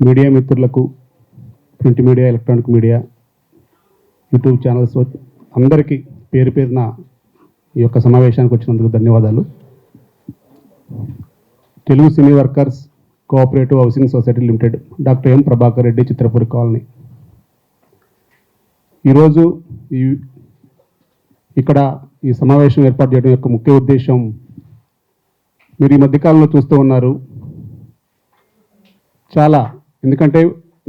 Media మిత్రులకు, print media, electronic media, YouTube channels అందరికీ పేరు పేరున ఈ యొక్క సమావేశానికి వచ్చినందుకు ధన్యవాదాలు. Telugu cine workers cooperative housing society limited, doctor M Prabhakar Reddy, Chitrapuri colony. ఈరోజు ఇక్కడ ఈ సమావేశం ఏర్పాటు చేయడం యొక్క ముఖ్య ఉద్దేశం, మీరు ఈ మధ్యకాలంలో చూస్తూ ఉన్నారు చాలా. ఎందుకంటే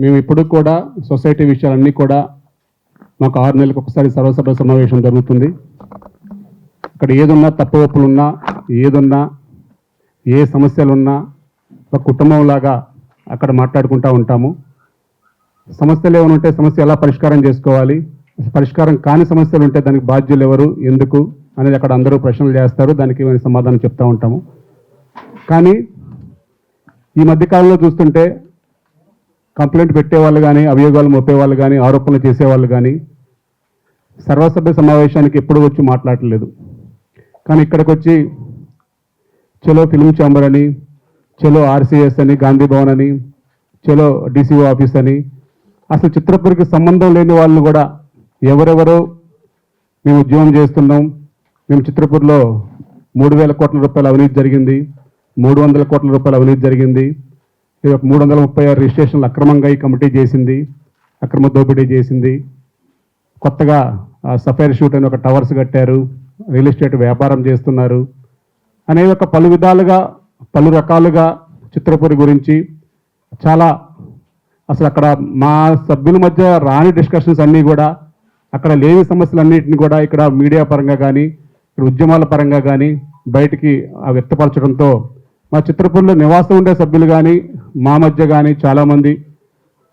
మేము ఇప్పుడు కూడా సొసైటీ విషయాలన్నీ కూడా మాకు 6 నెలలకు ఒకసారి సర్వసభ్య సమావేశం జరుగుతుంది. ఇక్కడ ఏదున్నా తప్పులున్నా, ఏదున్నా ఏ సమస్యలున్నా ఒక కుటుంబంలాగా అక్కడ మాట్లాడుకుంటూ ఉంటాము. సమస్యలు ఏమైనా ఉంటే సమస్య ఎలా పరిష్కారం చేసుకోవాలి, పరిష్కారం కాని సమస్యలు ఉంటే దానికి బాధ్యులు ఎవరు, ఎందుకు అనేది అక్కడ అందరూ ప్రశ్నలు చేస్తారు, దానికి సమాధానం చెప్తూ ఉంటాము. కానీ ఈ మధ్యకాలంలో చూస్తుంటే కంప్లైంట్ పెట్టేవాళ్ళు కానీ, అభియోగాలు మోపేవాళ్ళు కానీ, ఆరోపణలు చేసేవాళ్ళు కానీ సర్వసభ్య సమావేశానికి ఎప్పుడు వచ్చి మాట్లాడలేదు. కానీ ఇక్కడికి వచ్చి చలో ఫిల్మ్ ఛాంబర్ అని, చలో ఆర్సీఎస్ అని, గాంధీ భవన్ అని, చలో డీసీఓ ఆఫీస్ అని, అసలు చిత్రపురికి సంబంధం లేని వాళ్ళు కూడా ఎవరెవరో మేము ఉద్యమం చేస్తున్నాం, మేము చిత్రపూర్లో 3,000 కోట్ల రూపాయల అవినీతి జరిగింది, 300 కోట్ల రూపాయల అవినీతి జరిగింది, 336 రిజిస్ట్రేషన్లు అక్రమంగా ఈ కమిటీ చేసింది, అక్రమ దోపిడీ చేసింది, కొత్తగా సఫైర్ షూట్ అని ఒక టవర్స్ కట్టారు, రియల్ ఎస్టేట్ వ్యాపారం చేస్తున్నారు అనే ఒక పలు విధాలుగా పలు రకాలుగా చిత్రపురి గురించి చాలా, అసలు అక్కడ మా సభ్యుల మధ్య రాని డిస్కషన్స్ అన్నీ కూడా, అక్కడ లేని సమస్యలన్నింటినీ కూడా ఇక్కడ మీడియా పరంగా కానీ, ఇక్కడ ఉద్యమాల పరంగా కానీ బయటికి వ్యక్తపరచడంతో మా చిత్రపూర్లో నివాసం ఉండే సభ్యులు కానీ మా మధ్య కానీ చాలామంది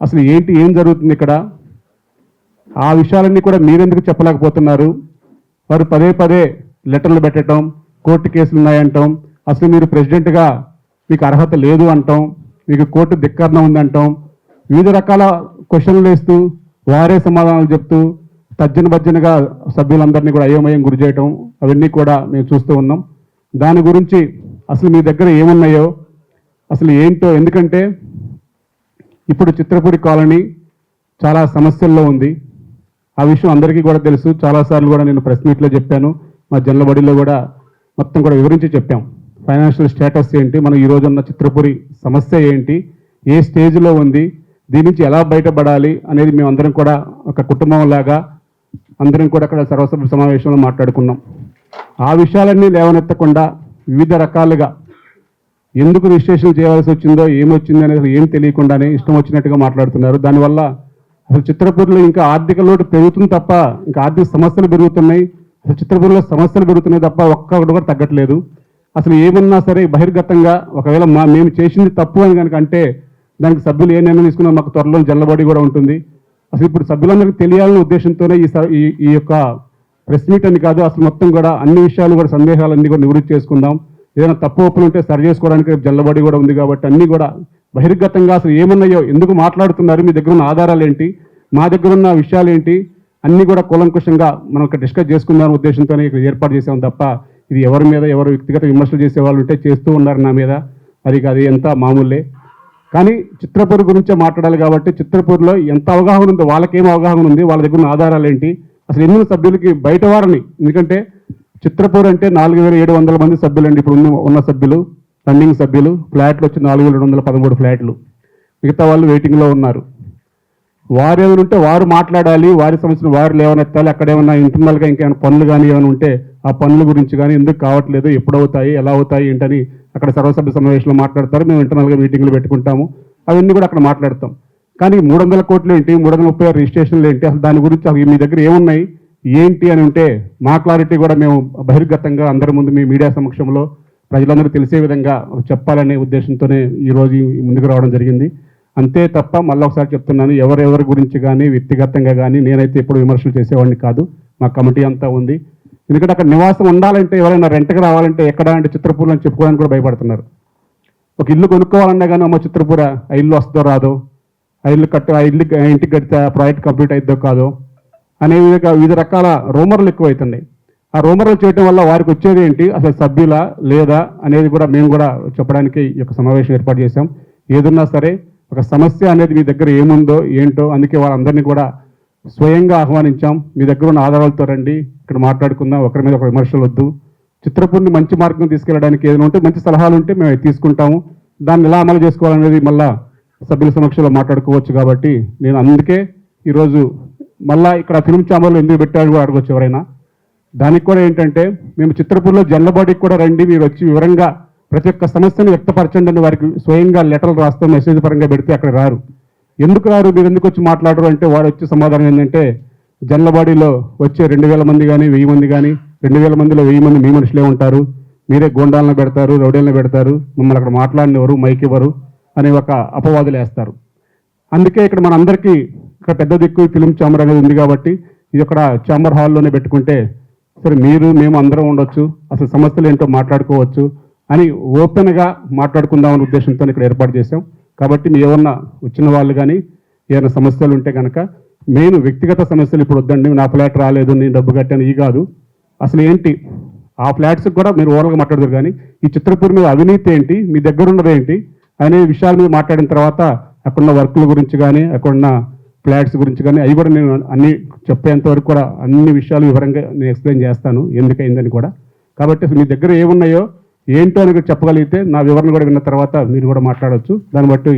అసలు ఏం జరుగుతుంది ఇక్కడ, ఆ విషయాలన్నీ కూడా మీరెందుకు చెప్పలేకపోతున్నారు, వారు పదే పదే లెటర్లు పెట్టడం, కోర్టు కేసులు ఉన్నాయంటాం, అసలు మీరు ప్రెసిడెంట్గా మీకు అర్హత లేదు అంటాం, మీకు కోర్టు ధిక్కరణ ఉందంటాం, వివిధ రకాల క్వశ్చన్లు వేస్తూ వారే సమాధానాలు చెప్తూ తర్జన భర్జనగా సభ్యులందరినీ కూడా అయోమయం గురి చేయటం అవన్నీ కూడా మేము చూస్తూ ఉన్నాం. దాని గురించి అసలు మీ దగ్గర ఏమున్నాయో అసలు ఏంటో, ఎందుకంటే ఇప్పుడు చిత్రపురి కాలనీ చాలా సమస్యల్లో ఉంది. ఆ విషయం అందరికీ కూడా తెలుసు. చాలాసార్లు కూడా నేను ప్రెస్ మీట్లో చెప్పాను, మా జనలబడిలో కూడా మొత్తం కూడా వివరించి చెప్పాం. ఫైనాన్షియల్ స్టేటస్ ఏంటి, మనం ఈరోజు ఉన్న చిత్రపురి సమస్య ఏంటి, ఏ స్టేజ్లో ఉంది, దీని నుంచి ఎలా బయటపడాలి అనేది మేమందరం కూడా ఒక కుటుంబంలాగా అందరం కూడా అక్కడ సర్వసభ్య సమావేశంలో మాట్లాడుకున్నాం. ఆ విషయాలన్నీ లేవనెత్తకుండా వివిధ రకాలుగా ఎందుకు రిజిస్ట్రేషన్ చేయాల్సి వచ్చిందో, ఏమొచ్చింది అనేది ఏం తెలియకుండానే ఇష్టం వచ్చినట్టుగా మాట్లాడుతున్నారు. దానివల్ల అసలు చిత్రపూర్లో ఇంకా ఆర్థిక లోటు పెరుగుతుంది తప్ప ఇంకా ఆర్థిక సమస్యలు పెరుగుతున్నాయి. అసలు చిత్రపూర్లో సమస్యలు పెరుగుతున్నాయి తప్ప ఒక్కటి కూడా తగ్గట్లేదు. అసలు ఏమన్నా సరే బహిర్గతంగా ఒకవేళ మేము చేసింది తప్పు అని కనుక అంటే దానికి సభ్యులు ఏ నిర్ణయం తీసుకున్నా మాకు త్వరలో జల్లబడి కూడా ఉంటుంది. అసలు ఇప్పుడు సభ్యులందరికీ తెలియాలనే ఉద్దేశంతోనే ఈ యొక్క ప్రెస్ మీట్ అని కాదు, అసలు మొత్తం కూడా అన్ని విషయాలు కూడా సందేహాలన్నీ కూడా నివృత్తి చేసుకుందాం. ఏదైనా తప్పు ఒప్పులు ఉంటే సరి చేసుకోవడానికి జల్లబడి కూడా ఉంది కాబట్టి అన్నీ కూడా బహిర్గతంగా అసలు ఏమన్నాయో, ఎందుకు మాట్లాడుతున్నారు, మీ దగ్గర ఉన్న ఆధారాలు ఏంటి, మా దగ్గర ఉన్న విషయాలు ఏంటి, అన్నీ కూడా కూలంకుషంగా మనం ఇక్కడ డిస్కస్ చేసుకుందాం ఉద్దేశంతోనే ఇక్కడ ఏర్పాటు చేసాం తప్ప ఇది ఎవరి మీద ఎవరు వ్యక్తిగత విమర్శలు చేసేవాళ్ళు ఉంటే చేస్తూ ఉన్నారు నా మీద, అది ఎంత మామూలే. కానీ చిత్రపూర్ గురించే మాట్లాడాలి కాబట్టి చిత్రపూర్లో ఎంత అవగాహన ఉందో, వాళ్ళకేం అవగాహన ఉంది, వాళ్ళ దగ్గర ఉన్న ఆధారాలు ఏంటి, అసలు ఎన్ని సభ్యులకి బయట వారిని, ఎందుకంటే చిత్రపూర్ అంటే 4,700 మంది సభ్యులండి ఇప్పుడు ఉన్న సభ్యులు, రన్నింగ్ సభ్యులు. ఫ్లాట్లు వచ్చి 4,213 ఫ్లాట్లు, మిగతా వాళ్ళు వెయిటింగ్లో ఉన్నారు. వారు ఏమైనా ఉంటే వారు మాట్లాడాలి, వారి సమస్యలు వారు లేవనెత్తాలి. అక్కడ ఏమైనా ఇంటర్నల్గా ఇంకేమైనా పనులు కానీ ఏమైనా ఉంటే ఆ పనుల గురించి కానీ ఎందుకు కావట్లేదు, ఎప్పుడు అవుతాయి, ఎలా అవుతాయి ఏంటని అక్కడ సర్వసభ్య సమావేశంలో మాట్లాడతారు. మేము ఇంటర్నల్గా మీటింగ్లు పెట్టుకుంటాము, అవన్నీ కూడా అక్కడ మాట్లాడతాం. కానీ 300 కోట్లు ఏంటి, 336 రిజిస్ట్రేషన్లు ఏంటి, అసలు దాని గురించి అసలు మీ దగ్గర ఏమున్నాయి ఏంటి అని ఉంటే మా క్లారిటీ కూడా మేము బహిర్గతంగా అందరి ముందు మీ మీడియా సమక్షంలో ప్రజలందరూ తెలిసే విధంగా చెప్పాలనే ఉద్దేశంతోనే ఈరోజు ముందుకు రావడం జరిగింది. అంతే తప్ప మళ్ళీ ఒకసారి చెప్తున్నాను, ఎవరెవరి గురించి కానీ వ్యక్తిగతంగా కానీ నేనైతే ఎప్పుడు విమర్శలు చేసేవాడిని కాదు. మా కమిటీ అంతా ఉంది. ఎందుకంటే అక్కడ నివాసం ఉండాలంటే, ఎవరైనా రెంట్కి రావాలంటే ఎక్కడ అంటే చిత్రపూర్లో అని చెప్పుకోవడానికి కూడా భయపడుతున్నారు. ఒక ఇల్లు కొనుక్కోవాలన్నా కానీ అమ్మ చిత్రపూర ఆ ఇల్లు వస్తుందో రాదో, ఆ ఇంటికి కడితే ప్రాజెక్ట్ కంప్లీట్ అయిద్దో కాదో అనే వివిధ రకాల రూమర్లు ఎక్కువ అవుతున్నాయి. ఆ రూమర్లు చేయడం వల్ల వారికి వచ్చేది ఏంటి, అసలు సభ్యులా లేదా అనేది కూడా మేము కూడా చెప్పడానికి ఈ యొక్క సమావేశం ఏర్పాటు చేశాం. ఏదున్నా సరే ఒక సమస్య అనేది మీ దగ్గర ఏముందో ఏంటో, అందుకే వాళ్ళందరినీ కూడా స్వయంగా ఆహ్వానించాం. మీ దగ్గర ఉన్న ఆధారాలతో రండి, ఇక్కడ మాట్లాడుకుందాం, ఒకరి మీద ఒక విమర్శలు వద్దు. చిత్రపూర్ని మంచి మార్గం తీసుకెళ్ళడానికి ఏదైనా ఉంటే, మంచి సలహాలు ఉంటే మేము తీసుకుంటాము. దాన్ని ఎలా అమలు చేసుకోవాలనేది మళ్ళా సభ్యుల సమక్షంలో మాట్లాడుకోవచ్చు. కాబట్టి నేను అందుకే ఈరోజు మళ్ళా ఇక్కడ ఫిల్మ్ ఛాంబర్లో ఎందుకు పెట్టారు కూడా అడగొచ్చు ఎవరైనా. దానికి కూడా ఏంటంటే, మేము చిత్రపూర్లో జల్లబాడీకి కూడా రండి, మీరు వచ్చి వివరంగా ప్రతి ఒక్క సమస్యను వ్యక్తపరచండి అని వారికి స్వయంగా లెటర్లు రాస్తాం, మెసేజ్ పరంగా పెడితే అక్కడ రారు. ఎందుకు రారు, మీరు ఎందుకు వచ్చి మాట్లాడరు అంటే వాడు వచ్చే సమాధానం ఏంటంటే, జల్లబాడీలో వచ్చే 2000 మంది కానీ 1000 మంది కానీ 2000 మందిలో 1000 మంది మీ మనుషులే ఉంటారు, మీరే గోండాలను పెడతారు, రౌడీలను పెడతారు, మమ్మల్ని అక్కడ మాట్లాడినవారు, మైక్ ఇవ్వరు అనే ఒక అపవాదులు వేస్తారు. అందుకే ఇక్కడ మన అందరికీ ఇక్కడ పెద్ద దిక్కు ఫిలిం ఛాంబర్ అనేది ఉంది కాబట్టి ఇది ఇక్కడ ఛాంబర్ హాల్లోనే పెట్టుకుంటే సరే మీరు మేము అందరం ఉండొచ్చు, అసలు సమస్యలు ఏంటో మాట్లాడుకోవచ్చు అని ఓపెన్గా మాట్లాడుకుందామనే ఉద్దేశంతో ఇక్కడ ఏర్పాటు చేశాం. కాబట్టి మీ ఏమన్నా వచ్చిన వాళ్ళు కానీ ఏమైనా సమస్యలు ఉంటే కనుక మెయిన్ వ్యక్తిగత సమస్యలు ఇప్పుడు వద్దండి, నా ఫ్లాట్ రాలేదు, నేను డబ్బు కట్టాను, ఈ కాదు అసలు ఏంటి ఆ ఫ్లాట్స్కి కూడా మీరు ఓవర్గా మాట్లాడతారు. కానీ ఈ చిత్రపూర్ మీద అవినీతి ఏంటి, మీ దగ్గర ఉన్నది ఏంటి అనే విషయాల మీద మాట్లాడిన తర్వాత అక్కడున్న వర్కుల గురించి కానీ అక్కడున్న ఫ్లాట్స్ గురించి కానీ అవి కూడా నేను అన్ని చెప్పేంత వరకు కూడా అన్ని విషయాలు వివరంగా నేను ఎక్స్ప్లెయిన్ చేస్తాను ఎందుకైందని కూడా. కాబట్టి అసలు మీ దగ్గర ఏమున్నాయో ఏంటో అని చెప్పగలిగితే నా వివరణ కూడా విన్న తర్వాత మీరు కూడా మాట్లాడవచ్చు, దాన్ని బట్టి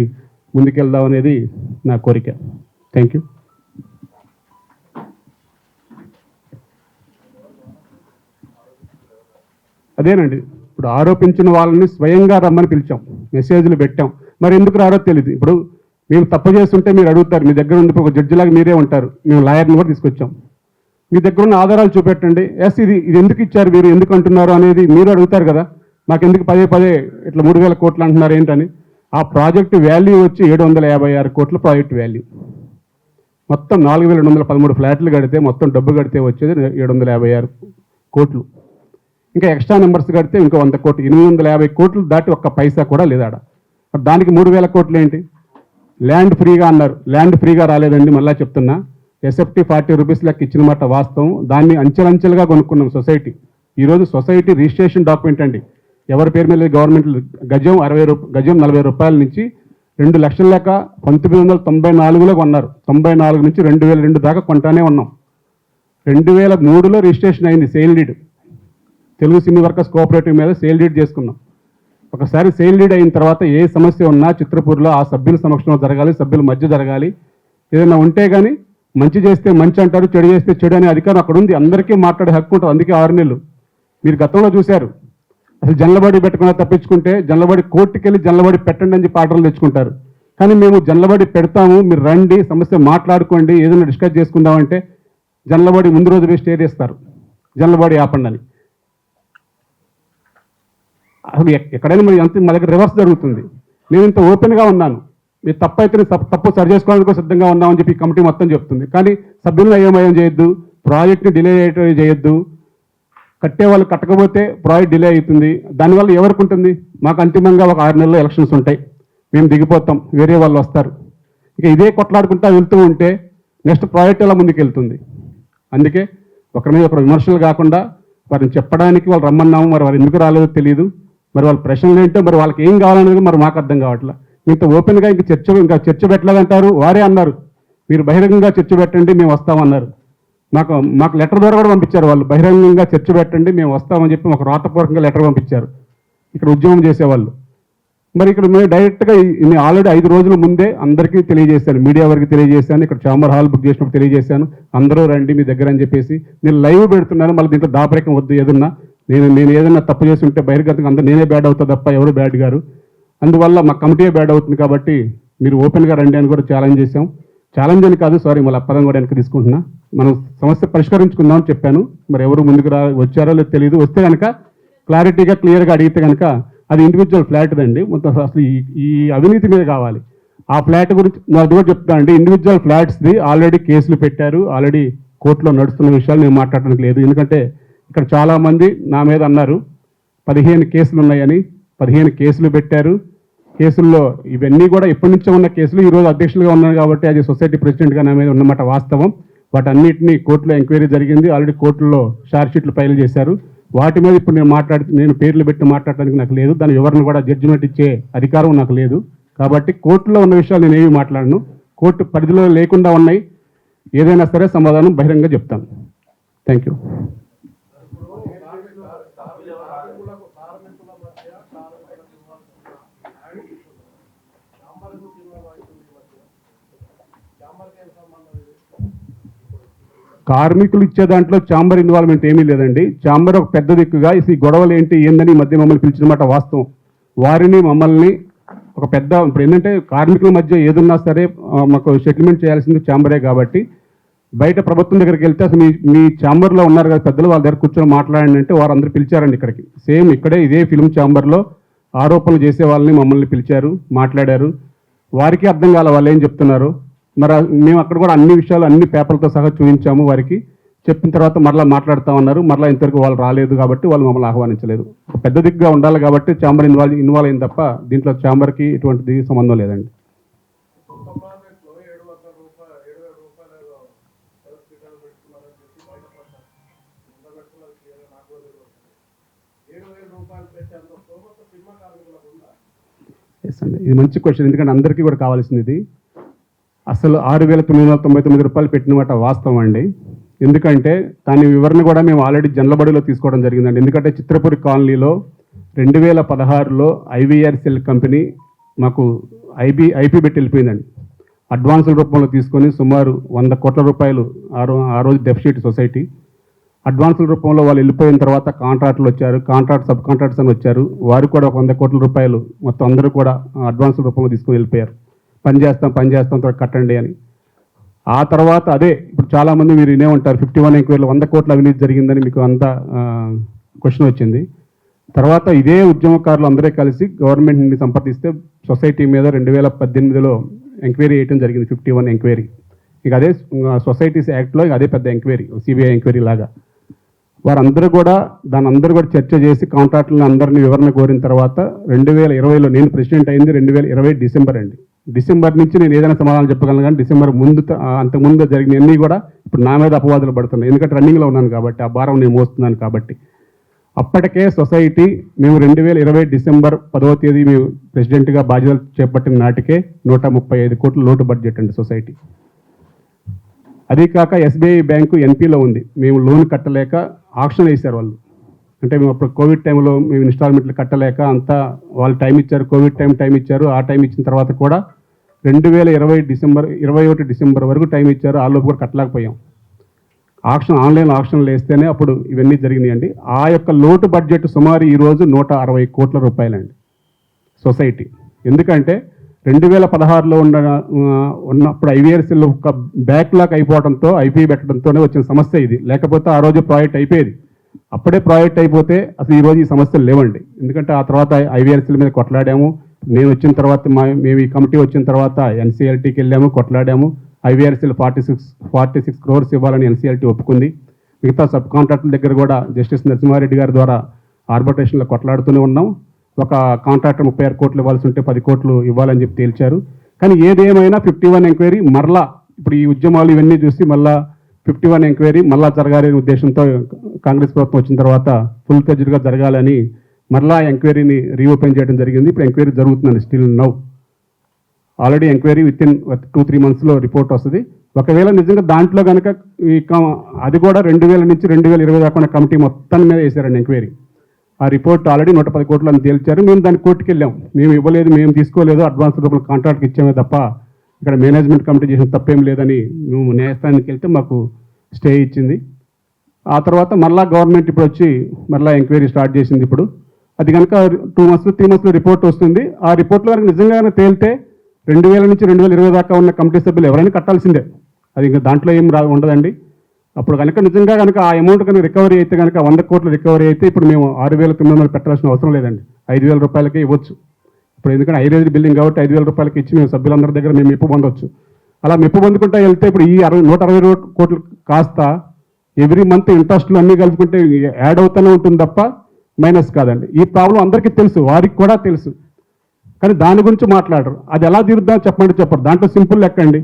ముందుకెళ్దాం అనేది నా కోరిక. Thank you. అదేనండి, ఇప్పుడు ఆరోపించిన వాళ్ళని స్వయంగా రమ్మని పిలిచాం, మెసేజ్లు పెట్టాం, మరి ఎందుకు రారో తెలియదు. ఇప్పుడు మేము తప్పు చేస్తుంటే మీరు అడుగుతారు, మీ దగ్గర ఉంది ఒక జడ్జిలాగా మీరే ఉంటారు, మేము లాయర్ని కూడా తీసుకొచ్చాం, మీ దగ్గర ఉన్న ఆధారాలు చూపెట్టండి, ఎస్ ఇది ఎందుకు ఇచ్చారు, మీరు ఎందుకు అంటున్నారు అనేది మీరు అడుగుతారు కదా. మాకు ఎందుకు పదే పదే ఇట్లా 3000 కోట్లు అంటున్నారు ఏంటని. ఆ ప్రాజెక్టు వాల్యూ వచ్చి 756 కోట్ల ప్రాజెక్టు వాల్యూ. మొత్తం 4213 ఫ్లాట్లు కడితే మొత్తం డబ్బు కడితే వచ్చేది 756 కోట్లు. ఇంకా ఎక్స్ట్రా నెంబర్స్ కడితే ఇంకో 100 కోట్లు, 850 కోట్లు దాటి ఒక్క పైసా కూడా లేదాడ. దానికి 3000 కోట్లు ఏంటి? ల్యాండ్ ఫ్రీగా అన్నారు, ల్యాండ్ ఫ్రీగా రాలేదండి. మళ్ళీ చెప్తున్నా, ఎస్ఎఫ్టీ 40 రూపీస్ లెక్క ఇచ్చిన మాట వాస్తవం. దాన్ని అంచెలంచెలుగా కొనుక్కున్నాం సొసైటీ. ఈరోజు సొసైటీ రిజిస్ట్రేషన్ డాక్యుమెంట్ అండి, ఎవరి పేరు మీద గవర్నమెంట్ గజం 40 రూపాయల నుంచి 2 లక్షల లెక్క 1994లో కొన్నారు. 94 నుంచి 2002 దాకా కొంటానే ఉన్నాం. 2003లో రిజిస్ట్రేషన్ అయింది sale deed, Telugu cine workers cooperative మీద సేల్ డీడ్ చేసుకున్నాం. ఒకసారి సేల్ డీడ్ అయిన తర్వాత ఏ సమస్య ఉన్నా చిత్రపూర్లో ఆ సభ్యుల సమక్షంలో జరగాలి, సభ్యుల మధ్య జరగాలి. ఏదైనా ఉంటే కానీ మంచి చేస్తే మంచి అంటారు, చెడు చేస్తే చెడు అనే అధికారం అక్కడ ఉంది, అందరికీ మాట్లాడే హక్కు ఉంటుంది. అందుకే 6 నెలలు. మీరు గతంలో చూశారు, అసలు జల్లబడి పెట్టకుండా తప్పించుకుంటే జల్లబడి కోర్టుకి వెళ్ళి జల్లబడి పెట్టండి అని చెప్పి ఆర్డర్లు తెచ్చుకుంటారు. కానీ మేము జల్లబడి పెడతాము, మీరు రండి, సమస్య మాట్లాడుకోండి, ఏదైనా డిస్కస్ చేసుకుందామంటే జల్లబడి ముందు రోజు స్టే చేస్తారు, జల్లబడి ఆపండి అని. అసలు ఎక్కడైనా మరి అంత మా దగ్గర రివర్స్ జరుగుతుంది. నేను ఇంత ఓపెన్గా ఉన్నాను, మీరు తప్పు అయితే తప్పు సరి చేసుకోవడానికి సిద్ధంగా ఉన్నామని చెప్పి కమిటీ మొత్తం చెప్తుంది. కానీ సభ్యులను అయోమయం చేయొద్దు, ప్రాజెక్ట్ని డిలే చేయొద్దు, కట్టే వాళ్ళు కట్టకపోతే ప్రాజెక్ట్ డిలే అవుతుంది. దానివల్ల ఎవరికి ఉంటుంది? మాకు అంతిమంగా ఒక 6 నెలల్లో ఎలక్షన్స్ ఉంటాయి, మేము దిగిపోతాం, వేరే వాళ్ళు వస్తారు. ఇక ఇదే కొట్లాడుకుంటా వెళ్తూ ఉంటే నెక్స్ట్ ప్రాజెక్ట్ ఎలా ముందుకు వెళ్తుంది? అందుకే ఒకరి మీద ఒకరు విమర్శలు కాకుండా వారిని చెప్పడానికి వాళ్ళు రమ్మన్నాము, మరి వారు ఎందుకు రాలేదో తెలియదు, మరి వాళ్ళ ప్రశ్నలు ఏంటో, మరి వాళ్ళకి ఏం కావాలనేది మరి మాకు అర్థం కావట్లేదు. ఇంత ఓపెన్గా ఇంకా చర్చ పెట్టలేదంటారు. వారే అన్నారు, మీరు బహిరంగంగా చర్చ పెట్టండి, మేము వస్తామన్నారు. మాకు లెటర్ ద్వారా కూడా పంపించారు, వాళ్ళు బహిరంగంగా చర్చ పెట్టండి, మేము వస్తామని చెప్పి మాకు రాతపూర్వకంగా లెటర్ పంపించారు ఇక్కడ ఉద్యమం చేసేవాళ్ళు. మరి ఇక్కడ మేము డైరెక్ట్గా నేను ఆల్రెడీ 5 రోజుల ముందే అందరికీ తెలియజేశాను, మీడియా వరకు తెలియజేశాను, ఇక్కడ ఛాంబర్ హాల్ బుక్ చేసినప్పుడు తెలియజేశాను, అందరూ రండి మీ దగ్గర అని చెప్పేసి. నేను లైవ్ పెడుతున్నాను, మళ్ళీ దీంట్లో దాపరికం వద్దు. ఏదన్నా నేను ఏదైనా తప్పు చేసి ఉంటే బహిర్గతంగా అందరూ నేనే బ్యాడ్ అవుతా తప్ప ఎవరు బ్యాడ్ గారు, అందువల్ల మా కమిటీ బ్యాడ్ అవుతుంది. కాబట్టి మీరు ఓపెన్గా రండి అని కూడా ఛాలెంజ్ చేశాం. ఛాలెంజ్ అని కాదు, సారీ, మళ్ళీ పదం కూడా వెనక్కి తీసుకుంటున్నా. మనం సమస్య పరిష్కరించుకుందామని చెప్పాను. మరి ఎవరు ముందుకు వచ్చారో లేదో తెలియదు. వస్తే కనుక క్లారిటీగా క్లియర్గా అడిగితే కనుక అది ఇండివిజువల్ ఫ్లాట్ దండి, మొత్తం అసలు ఈ అవినీతి మీద కావాలి. ఆ ఫ్లాట్ గురించి అది కూడా చెప్తానండి. ఇండివిజువల్ ఫ్లాట్స్ది ఆల్రెడీ కేసులు పెట్టారు, ఆల్రెడీ కోర్టులో నడుస్తున్న విషయాలు నేను మాట్లాడడానికి లేదు. ఎందుకంటే ఇక్కడ చాలామంది నా మీద అన్నారు 15 కేసులు ఉన్నాయని. 15 కేసులు పెట్టారు. కేసుల్లో ఇవన్నీ కూడా ఎప్పటి నుంచో ఉన్న కేసులు. ఈరోజు అధ్యక్షులుగా ఉన్నాను కాబట్టి అది సొసైటీ ప్రెసిడెంట్గా నా మీద ఉన్నమాట వాస్తవం. వాటన్నిటినీ కోర్టులో ఎంక్వైరీ జరిగింది, ఆల్రెడీ కోర్టులో ఛార్జ్ షీట్లు ఫైల్ చేశారు. వాటి మీద ఇప్పుడు నేను పేర్లు పెట్టి మాట్లాడడానికి నాకు లేదు, దాని వివరణ కూడా జడ్జిమెంట్ ఇచ్చే అధికారం నాకు లేదు. కాబట్టి కోర్టులో ఉన్న విషయాలు నేను ఏమి మాట్లాడను, కోర్టు పరిధిలో లేకుండా ఉన్నాయి, ఏదైనా సరే సమాధానం బహిరంగంగా చెప్తాను. Thank you. కార్మికులు ఇచ్చే దాంట్లో ఛాంబర్ ఇన్వాల్వ్మెంట్ ఏమీ లేదండి. ఛాంబర్ ఒక పెద్ద దిక్కుగా ఈ గొడవలు ఏంటి ఏందని ఈ మధ్య మమ్మల్ని పిలిచినమాట వాస్తవం. వారిని మమ్మల్ని ఒక పెద్ద ఇప్పుడు ఏంటంటే కార్మికుల మధ్య ఏదున్నా సరే మాకు సెటిల్మెంట్ చేయాల్సింది ఛాంబరే కాబట్టి బయట ప్రభుత్వం దగ్గరికి వెళ్తే అసలు మీ ఛాంబర్లో ఉన్నారు కదా పెద్దలు, వాళ్ళ దగ్గర కూర్చొని మాట్లాడండి అంటే వారు అందరూ పిలిచారండి ఇక్కడికి. సేమ్ ఇక్కడే ఇదే ఫిల్మ్ ఛాంబర్లో ఆరోపణలు చేసే వాళ్ళని మమ్మల్ని పిలిచారు, మాట్లాడారు. వారికి అర్థం కాల వాళ్ళు ఏం చెప్తున్నారు. మరి మేము అక్కడ కూడా అన్ని విషయాలు అన్ని పేపర్లతో సహా చూపించాము వారికి. చెప్పిన తర్వాత మరలా మాట్లాడుతూ ఉన్నారు. మరలా ఇంతవరకు వాళ్ళు రాలేదు కాబట్టి వాళ్ళు మమ్మల్ని ఆహ్వానించలేదు. ఒక పెద్ద దిగ్గుగా ఉండాలి కాబట్టి ఛాంబర్ ఇన్వాల్వ్ అయింది తప్ప దీంట్లో ఛాంబర్కి ఎటువంటిది సంబంధం లేదండి. ఇది మంచి క్వశ్చన్, ఎందుకంటే అందరికీ కూడా కావాల్సింది ఇది. అసలు 6,999 రూపాయలు పెట్టినమాట వాస్తవం అండి. ఎందుకంటే దాని వివరణ కూడా మేము ఆల్రెడీ జనలబడిలో తీసుకోవడం జరిగిందండి. ఎందుకంటే చిత్రపురి కాలనీలో 2016లో IVRCL కంపెనీ మాకు ఐపీ పెట్టి వెళ్ళిపోయిందండి. అడ్వాన్సుల రూపంలో తీసుకొని సుమారు 100 కోట్ల రూపాయలు ఆ రోజు డెఫిసిట్ సొసైటీ. అడ్వాన్సుల రూపంలో వాళ్ళు వెళ్ళిపోయిన తర్వాత కాంట్రాక్టులు వచ్చారు, సబ్ కాంట్రాక్టర్స్ అని వచ్చారు. వారు కూడా ఒక 100 కోట్ల రూపాయలు మొత్తం అందరూ కూడా అడ్వాన్సుల రూపంలో తీసుకొని వెళ్ళిపోయారు. పని చేస్తాం కట్టండి అని. ఆ తర్వాత అదే ఇప్పుడు చాలామంది మీరు వినే ఉంటారు 51 ఎంక్వైరీలో 100 కోట్ల అవినీతి జరిగిందని మీకు అంతా క్వశ్చన్ వచ్చింది. తర్వాత ఇదే ఉద్యమకారులు అందరూ కలిసి గవర్నమెంట్ని సంప్రదిస్తే సొసైటీ మీద 2018లో ఎంక్వైరీ చేయడం జరిగింది, 51 ఎంక్వైరీ. ఇక అదే సొసైటీస్ యాక్ట్లో అదే పెద్ద ఎంక్వైరీ, సిబిఐ ఎంక్వైరీ లాగా. వారందరూ కూడా అందరూ కూడా చర్చ చేసి కాంట్రాక్టులను అందరినీ వివరణ కోరిన తర్వాత 2020లో నేను ప్రెసిడెంట్ అయింది 2020 డిసెంబర్ అండి. డిసెంబర్ నుంచి నేను ఏదైనా సమాధానం చెప్పగలను, కానీ డిసెంబర్ అంతకుముందు జరిగినవన్నీ కూడా ఇప్పుడు నా మీద అపవాదులు పడుతున్నాయి. ఎందుకంటే రన్నింగ్లో ఉన్నాను కాబట్టి, ఆ భారం నేను మోస్తున్నాను కాబట్టి. అప్పటికే సొసైటీ మేము 2020 డిసెంబర్ 10వ తేదీ మేము ప్రెసిడెంట్గా బాధ్యతలు చేపట్టిన నాటికే 135 కోట్ల లోటు బడ్జెట్ అండి సొసైటీ. అదే కాక SBI బ్యాంకు NPలో ఉంది. మేము లోన్ కట్టలేక ఆక్షన్ వేశారు వాళ్ళు. అంటే మేము అప్పుడు కోవిడ్ టైంలో మేము ఇన్స్టాల్మెంట్లు కట్టలేక అంతా వాళ్ళు టైం ఇచ్చారు, కోవిడ్ టైం ఇచ్చారు. ఆ టైం ఇచ్చిన తర్వాత కూడా 2021 డిసెంబర్ వరకు టైం ఇచ్చారు. ఆ లోపు కూడా కట్టలేకపోయాం. ఆన్లైన్ ఆక్షన్లు వేస్తేనే అప్పుడు ఇవన్నీ జరిగినాయండి. ఆ యొక్క లోటు బడ్జెట్ సుమారు ఈరోజు 160 కోట్ల రూపాయలండి సొసైటీ. ఎందుకంటే 2016లో ఉన్నప్పుడు IVRCL ఒక బ్యాక్లాగ్ అయిపోవడంతో ఐపీ పెట్టడంతోనే వచ్చిన సమస్య ఇది. లేకపోతే ఆ రోజు ప్రాజెక్ట్ అయిపోయేది. అప్పుడే ప్రాజెక్ట్ అయిపోతే అసలు ఈరోజు ఈ సమస్యలు లేవండి. ఎందుకంటే ఆ తర్వాత IVRCL మీద కొట్లాడాము. నేను వచ్చిన తర్వాత మేము ఈ కమిటీ వచ్చిన తర్వాత NCLTకి వెళ్ళాము, కొట్లాడాము. IVRCL 46 crores ఇవ్వాలని NCLT ఒప్పుకుంది. మిగతా సబ్ కాంట్రాక్టుల దగ్గర కూడా జస్టిస్ నరసింహారెడ్డి గారి ద్వారా ఆర్బిట్రేషన్లో కొట్లాడుతూనే ఉన్నాం. ఒక కాంట్రాక్టర్ 36 కోట్లు ఇవ్వాల్సి ఉంటే 10 కోట్లు ఇవ్వాలని చెప్పి తేల్చారు. కానీ ఏదేమైనా 51 ఎంక్వైరీ మరలా ఇప్పుడు ఈ ఉద్యమాలు ఇవన్నీ చూసి మళ్ళా 51 ఎంక్వైరీ మళ్ళా జరగాలనే ఉద్దేశంతో కాంగ్రెస్ ప్రభుత్వం వచ్చిన తర్వాత ఫుల్ ఫ్లెడ్జ్డ్గా జరగాలని మరలా ఎంక్వైరీని రీఓపెన్ చేయడం జరిగింది. ఇప్పుడు ఎంక్వైరీ జరుగుతుందండి still now. Already enquiry within 2-3 monthsలో రిపోర్ట్ వస్తుంది. ఒకవేళ నిజంగా దాంట్లో కనుక అది కూడా 2000 నుంచి 2020 దాకా ఉన్న కమిటీ మొత్తం మీద వేశారండి ఎంక్వైరీ. ఆ రిపోర్ట్ ఆల్రెడీ 110 కోట్లు అని తేల్చారు. మేము దాన్ని కోర్టుకి వెళ్ళాం. మేము ఇవ్వలేదు, మేము తీసుకోలేదు, అడ్వాన్స్ రూపంలో కాంట్రాక్ట్కి ఇచ్చామే తప్ప ఇక్కడ మేనేజ్మెంట్ కమిటీ చేసిన తప్పేం లేదని మేము న్యాయస్థానానికి వెళ్తే మాకు స్టే ఇచ్చింది. ఆ తర్వాత మళ్ళా గవర్నమెంట్ ఇప్పుడు వచ్చి మళ్ళీ ఎంక్వైరీ స్టార్ట్ చేసింది. ఇప్పుడు అది కనుక 2 months 3 monthsలో రిపోర్ట్ వస్తుంది. ఆ రిపోర్ట్లో కనుక నిజంగానే తేలితే 2000 నుంచి 2020 దాకా ఉన్న కమిటీ సభ్యులు ఎవరైనా కట్టాల్సిందే. అది ఇంకా దాంట్లో ఏం ఉండదండి. అప్పుడు కనుక నిజంగా కనుక ఆ అమౌంట్ కనుక రికవరీ అయితే కనుక 100 కోట్లు రికవరీ అయితే ఇప్పుడు మేము 6,900 పెట్టాల్సిన అవసరం లేదండి. 5,000 రూపాయలకే ఇవ్వచ్చు. ఇప్పుడు ఎందుకంటే హైరేజ్ బిల్డింగ్ కాబట్టి 5,000 రూపాయలకి ఇచ్చి మేము సభ్యులందరి దగ్గర మేము మెప్పు పొందవచ్చు. అలా మెప్పు పొందుకుంటా వెళ్తే ఇప్పుడు ఈ 160 కోట్లు కాస్త ఎవ్రీ మంత్ ఇంట్రెస్ట్లు అన్నీ కలుపుకుంటే యాడ్ అవుతూనే ఉంటుంది తప్ప మైనస్ కాదండి. ఈ ప్రాబ్లం అందరికీ తెలుసు, వారికి కూడా తెలుసు. కానీ దాని గురించి మాట్లాడరు. అది ఎలా తీరుద్దాం చెప్పరు. దాంట్లో సింపుల్ లెక్కండి.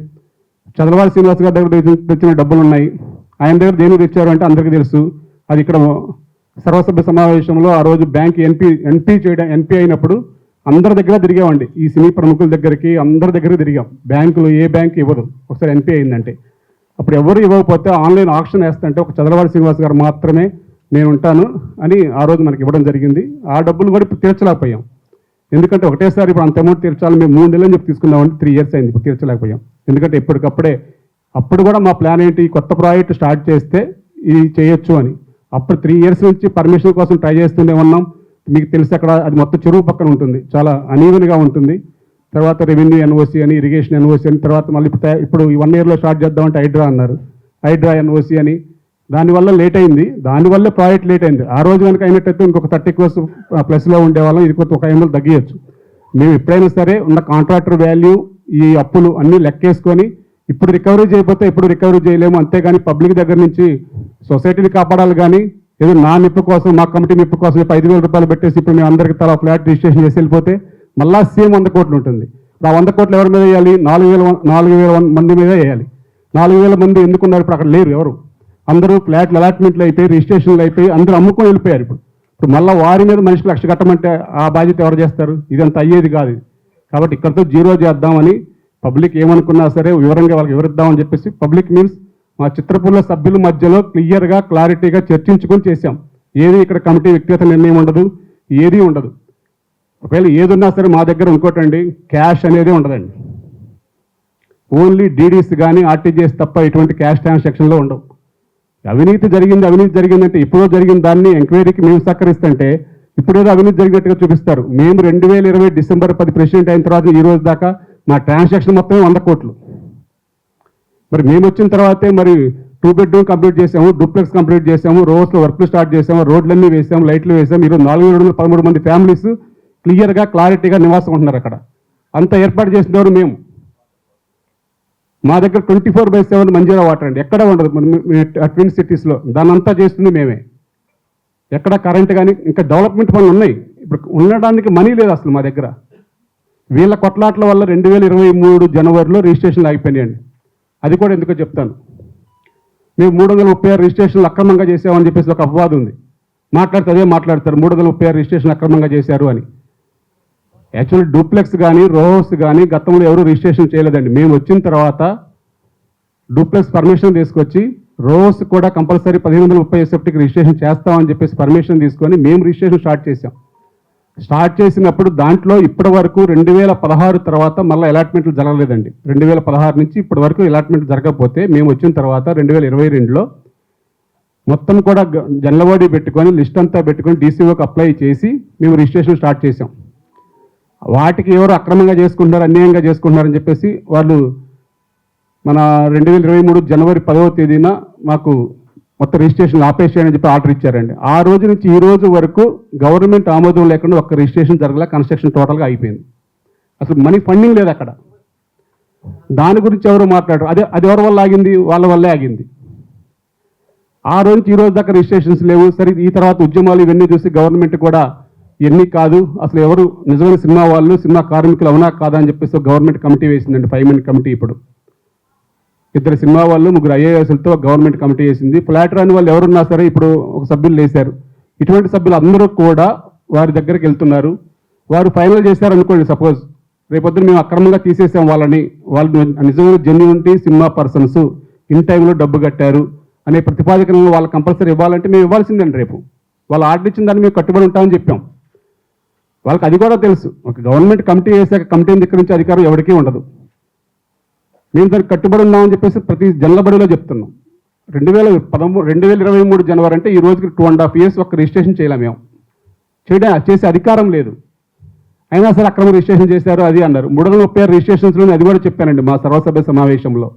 చంద్రబాబు శ్రీనివాస్ గారి దగ్గర తెచ్చిన డబ్బులు ఉన్నాయి. ఆయన దగ్గర దేనికి తెచ్చారు అంటే అందరికీ తెలుసు. అది ఇక్కడ సర్వసభ్య సమావేశంలో ఆ రోజు బ్యాంక్ ఎన్పీ అయినప్పుడు అందరి దగ్గర తిరిగామండి. ఈ సినీ ప్రముఖుల దగ్గరికి అందరి దగ్గర తిరిగాం. బ్యాంకులు ఏ బ్యాంక్ ఇవ్వదు. ఒకసారి ఎన్పీ అయిందంటే అప్పుడు ఎవరు ఇవ్వకపోతే ఆన్లైన్ ఆక్షన్ వేస్తుంటే ఒక చదలవాడి శ్రీనివాస్ గారు మాత్రమే నేను ఉంటాను అని ఆ రోజు మనకి ఇవ్వడం జరిగింది. ఆ డబ్బులు కూడా ఇప్పుడు తీర్చలేకపోయాం. ఎందుకంటే ఒకటేసారి ఇప్పుడు అంత అమౌంట్ తీర్చాలి, మేము 3 నెలలు చెప్పి తీసుకున్నామంటే 3 years అయింది, ఇప్పుడు తీర్చలేకపోయాం. ఎందుకంటే ఎప్పటికప్పుడే అప్పుడు కూడా మా ప్లాన్ ఏంటి, కొత్త ప్రాజెక్ట్ స్టార్ట్ చేస్తే ఇది చేయొచ్చు అని. అప్పుడు 3 years నుంచి పర్మిషన్ కోసం ట్రై చేస్తూనే ఉన్నాం. మీకు తెలిసి అక్కడ అది మొత్తం చెరువు పక్కన ఉంటుంది, చాలా అనీవెన్గా ఉంటుంది. తర్వాత రెవెన్యూ ఎన్ఓసి అని, ఇరిగేషన్ ఎన్ఓసి అని, తర్వాత మళ్ళీ ఇప్పుడు ఈ 1 yearలో స్టార్ట్ చేద్దామంటే హైడ్రా అన్నారు, హైడ్రా ఎన్ఓసి అని. దానివల్ల లేట్ అయింది, దానివల్లే ప్రాజెక్ట్ లేట్ అయింది. ఆ రోజు కనుక అయినట్టయితే ఇంకొక 30 crores ప్లస్లో ఉండేవాళ్ళం, ఇది కొత్త ఒక 500 తగ్గియచ్చు. మేము ఎప్పుడైనా సరే ఉన్న కాంట్రాక్టర్ వాల్యూ, ఈ అప్పులు అన్నీ లెక్కేసుకొని ఇప్పుడు రికవరీ చేయకపోతే ఎప్పుడు రికవరీ చేయలేము. అంతేగాని పబ్లిక్ దగ్గర నుంచి సొసైటీని కాపాడాలి, కానీ ఏదో నా నిప్పు కోసం, మా కమిటీ నిప్పు కోసం 5,000 రూపాయలు పెట్టేసి ఇప్పుడు మేము అందరికీ తల ఫ్లాట్ రిజిస్ట్రేషన్ చేసి వెళ్ళిపోతే మళ్ళా సేమ్ 100 కోట్లు ఉంటుంది. ఆ 100 కోట్లు ఎవరి మీద వేయాలి? 4,000 మంది మీద వేయాలి. 4,000 మంది ఎందుకున్నారు? ఇప్పుడు అక్కడ లేరు ఎవరు. అందరూ ఫ్లాట్లు అలాట్మెంట్లు అయిపోయి, రిజిస్ట్రేషన్లు అయిపోయి, అందరూ అమ్ముకొని వెళ్ళిపోయారు. ఇప్పుడు మళ్ళీ వారి మీద మనిషికి 1,00,000 కట్టమంటే ఆ బాధ్యత ఎవరు చేస్తారు? ఇదంతా అయ్యేది కాదు. కాబట్టి ఇక్కడితో జీరో చేద్దామని పబ్లిక్ ఏమనుకున్నా సరే వివరంగా వాళ్ళకి వివరిద్దామని చెప్పేసి, పబ్లిక్ మీన్స్ మా చిత్రపూర్ల సభ్యుల మధ్యలో క్లియర్గా క్లారిటీగా చర్చించుకొని చేశాం. ఏది ఇక్కడ కమిటీ వ్యక్తిగత నిర్ణయం ఉండదు, ఏది ఉండదు. ఒకవేళ ఏదున్నా సరే మా దగ్గర ఇంకోటండి, క్యాష్ అనేది ఉండదండి. ఓన్లీ డీడీస్ కానీ ఆర్టీజీఎస్ తప్ప ఎటువంటి క్యాష్ ట్రాన్సాక్షన్లో ఉండవు. అవినీతి జరిగిందంటే ఇప్పుడు జరిగిన దాన్ని ఎంక్వైరీకి మేము సహకరిస్తుంటే ఇప్పుడేదో అవినీతి జరిగినట్టుగా చూపిస్తారు. మేము 2020 December 10 ప్రెసిడెంట్ అయిన తర్వాత ఈ రోజు దాకా మా ట్రాన్సాక్షన్ మొత్తం 100 కోట్లు. మరి మేము వచ్చిన తర్వాతే మరి 2 bedroom కంప్లీట్ చేసాము, డూప్లెక్స్ కంప్లీట్ చేసాము, రోడ్స్లో వర్క్లు స్టార్ట్ చేసాము, రోడ్లన్నీ వేసాము, లైట్లు వేసాము. ఈరోజు 4,713 మంది ఫ్యామిలీస్ క్లియర్గా క్లారిటీగా నివాసం ఉంటున్నారు అక్కడ. అంత ఏర్పాటు చేసినవారు మేము. మా దగ్గర 24/7 మంజీరా వాటర్ అండి, ఎక్కడ ఉండదు ట్విన్ సిటీస్లో. దాని అంతా చేస్తుంది మేమే. ఎక్కడ కరెంట్ కానీ ఇంకా డెవలప్మెంట్ పనులు ఉన్నాయి. ఇప్పుడు ఉండడానికి మనీ లేదు అసలు మా దగ్గర. వీళ్ళ కొట్లాట్ల వల్ల 2023 జనవరిలో రిజిస్ట్రేషన్లు ఆగిపోయినాయండి. అది కూడా ఎందుకో చెప్తాను. మేము 336 రిజిస్ట్రేషన్లు అక్రమంగా చేసామని చెప్పేసి ఒక అపవాదం ఉంది. అదే మాట్లాడతారు 336 రిజిస్ట్రేషన్ అక్రమంగా చేశారు అని. యాక్చువల్లీ డూప్లెక్స్ కానీ రోహౌస్ కానీ గతంలో ఎవరు రిజిస్ట్రేషన్ చేయలేదండి. మేము వచ్చిన తర్వాత డూప్లెక్స్ పర్మిషన్ తీసుకొచ్చి రోహౌస్ కూడా కంపల్సరీ 1530 సెప్టిక్ రిజిస్ట్రేషన్ చేస్తామని చెప్పేసి పర్మిషన్ తీసుకొని మేము రిజిస్ట్రేషన్ స్టార్ట్ చేసాం. స్టార్ట్ చేసినప్పుడు దాంట్లో ఇప్పటి వరకు 2016 తర్వాత మళ్ళీ అలాట్మెంట్లు జరగలేదండి. 2016 నుంచి ఇప్పటి వరకు అలాట్మెంట్ జరగకపోతే మేము వచ్చిన తర్వాత 2022లో మొత్తం కూడా జనలవాడి పెట్టుకొని లిస్ట్ అంతా పెట్టుకొని డీసీఓకి అప్లై చేసి మేము రిజిస్ట్రేషన్ స్టార్ట్ చేసాం. వాటికి ఎవరు అక్రమంగా చేసుకుంటున్నారు, అన్యాయంగా చేసుకుంటున్నారని చెప్పేసి వాళ్ళు మన 2023 జనవరి 10వ తేదీన మాకు మొత్తం రిజిస్ట్రేషన్ ఆపేసేయని చెప్పి ఆర్డర్ ఇచ్చారండి. ఆ రోజు నుంచి ఈ రోజు వరకు గవర్నమెంట్ ఆమోదం లేకుండా ఒక్క రిజిస్ట్రేషన్ జరగలే. కన్స్ట్రక్షన్ టోటల్గా అయిపోయింది. అసలు మనీ ఫండింగ్ లేదు అక్కడ. దాని గురించి ఎవరు మాట్లాడరు. అది ఎవరి వల్ల ఆగింది? వాళ్ళ వల్లే ఆగింది. ఆ రోజు నుంచి ఈ రోజు దాకా రిజిస్ట్రేషన్స్ లేవు. సరే, ఈ తర్వాత ఉద్యమాలు ఇవన్నీ చూసి గవర్నమెంట్ కూడా ఎన్ని కాదు, అసలు ఎవరు నిజమైన సినిమా వాళ్ళు, సినిమా కార్మికులు అవునా కాదా అని చెప్పేసి గవర్నమెంట్ కమిటీ వేసిందండి. 5 men committee. ఇప్పుడు 2 సినిమా వాళ్ళు, 3 IASలతో గవర్నమెంట్ కమిటీ వేసింది. ఫ్లాట్ రాని వాళ్ళు ఎవరున్నా సరే ఇప్పుడు ఒక సభ్యులు వేశారు. ఇటువంటి సభ్యులు అందరూ కూడా వారి దగ్గరికి వెళ్తున్నారు. వారు ఫైనల్ చేశారనుకోండి, సపోజ్ రేపొద్దున మేము అక్రమంగా తీసేసాం వాళ్ళని, వాళ్ళు నిజమైన జెన్యూనిటీ సినిమా పర్సన్స్ ఇన్ టైంలో డబ్బు కట్టారు అనే ప్రతిపాదికలను వాళ్ళు కంపల్సరీ ఇవ్వాలంటే మేము ఇవ్వాల్సిందండి. రేపు వాళ్ళు ఆర్డర్ ఇచ్చిన దాన్ని మేము కట్టుబడి ఉంటామని చెప్పాం. వాళ్ళకి అది కూడా తెలుసు. ఒక గవర్నమెంట్ కమిటీ వేసాక కమిటీని దగ్గర నుంచి అధికారం ఎవరికీ ఉండదు. మేము దానికి కట్టుబడి ఉన్నామని చెప్పేసి ప్రతి జనలబడిలో చెప్తున్నాం. 2023 జనవరి అంటే ఈ రోజుకి 2.5 years ఒక్క రిజిస్ట్రేషన్ చేయలేము. మేము చేసే అధికారం లేదు. అయినా సరే అక్రమ రిజిస్ట్రేషన్ చేశారు అది అన్నారు. 336 రిజిస్ట్రేషన్స్లో అది కూడా చెప్పానండి మా సర్వసభ్య సమావేశంలో.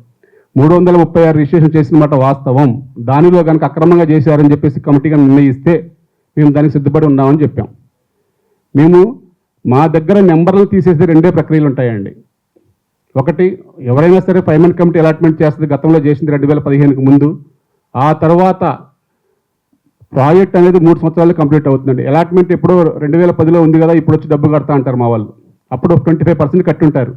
336 రిజిస్ట్రేషన్ చేసిన మాట వాస్తవం. దానిలో కనుక అక్రమంగా చేశారని చెప్పేసి కమిటీగా నిర్ణయిస్తే మేము దానికి సిద్ధపడి ఉన్నామని చెప్పాం. మేము మా దగ్గర నెంబర్లు తీసేసే 2 ప్రక్రియలు ఉంటాయండి. ఒకటి, ఎవరైనా సరే 5 men కమిటీ అలాట్మెంట్ చేస్తుంది. గతంలో చేసింది 2015కి ముందు. ఆ తర్వాత ప్రాజెక్ట్ అనేది 3 సంవత్సరాలు కంప్లీట్ అవుతుందండి. అలాట్మెంట్ ఎప్పుడో 2010లో ఉంది కదా, ఇప్పుడు వచ్చి డబ్బు కడతా అంటారు మా వాళ్ళు. అప్పుడు 25% కట్టుంటారు.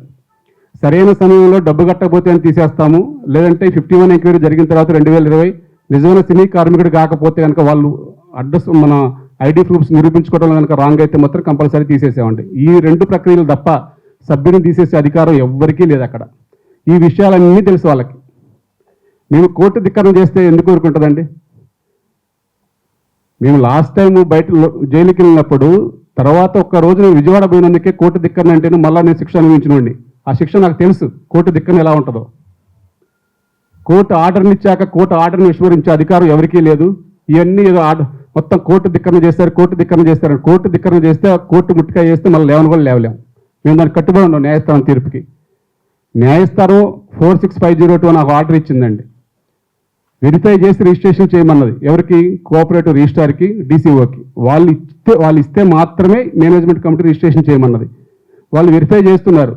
సరైన సమయంలో డబ్బు కట్టకపోతే అని తీసేస్తాము. లేదంటే 51 ఎంక్వైరీ జరిగిన తర్వాత 2020 నిజమైన సినీ కార్మికుడు కాకపోతే కనుక వాళ్ళు అడ్రస్ మన ఐడి ప్రూఫ్స్ నిరూపించుకోవడం కనుక రాంగ్ అయితే మాత్రం కంపల్సరీ తీసేసామండి. ఈ 2 ప్రక్రియలు తప్ప సభ్యుని తీసేసే అధికారం ఎవ్వరికీ లేదు అక్కడ. ఈ విషయాలన్నీ తెలుసు వాళ్ళకి. మేము కోర్టు ధిక్కరణ చేస్తే ఎందుకు ఊరుకుంటుందండి? మేము లాస్ట్ టైం బయట జైలుకి వెళ్ళినప్పుడు తర్వాత ఒక్క రోజు నేను విజయవాడ పోయినందుకే కోర్టు ధిక్కరణ అంటేనే మళ్ళీ నేను శిక్ష అనుభవించినండి. ఆ శిక్ష నాకు తెలుసు కోర్టు ధిక్కరణ ఎలా ఉంటుందో. కోర్టు ఆర్డర్ని ఇచ్చాక కోర్టు ఆర్డర్ని విస్మరించే అధికారం ఎవరికీ లేదు. ఇవన్నీ ఏదో మొత్తం కోర్టు ధిక్కరణ చేస్తారు, కోర్టు ధిక్కరణ చేస్తారు. కోర్టు ధిక్కరణ చేస్తే కోర్టు ముట్టికాయ చేస్తే మళ్ళీ లేవని కూడా లేవలేము. మేము దానికి కట్టుబడి ఉన్నాం న్యాయస్థానం తీర్పుకి. న్యాయస్థానం 46/502 నాకు ఆర్డర్ ఇచ్చిందండి. వెరిఫై చేసి రిజిస్ట్రేషన్ చేయమన్నది. ఎవరికి? కోఆపరేటివ్ రిజిస్ట్రార్కి, డీసీఓకి. వాళ్ళు ఇస్తే మాత్రమే మేనేజ్మెంట్ కమిటీ రిజిస్ట్రేషన్ చేయమన్నది. వాళ్ళు వెరిఫై చేస్తున్నారు.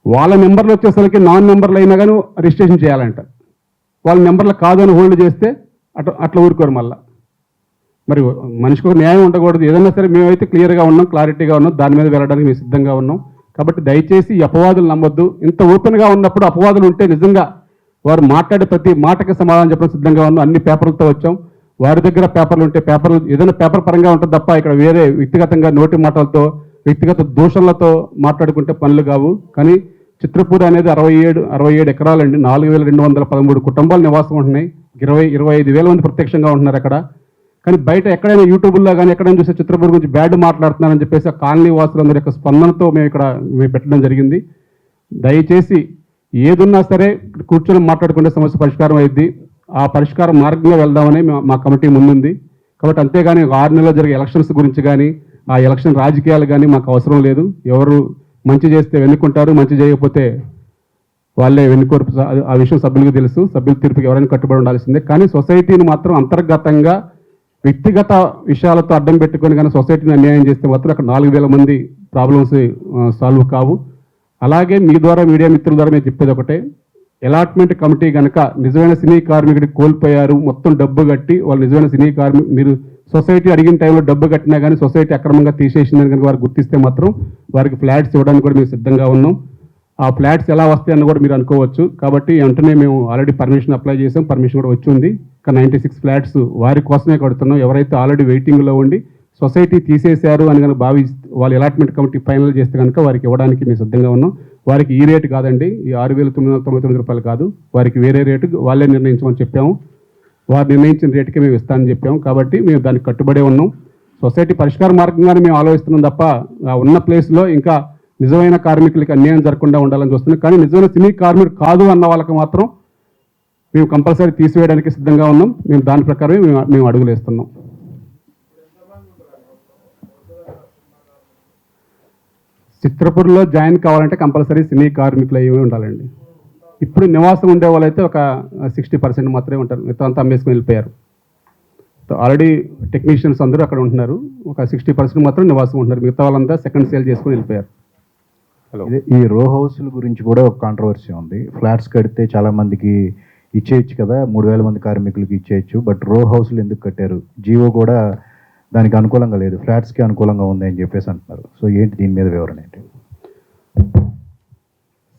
వాళ్ళ నెంబర్లు వచ్చేసరికి నాన్ నెంబర్లు అయినా కానీ రిజిస్ట్రేషన్ చేయాలంట. వాళ్ళ నెంబర్లు కాదని హోల్డ్ చేస్తే అట్లా ఊరుకోరు మళ్ళా. మరి మనిషికి ఒక న్యాయం ఉండకూడదు. ఏదైనా సరే మేమైతే క్లియర్గా ఉన్నాం, క్లారిటీగా ఉన్నాం, దాని మీద వెళ్ళడానికి మేము సిద్ధంగా ఉన్నాం. కాబట్టి దయచేసి ఈ అపవాదులు నమ్మొద్దు. ఇంత ఓపెన్గా ఉన్నప్పుడు అపవాదులు ఉంటే నిజంగా వారు మాట్లాడే ప్రతి మాటకి సమాధానం చెప్పడం సిద్ధంగా ఉన్నాం. అన్ని పేపర్లతో వచ్చాం. వారి దగ్గర పేపర్లు ఉంటే పేపర్లు ఏదైనా పేపర్ పరంగా ఉంటుంది తప్ప ఇక్కడ వేరే వ్యక్తిగతంగా నోటి మాటలతో వ్యక్తిగత దూషణలతో మాట్లాడుకుంటే పనులు కావు. కానీ చిత్రపూర్ అనేది 67 ఎకరాలండి. 4213 కుటుంబాలు నివాసం ఉంటున్నాయి. 25,000 మంది ప్రత్యక్షంగా ఉంటున్నారు అక్కడ. కానీ బయట ఎక్కడైనా యూట్యూబ్లో కానీ ఎక్కడైనా చూస్తే చిత్రపూర్ గురించి బ్యాడ్ మాట్లాడుతున్నారని చెప్పేసి ఆ కాలనీ వాసులందరి యొక్క స్పందనతో మేము పెట్టడం జరిగింది. దయచేసి ఏదున్నా సరే కూర్చొని మాట్లాడుకుంటే సమస్య పరిష్కారం అయింది. ఆ పరిష్కార మార్గంలో వెళ్దామని మా కమిటీ ముందుంది. కాబట్టి అంతేగాని 6 నెలల్లో జరిగే ఎలక్షన్స్ గురించి కానీ ఆ ఎలక్షన్ రాజకీయాలు కానీ మాకు అవసరం లేదు. ఎవరు మంచి చేస్తే వెనుక్కుంటారు, మంచి చేయకపోతే వాళ్ళే వెనుకోరు. ఆ విషయం సభ్యులకు తెలుసు. సభ్యుల తీర్పుకి ఎవరైనా కట్టుబడి ఉండాల్సిందే. కానీ సొసైటీని మాత్రం అంతర్గతంగా వ్యక్తిగత విషయాలతో అడ్డం పెట్టుకొని కానీ సొసైటీని అన్యాయం చేస్తే మాత్రం అక్కడ 4,000 మంది ప్రాబ్లమ్స్ సాల్వ్ కావు. అలాగే మీ ద్వారా మీడియా మిత్రుల ద్వారా మేము చెప్పేది ఒకటే, అలాట్మెంట్ కమిటీ కనుక నిజమైన సినీ కార్మికుడికి కోల్పోయారు, మొత్తం డబ్బు కట్టి వాళ్ళు నిజమైన సినీ కార్మికుడు మీరు సొసైటీ అడిగిన టైంలో డబ్బు కట్టినా కానీ సొసైటీ అక్రమంగా తీసేసిందని కనుక వారు గుర్తిస్తే మాత్రం వారికి ఫ్లాట్స్ ఇవ్వడానికి కూడా మేము సిద్ధంగా ఉన్నాం. ఆ ఫ్లాట్స్ ఎలా వస్తాయని కూడా మీరు అనుకోవచ్చు. కాబట్టి వెంటనే మేము ఆల్రెడీ పర్మిషన్ అప్లై చేసాం. పర్మిషన్ కూడా వచ్చి ఉంది. ఇంకా 96 ఫ్లాట్స్ వారి కోసమే కడుతున్నాం. ఎవరైతే ఆల్రెడీ వెయిటింగ్లో ఉండి సొసైటీ తీసేశారు అని కనుక వాళ్ళు అలాట్మెంట్ కమిటీ ఫైనల్ చేస్తే కనుక వారికి ఇవ్వడానికి మేము సిద్ధంగా ఉన్నాం. వారికి ఈ రేటు కాదండి, ఈ 6,999 రూపాయలు కాదు, వారికి వేరే రేటు వాళ్ళే నిర్ణయించమని చెప్పాము. వారు నిర్ణయించిన రేటుకే మేము ఇస్తామని చెప్పాము. కాబట్టి మేము దానికి కట్టుబడే ఉన్నాం. సొసైటీ పరిష్కార మార్గంగానే మేము ఆలోచిస్తున్నాం తప్ప ఉన్న ప్లేస్లో ఇంకా నిజమైన కార్మికులకి అన్యాయం జరగకుండా ఉండాలని చూస్తున్నాం. కానీ నిజమైన సినీ కార్మికుడు కాదు అన్న వాళ్ళకి మాత్రం మేము కంపల్సరీ తీసివేయడానికి సిద్ధంగా ఉన్నాం. మేము దాని ప్రకారమే మేము అడుగులు వేస్తున్నాం. చిత్రపూర్లో జాయిన్ కావాలంటే కంపల్సరీ సినీ కార్మికులు అయ్యి ఉండాలండి. ఇప్పుడు నివాసం ఉండే వాళ్ళైతే ఒక 60% మాత్రమే ఉంటారు. మిగతా అంతా అమ్మేసుకుని వెళ్ళిపోయారు. ఆల్రెడీ టెక్నీషియన్స్ అందరూ అక్కడ ఉంటున్నారు. ఒక 60% మాత్రం నివాసం ఉంటున్నారు. మిగతా వాళ్ళంతా సెకండ్ సేల్ చేసుకుని వెళ్ళిపోయారు. ఈ రో హౌస్ల గురించి కూడా ఒక కాంట్రవర్సీ ఉంది. ఫ్లాట్స్ కడితే చాలా మందికి ఇచ్చేయచ్చు కదా, 3,000 మంది కార్మికులకి ఇచ్చేయచ్చు. బట్ రో హౌస్లు ఎందుకు కట్టారు? జీవో కూడా దానికి అనుకూలంగా లేదు, ఫ్లాట్స్కి అనుకూలంగా ఉంది అని చెప్పేసి అంటున్నారు. సో ఏంటి దీని మీద వివరణ ఏంటి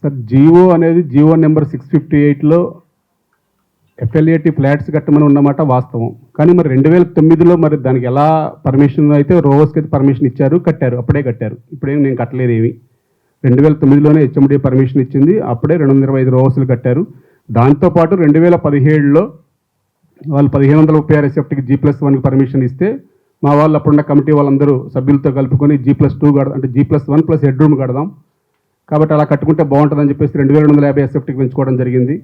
సార్? జీవో అనేది జీవో నెంబర్ 658లో ఎఫ్ఎల్ఏటి ఫ్లాట్స్ కట్టమని ఉన్నమాట వాస్తవం. కానీ మరి 2009లో మరి దానికి ఎలా పర్మిషన్ అయితే రో హౌస్కి అయితే పర్మిషన్ ఇచ్చారు, కట్టారు, అప్పుడే కట్టారు. ఇప్పుడేం నేను కట్టలేదు ఏమి. 2009లోనే హెచ్ఎండి పర్మిషన్ ఇచ్చింది. అప్పుడే 225 రో హౌస్లు కట్టారు. దాంతోపాటు 2017లో వాళ్ళు 1536 ఎస్ఎఫ్టీకి G+1కి పర్మిషన్ ఇస్తే మా వాళ్ళు అప్పుడున్న కమిటీ వాళ్ళందరూ సభ్యులతో కలుపుకొని G+2 కడదాం, అంటే G+1 ప్లస్ హెడ్ రూమ్ కడదాం, కాబట్టి అలా కట్టుకుంటే బాగుంటుందని చెప్పేసి 2250 ఎస్ఎఫ్టీకి పెంచుకోవడం జరిగింది.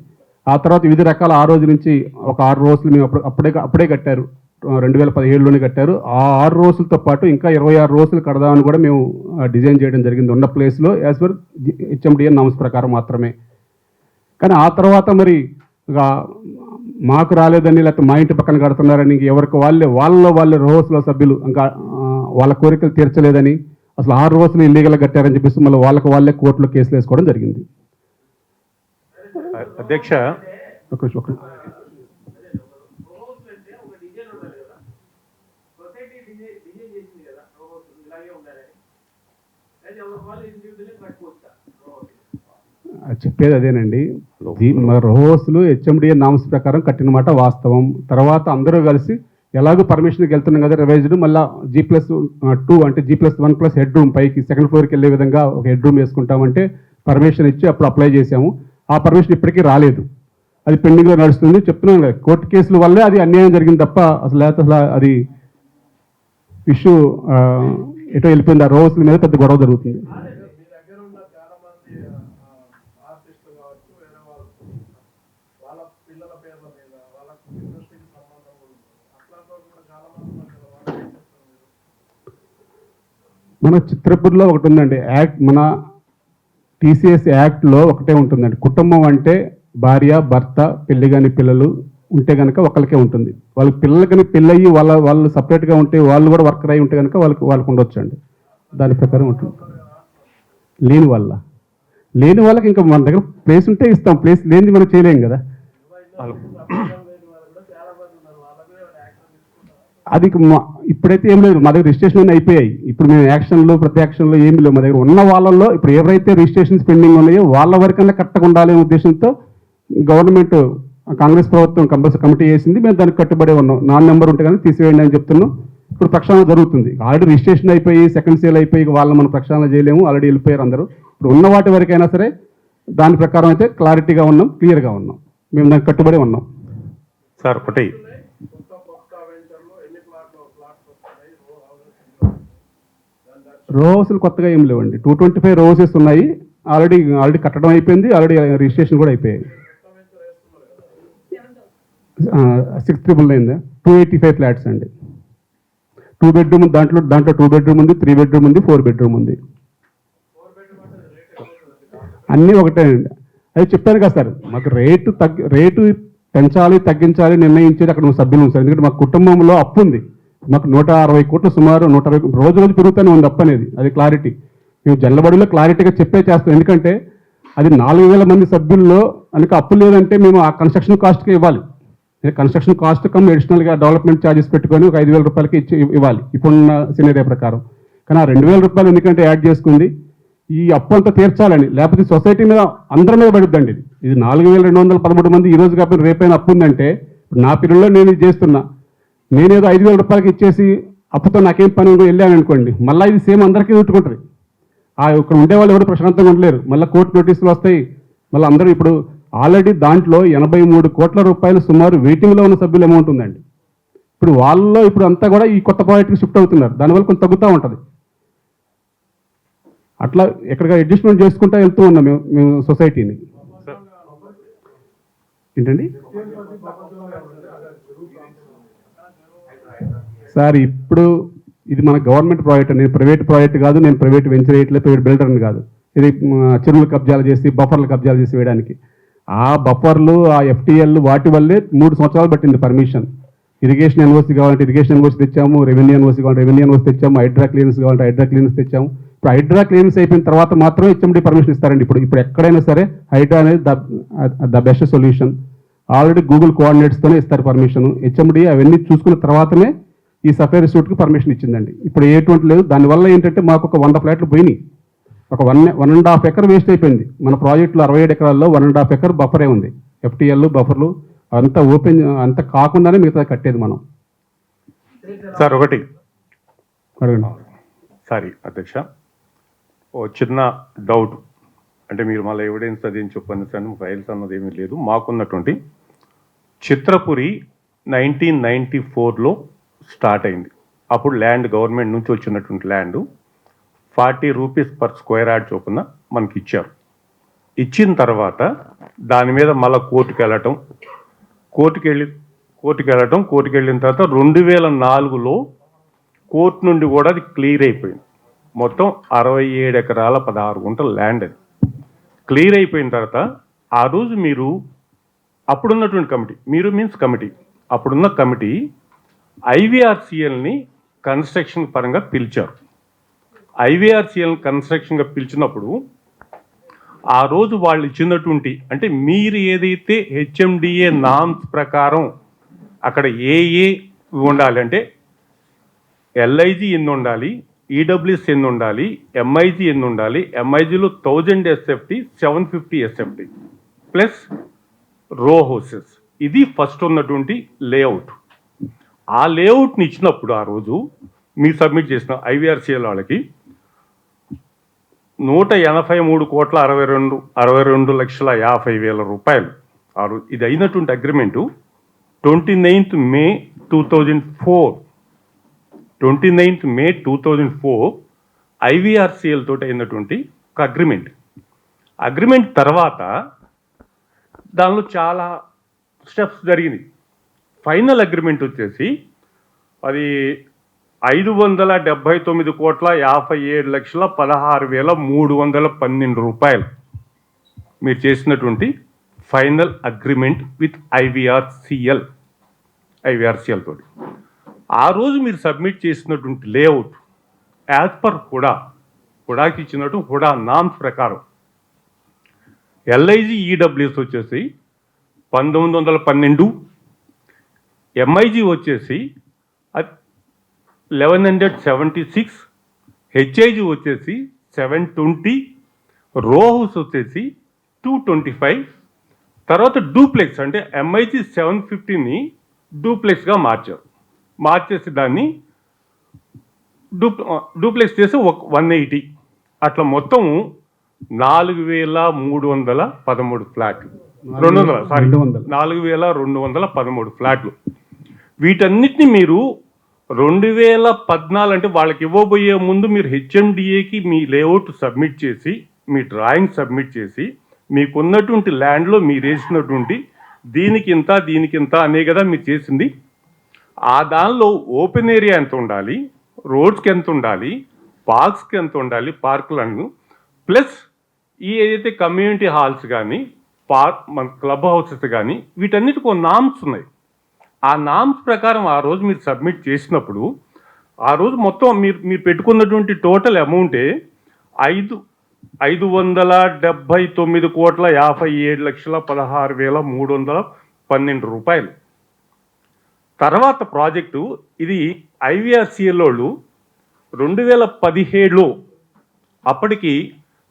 ఆ తర్వాత వివిధ రకాల ఆ రోజు నుంచి ఒక 6 రోజులు మేము అప్పుడే కట్టారు. 2017లోనే కట్టారు. ఆ 6 రోజులతో పాటు ఇంకా 26 రోజులు కడదామని కూడా మేము డిజైన్ చేయడం జరిగింది ఉన్న ప్లేస్లో యాజ్ పర్ హెచ్ఎండిఏ నామ్స్ ప్రకారం మాత్రమే. కానీ ఆ తర్వాత మరి మాకు రాలేదని లేకపోతే మా ఇంటి పక్కన కడుతున్నారని ఎవరికి వాళ్ళే రోహస్లో సభ్యులు ఇంకా వాళ్ళ కోరికలు తీర్చలేదని అసలు 6 రోజులు ఇల్లీగల్గా కట్టారని చెప్పేసి మళ్ళీ వాళ్ళే కోర్టులో కేసులు వేసుకోవడం జరిగింది. అధ్యక్ష, చెప్పేది అదేనండి. రోహస్లు హెచ్ఎండిఏ నామ్స్ ప్రకారం కట్టిన మాట వాస్తవం. తర్వాత అందరూ కలిసి ఎలాగో పర్మిషన్కి వెళ్తున్నాం కదా రివైజ్డ్, మళ్ళీ G+2 అంటే G+1+ హెడ్ రూమ్ పైకి సెకండ్ ఫ్లోర్కి వెళ్ళే విధంగా ఒక హెడ్ రూమ్ వేసుకుంటామంటే పర్మిషన్ ఇచ్చి అప్పుడు అప్లై చేసాము. ఆ పర్మిషన్ ఇప్పటికీ రాలేదు, అది పెండింగ్లో నడుస్తుంది. చెప్తున్నాను కదా, కోర్టు కేసుల వల్లే అది అన్యాయం జరిగింది తప్ప లేకపోతే అసలు అది ఇష్యూ ఎటో వెళ్ళిపోయింది. ఆ రోజుల మీద పెద్ద గొడవ జరుగుతుంది. మన చిత్రపూర్లో ఒకటి ఉందండి యాక్ట్, మన TCS యాక్ట్లో ఒకటే ఉంటుందండి, కుటుంబం అంటే భార్య భర్త పెళ్లి కాని పిల్లలు ఉంటే కనుక ఒకరికే ఉంటుంది. వాళ్ళకి పిల్లలు కానీ పెళ్ళయ్యి వాళ్ళు సపరేట్గా ఉంటే వాళ్ళు కూడా వర్కర్ అయి ఉంటే కనుక వాళ్ళకు ఉండొచ్చు అండి. దాని ప్రకారం ఉంటుంది. లేని వాళ్ళకి ఇంకా మన దగ్గర ప్లేస్ ఉంటే ఇస్తాం, ప్లేస్ లేనిది మనం చేయలేం కదా. అది ఇప్పుడైతే ఏం లేదు, మా దగ్గర రిజిస్ట్రేషన్ అన్నీ అయిపోయాయి. ఇప్పుడు మేము యాక్షన్లో ప్రతి యాక్షన్లో ఏమి లేవు. మా దగ్గర ఉన్న వాళ్ళల్లో ఇప్పుడు ఎవరైతే రిజిస్ట్రేషన్స్ పెండింగ్ ఉన్నాయో వాళ్ళ వరకన్నా కట్టకుండా ఉండాలనే ఉద్దేశంతో గవర్నమెంట్ కాంగ్రెస్ ప్రభుత్వం కంపల్సరీ కమిటీ చేసింది. మేము దానికి కట్టుబడి ఉన్నాం. నెంబర్ ఉంటే కానీ తీసివేయండి అని చెప్తున్నాం. ఇప్పుడు ప్రక్షాళన జరుగుతుంది. ఆల్రెడీ రిజిస్ట్రేషన్ అయిపోయి సెకండ్ సేల్ అయిపోయి వాళ్ళని మనం ప్రక్షాళన చేయలేము, ఆల్రెడీ వెళ్ళిపోయారు అందరూ. ఇప్పుడు ఉన్న వాటి వరకైనా సరే దాని ప్రకారం అయితే క్లారిటీగా ఉన్నాం, క్లియర్గా ఉన్నాం, మేము దానికి కట్టుబడి ఉన్నాం. సార్ ఒకటి రో హౌస్లు కొత్తగా ఏం లేవండి. 225 రో హౌసెస్ ఉన్నాయి, ఆల్రెడీ కట్టడం అయిపోయింది, ఆల్రెడీ రిజిస్ట్రేషన్ కూడా అయిపోయాయి. 6,999 285 ఫ్లాట్స్ అండి. 2 బెడ్రూమ్ దాంట్లో 2 బెడ్రూమ్ ఉంది, 3 బెడ్రూమ్ ఉంది, 4 బెడ్రూమ్ ఉంది. అన్నీ ఒకటే అండి. అది చెప్పాను కదా సార్, మాకు రేటు పెంచాలి తగ్గించాలి నిర్ణయించేది అక్కడ సభ్యులు సార్. ఎందుకంటే మా కుటుంబంలో అప్పు ఉంది, మాకు 160 కోట్లు సుమారు 160 రోజు పెరుగుతూనే ఉంది అప్పు అనేది. అది క్లారిటీ మేము జల్లబడిలో క్లారిటీగా చేస్తాం. ఎందుకంటే అది 4,000 మంది సభ్యుల్లో కనుక అప్పు లేదంటే మేము ఆ కన్స్ట్రక్షన్ కాస్ట్కి ఇవ్వాలి. కన్స్ట్రక్షన్ కాస్ట్ కమ్ అడిషనల్గా డెవలప్మెంట్ ఛార్జెస్ పెట్టుకొని ఒక 5,000 రూపాయలకి ఇవ్వాలి ఇప్పుడున్న సినారియో ప్రకారం. కానీ ఆ 2,000 రూపాయలు ఎందుకంటే యాడ్ చేసుకుంది ఈ అప్పు అంతా తీర్చాలని, లేకపోతే సొసైటీ మీద అందరి మీద పడుద్దండి. ఇది 4,213 మంది ఈ రోజు కాకపోతే రేపైనా అప్పు ఉందంటే నా పిల్లల్లో నేను ఇది చేస్తున్నా, నేనేదో 5,000 రూపాయలకి ఇచ్చేసి అప్పుతో నాకేం పని ఉందో వెళ్ళాను అనుకోండి, మళ్ళీ ఇది సేమ్ అందరికీ చుట్టుకుంటుంది. ఇక్కడ ఉండేవాళ్ళు ఎవరు ప్రశాంతంగా ఉండలేరు, మళ్ళీ కోర్టు నోటీసులు వస్తాయి, మళ్ళీ అందరూ. ఇప్పుడు ఆల్రెడీ దాంట్లో 83 కోట్ల రూపాయలు సుమారు వెయిటింగ్లో ఉన్న సభ్యుల అమౌంట్ ఉందండి. ఇప్పుడు వాళ్ళలో ఇప్పుడు అంతా కూడా ఈ కొత్త ప్రాజెక్ట్కి షిఫ్ట్ అవుతున్నారు, దానివల్ల కొంత తగ్గుతూ ఉంటుంది. అట్లా ఎక్కడికి అడ్జస్ట్మెంట్ చేసుకుంటూ వెళ్తూ ఉన్నాం మేము సొసైటీని. ఏంటండి సార్, ఇప్పుడు ఇది మన గవర్నమెంట్ ప్రాజెక్ట్, నేను ప్రైవేట్ ప్రాజెక్ట్ కాదు, నేను ప్రైవేట్ వెంచర్ వేయట్లేదు, ప్రైవేట్ బిల్డర్ని కాదు. ఇది చెరువులు కబ్జాలు చేసి బఫర్లు కబ్జాలు చేసి వేయడానికి. ఆ బఫర్లు ఆ FTL వాటి వల్లే 3 సంవత్సరాలు పట్టింది పర్మిషన్. ఇరిగేషన్ ఎన్ఓసి కావాలంటే ఇరిగేషన్ ఎన్ఓసి తెచ్చాము, రెవెన్యూ ఎన్ఓసి కావాలంటే రెవెన్యూ ఎన్ఓసి తెచ్చాము, హైడ్రా క్లియరెన్స్ కావాలంటే హైడ్రా క్లియరెన్స్ తెచ్చాము. ఇప్పుడు హైడ్రా క్లియరెన్స్ అయిపోయిన తర్వాత మాత్రమే HMD పర్మిషన్ ఇస్తారండి. ఇప్పుడు ఎక్కడైనా సరే హైడ్రా అనేది the best solution. Already Google కోఆర్డినేట్స్తోనే ఇస్తారు పర్మిషన్. HMD అవన్నీ చూసుకున్న తర్వాతనే ఈ సఫేరీ సూట్కి పర్మిషన్ ఇచ్చిందండి. ఇప్పుడు ఎటువంటి లేదు. దానివల్ల ఏంటంటే మాకు ఒక 100 ఫ్లాట్లు పోయినాయి, ఒక 1.5 ఎకర్ వేస్ట్ అయిపోయింది. మన ప్రాజెక్టులో 67 ఎకరాల్లో 1.5 ఎకర్ బఫరే ఉంది. FTL బఫర్లు అంతా ఓపెన్ అంతా కాకుండానే మిగతా కట్టేది మనం. సార్ ఒకటి అడగండి. సారీ అధ్యక్ష, ఓ చిన్న డౌట్. అంటే మీరు మళ్ళీ ఎవిడెన్స్ అది చెప్పండి సార్, ఫైల్స్ అన్నది ఏమీ లేదు. మాకున్నటువంటి చిత్రపురి 1994లో స్టార్ట్ అయింది. అప్పుడు ల్యాండ్ గవర్నమెంట్ నుంచి వచ్చినటువంటి land 40 rupees per square yard చొప్పున మనకి ఇచ్చారు. ఇచ్చిన తర్వాత దాని మీద మళ్ళీ కోర్టుకు వెళ్ళటం, కోర్టుకు వెళ్ళిన తర్వాత 2004లో కోర్టు నుండి కూడా అది క్లియర్ అయిపోయింది. మొత్తం 67 ఎకరాల 16 గుంటల ల్యాండ్ అది క్లియర్ అయిపోయిన తర్వాత ఆ రోజు మీరు అప్పుడున్నటువంటి కమిటీ, మీరు మీన్స్ కమిటీ, అప్పుడున్న కమిటీ IVRCLని కన్స్ట్రక్షన్ పరంగా పిలిచారు. IVRCL కన్స్ట్రక్షన్గా పిలిచినప్పుడు ఆ రోజు వాళ్ళు ఇచ్చినటువంటి, అంటే మీరు ఏదైతే HMDA నామ్స్ ప్రకారం అక్కడ ఏ ఉండాలి అంటే LIG ఎన్ని ఉండాలి, EWS ఎన్ని ఉండాలి, MIG ఎన్ని ఉండాలి, MIGలో 1000 SFT 750 SFT ప్లస్ రో హౌసెస్, ఇది ఫస్ట్ ఉన్నటువంటి లేఅవుట్. ఆ లేఅవుట్ని ఇచ్చినప్పుడు ఆ రోజు మీరు సబ్మిట్ చేసిన ఐవీఆర్సీఎల్ వాళ్ళకి 183,62,62,50,000 రూపాయలు. ఆ రోజు ఇది అయినటువంటి agreement 29th May 2004, 29th May 2004 IVRCL తోటి అయినటువంటి ఒక అగ్రిమెంట్ తర్వాత దానిలో చాలా స్టెప్స్ జరిగింది. ఫైనల్ అగ్రిమెంట్ వచ్చేసి అది 579,57,16,312 రూపాయలు మీరు చేసినటువంటి ఫైనల్ అగ్రిమెంట్ విత్ ఐవీఆర్సీఎల్ తోటి. ఆ రోజు మీరు సబ్మిట్ చేసినటువంటి లేఅవుట్ యాజ్ పర్ హుడాకి ఇచ్చినట్టు హుడా నామ్స్ ప్రకారం ఎల్ఐజీ ఈడబ్ల్యూఎస్ వచ్చేసి 1912, ఎంఐజీ వచ్చేసి 1176, హెచ్ఐజీ వచ్చేసి 720, రో హౌస్ వచ్చేసి 225. తర్వాత డూప్లెక్స్ అంటే ఎంఐజీ 750ని డూప్లెక్స్గా మార్చేసి దాన్ని డూప్లెక్స్ చేసి 180. అట్లా మొత్తం 4,313 ఫ్లాట్లు, 4,213 ఫ్లాట్లు. వీటన్నిటిని మీరు 2014 అంటే వాళ్ళకి ఇవ్వబోయే ముందు మీరు హెచ్ఎండిఏకి మీ లేఅవుట్ సబ్మిట్ చేసి, మీ డ్రాయింగ్ సబ్మిట్ చేసి, మీకున్నటువంటి ల్యాండ్లో మీరు వేసినటువంటి దీనికి ఇంత అనే కదా మీరు చేసింది. ఆ దానిలో ఓపెన్ ఏరియా ఎంత ఉండాలి, రోడ్స్కి ఎంత ఉండాలి, పార్క్స్కి ఎంత ఉండాలి, పార్కులను ప్లస్ ఈ ఏదైతే కమ్యూనిటీ హాల్స్ కానీ మన క్లబ్ హౌసెస్ కానీ వీటన్నిటికి ఒక నామ్స్ ఉన్నాయి. ఆ నామ్స్ ప్రకారం ఆ రోజు మీరు సబ్మిట్ చేసినప్పుడు ఆ రోజు మొత్తం మీరు పెట్టుకున్నటువంటి టోటల్ అమౌంటే 559,57,16,312 రూపాయలు. తర్వాత ప్రాజెక్టు ఇది ఐవీఆర్సీఎల్ వాళ్ళు 2017లో అప్పటికి